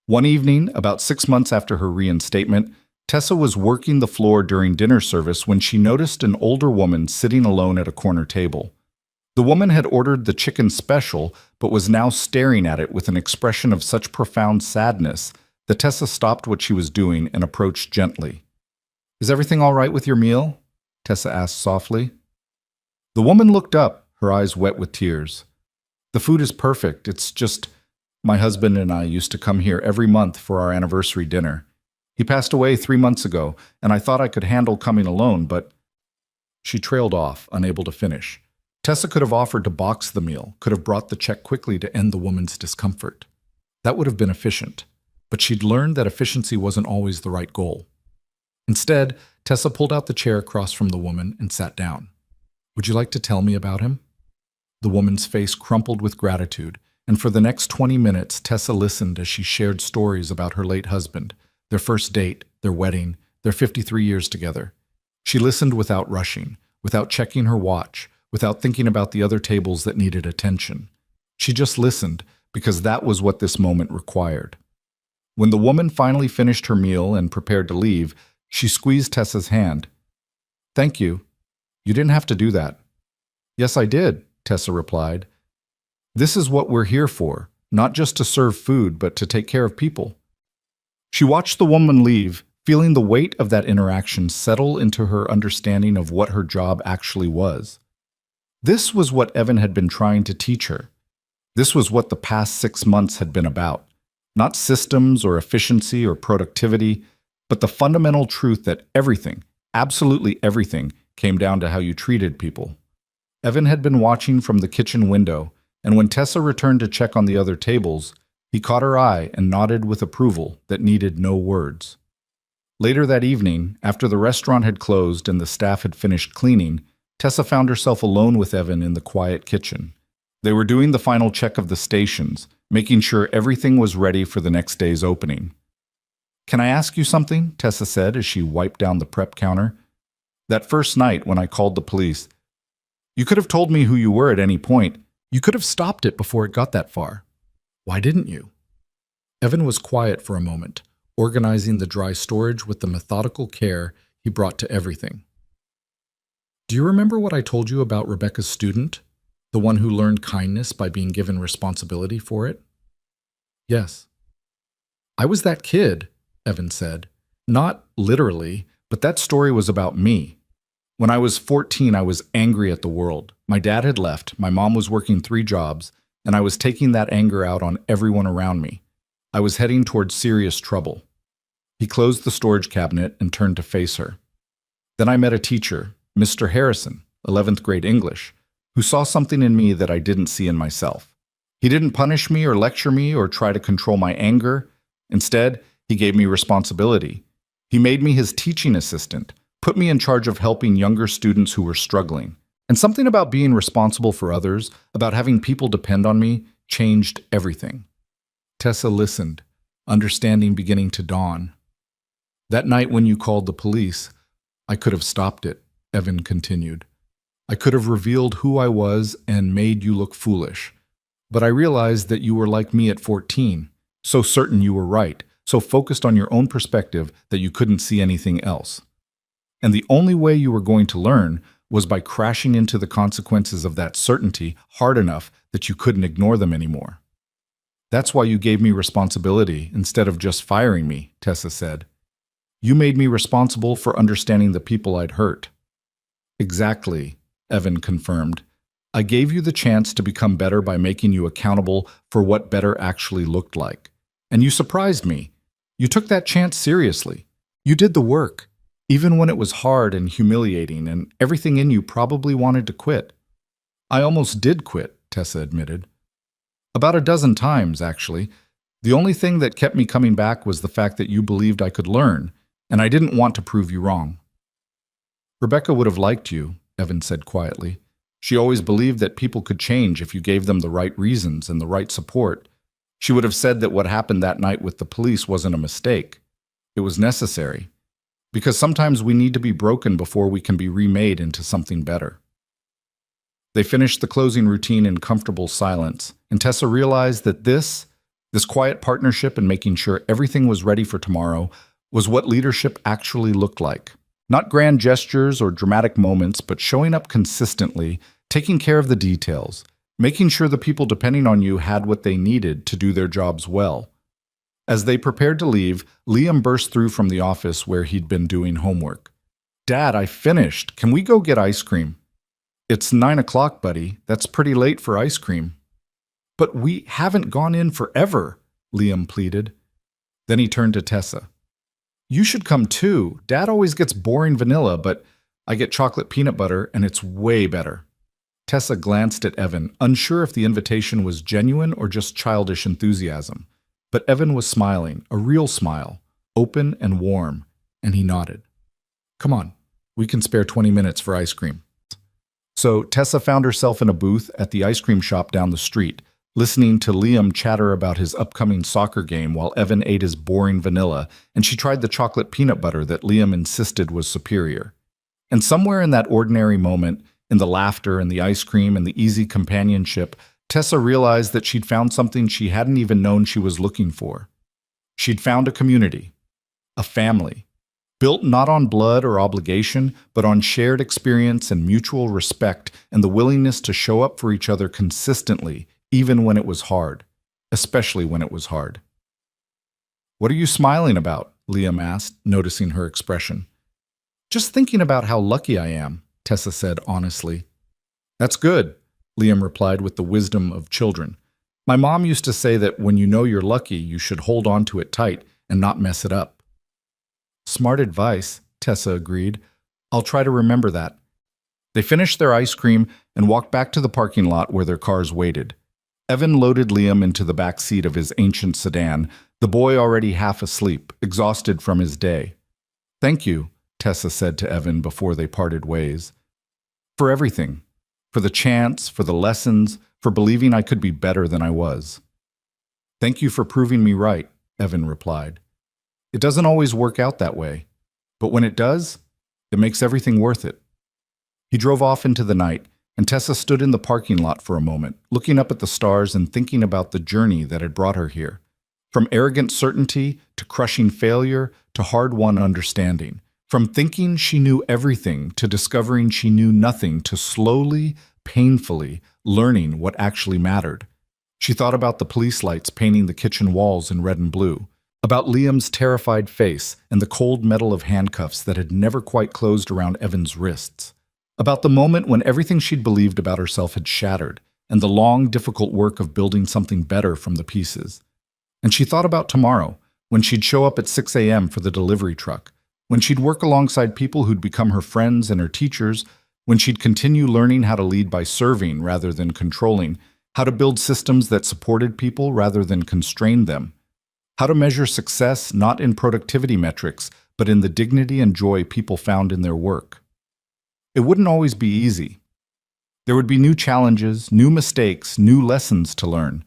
One evening, about 6 months after her reinstatement, Tessa was working the floor during dinner service when she noticed an older woman sitting alone at a corner table. The woman had ordered the chicken special, but was now staring at it with an expression of such profound sadness that Tessa stopped what she was doing and approached gently. "Is everything all right with your meal?" Tessa asked softly. The woman looked up, her eyes wet with tears. "The food is perfect. It's just my husband and I used to come here every month for our anniversary dinner. He passed away 3 months ago, and I thought I could handle coming alone, but—" She trailed off, unable to finish. Tessa could have offered to box the meal, could have brought the check quickly to end the woman's discomfort. That would have been efficient, but she'd learned that efficiency wasn't always the right goal. Instead, Tessa pulled out the chair across from the woman and sat down. "Would you like to tell me about him?" The woman's face crumpled with gratitude, and for the next 20 minutes, Tessa listened as she shared stories about her late husband, their first date, their wedding, their 53 years together. She listened without rushing, without checking her watch, without thinking about the other tables that needed attention. She just listened because that was what this moment required. When the woman finally finished her meal and prepared to leave, she squeezed Tessa's hand. "Thank you. You didn't have to do that." "Yes, I did," Tessa replied. "This is what we're here for, not just to serve food, but to take care of people." She watched the woman leave, feeling the weight of that interaction settle into her understanding of what her job actually was. This was what Evan had been trying to teach her. This was what the past 6 months had been about. Not systems or efficiency or productivity, but the fundamental truth that everything, absolutely everything, came down to how you treated people. Evan had been watching from the kitchen window, and when Tessa returned to check on the other tables, he caught her eye and nodded with approval that needed no words. Later that evening, after the restaurant had closed and the staff had finished cleaning, Tessa found herself alone with Evan in the quiet kitchen. They were doing the final check of the stations, making sure everything was ready for the next day's opening. "Can I ask you something?" Tessa said as she wiped down the prep counter. "That first night when I called the police, you could have told me who you were at any point. You could have stopped it before it got that far. Why didn't you?" Evan was quiet for a moment, organizing the dry storage with the methodical care he brought to everything. "Do you remember what I told you about Rebecca's student? The one who learned kindness by being given responsibility for it?" "Yes." "I was that kid," Evan said. "Not literally, but that story was about me. When I was 14, I was angry at the world. My dad had left, my mom was working 3 jobs, and I was taking that anger out on everyone around me. I was heading towards serious trouble." He closed the storage cabinet and turned to face her. "Then I met a teacher, Mr. Harrison, 11th grade English, who saw something in me that I didn't see in myself. He didn't punish me or lecture me or try to control my anger. Instead, he gave me responsibility. He made me his teaching assistant, put me in charge of helping younger students who were struggling. And something about being responsible for others, about having people depend on me, changed everything." Tessa listened, understanding beginning to dawn. "That night when you called the police, I could have stopped it," Evan continued. "I could have revealed who I was and made you look foolish. But I realized that you were like me at 14, so certain you were right, so focused on your own perspective that you couldn't see anything else. And the only way you were going to learn was by crashing into the consequences of that certainty hard enough that you couldn't ignore them anymore. That's why you gave me responsibility instead of just firing me," Tessa said. "You made me responsible for understanding the people I'd hurt." "Exactly," Evan confirmed. "I gave you the chance to become better by making you accountable for what better actually looked like. And you surprised me. You took that chance seriously. You did the work, even when it was hard and humiliating and everything in you probably wanted to quit." "I almost did quit," Tessa admitted. "About a dozen times, actually. The only thing that kept me coming back was the fact that you believed I could learn, and I didn't want to prove you wrong." "Rebecca would have liked you," Evan said quietly. "She always believed that people could change if you gave them the right reasons and the right support. She would have said that what happened that night with the police wasn't a mistake. It was necessary. Because sometimes we need to be broken before we can be remade into something better." They finished the closing routine in comfortable silence, and Tessa realized that this quiet partnership in making sure everything was ready for tomorrow was what leadership actually looked like. Not grand gestures or dramatic moments, but showing up consistently, taking care of the details, making sure the people depending on you had what they needed to do their jobs well. As they prepared to leave, Liam burst through from the office where he'd been doing homework. "Dad, I finished. Can we go get ice cream?" "It's 9 o'clock, buddy. That's pretty late for ice cream." "But we haven't gone in forever," Liam pleaded. Then he turned to Tessa. "You should come too. Dad always gets boring vanilla, but I get chocolate peanut butter, and it's way better." Tessa glanced at Evan, unsure if the invitation was genuine or just childish enthusiasm. But Evan was smiling, a real smile, open and warm, and he nodded. "Come on, we can spare 20 minutes for ice cream." So Tessa found herself in a booth at the ice cream shop down the street, listening to Liam chatter about his upcoming soccer game while Evan ate his boring vanilla, and she tried the chocolate peanut butter that Liam insisted was superior. And somewhere in that ordinary moment, in the laughter and the ice cream and the easy companionship, Tessa realized that she'd found something she hadn't even known she was looking for. She'd found a community, a family, built not on blood or obligation, but on shared experience and mutual respect and the willingness to show up for each other consistently, even when it was hard, especially when it was hard. "What are you smiling about?" Liam asked, noticing her expression. "Just thinking about how lucky I am," Tessa said honestly. "That's good," Liam replied with the wisdom of children. "My mom used to say that when you know you're lucky, you should hold on to it tight and not mess it up." "Smart advice," Tessa agreed. "I'll try to remember that." They finished their ice cream and walked back to the parking lot where their cars waited. Evan loaded Liam into the back seat of his ancient sedan, the boy already half asleep, exhausted from his day. "Thank you," Tessa said to Evan before they parted ways. "For everything. For the chance, for the lessons, for believing I could be better than I was." "Thank you for proving me right," Evan replied. "It doesn't always work out that way, but when it does, it makes everything worth it." He drove off into the night, and Tessa stood in the parking lot for a moment, looking up at the stars and thinking about the journey that had brought her here. From arrogant certainty to crushing failure to hard-won understanding. From thinking she knew everything to discovering she knew nothing to slowly, painfully learning what actually mattered. She thought about the police lights painting the kitchen walls in red and blue, about Liam's terrified face and the cold metal of handcuffs that had never quite closed around Evan's wrists, about the moment when everything she'd believed about herself had shattered, and the long, difficult work of building something better from the pieces. And she thought about tomorrow, when she'd show up at 6 a.m. for the delivery truck, when she'd work alongside people who'd become her friends and her teachers, when she'd continue learning how to lead by serving rather than controlling, how to build systems that supported people rather than constrained them, how to measure success not in productivity metrics, but in the dignity and joy people found in their work. It wouldn't always be easy. There would be new challenges, new mistakes, new lessons to learn.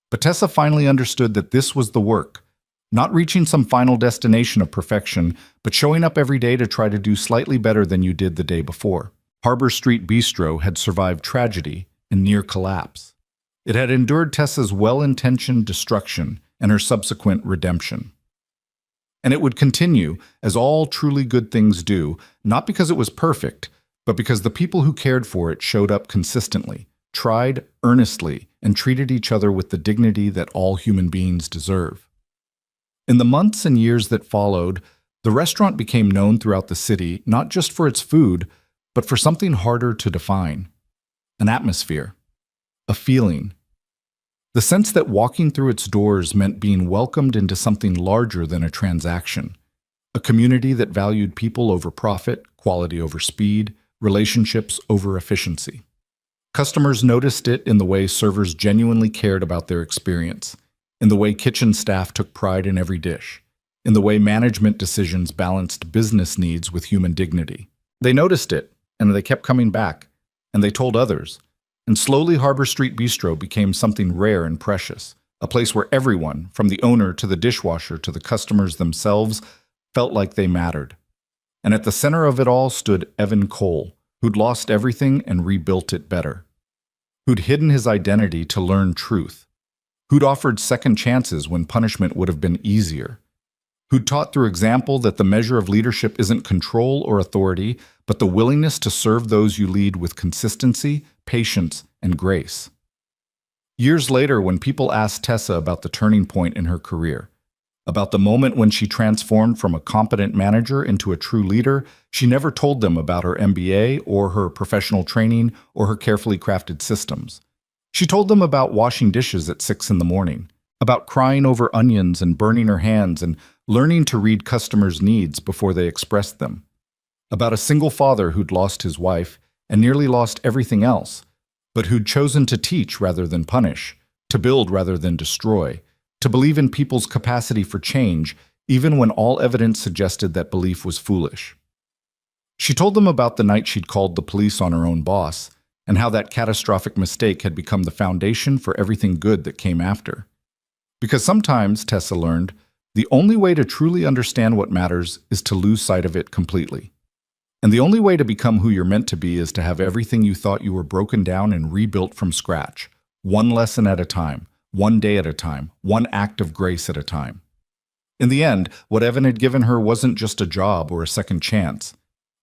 But Tessa finally understood that this was the work, not reaching some final destination of perfection, but showing up every day to try to do slightly better than you did the day before. Harbor Street Bistro had survived tragedy and near collapse. It had endured Tessa's well-intentioned destruction and her subsequent redemption. And it would continue, as all truly good things do, not because it was perfect, but because the people who cared for it showed up consistently, tried earnestly, and treated each other with the dignity that all human beings deserve. In the months and years that followed, the restaurant became known throughout the city not just for its food, but for something harder to define: an atmosphere, a feeling. The sense that walking through its doors meant being welcomed into something larger than a transaction, a community that valued people over profit, quality over speed, relationships over efficiency. Customers noticed it in the way servers genuinely cared about their experience, in the way kitchen staff took pride in every dish, in the way management decisions balanced business needs with human dignity. They noticed it, and they kept coming back, and they told others. And slowly Harbor Street Bistro became something rare and precious, a place where everyone, from the owner to the dishwasher to the customers themselves, felt like they mattered. And at the center of it all stood Evan Cole, who'd lost everything and rebuilt it better, who'd hidden his identity to learn truth, who'd offered second chances when punishment would have been easier, who'd taught through example that the measure of leadership isn't control or authority, but the willingness to serve those you lead with consistency, patience, and grace. Years later, when people asked Tessa about the turning point in her career, about the moment when she transformed from a competent manager into a true leader, she never told them about her MBA or her professional training or her carefully crafted systems. She told them about washing dishes at 6 a.m, about crying over onions and burning her hands and learning to read customers' needs before they expressed them, about a single father who'd lost his wife and nearly lost everything else, but who'd chosen to teach rather than punish, to build rather than destroy, to believe in people's capacity for change, even when all evidence suggested that belief was foolish. She told them about the night she'd called the police on her own boss, and how that catastrophic mistake had become the foundation for everything good that came after. Because sometimes, Tessa learned, the only way to truly understand what matters is to lose sight of it completely. And the only way to become who you're meant to be is to have everything you thought you were broken down and rebuilt from scratch, one lesson at a time, one day at a time, one act of grace at a time. In the end, what Evan had given her wasn't just a job or a second chance.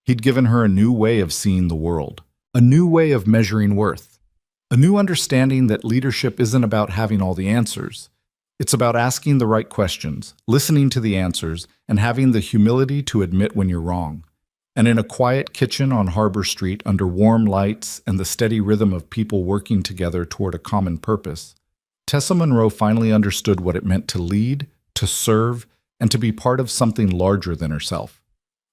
He'd given her a new way of seeing the world, a new way of measuring worth, a new understanding that leadership isn't about having all the answers. It's about asking the right questions, listening to the answers, and having the humility to admit when you're wrong. And in a quiet kitchen on Harbor Street under warm lights and the steady rhythm of people working together toward a common purpose, Tessa Monroe finally understood what it meant to lead, to serve, and to be part of something larger than herself.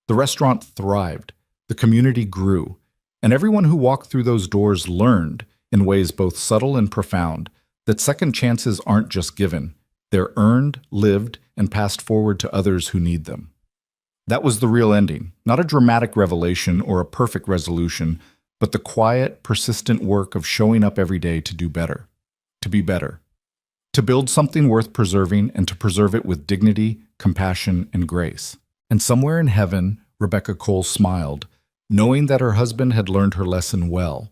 The restaurant thrived, the community grew, and everyone who walked through those doors learned, in ways both subtle and profound, that second chances aren't just given. They're earned, lived, and passed forward to others who need them. That was the real ending, not a dramatic revelation or a perfect resolution, but the quiet, persistent work of showing up every day to do better, to be better, to build something worth preserving and to preserve it with dignity, compassion, and grace. And somewhere in heaven, Rebecca Cole smiled, knowing that her husband had learned her lesson well,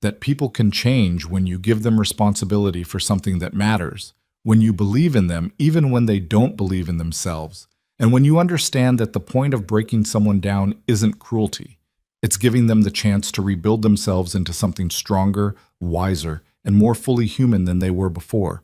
that people can change when you give them responsibility for something that matters, when you believe in them even when they don't believe in themselves, and when you understand that the point of breaking someone down isn't cruelty. It's giving them the chance to rebuild themselves into something stronger, wiser, and more fully human than they were before.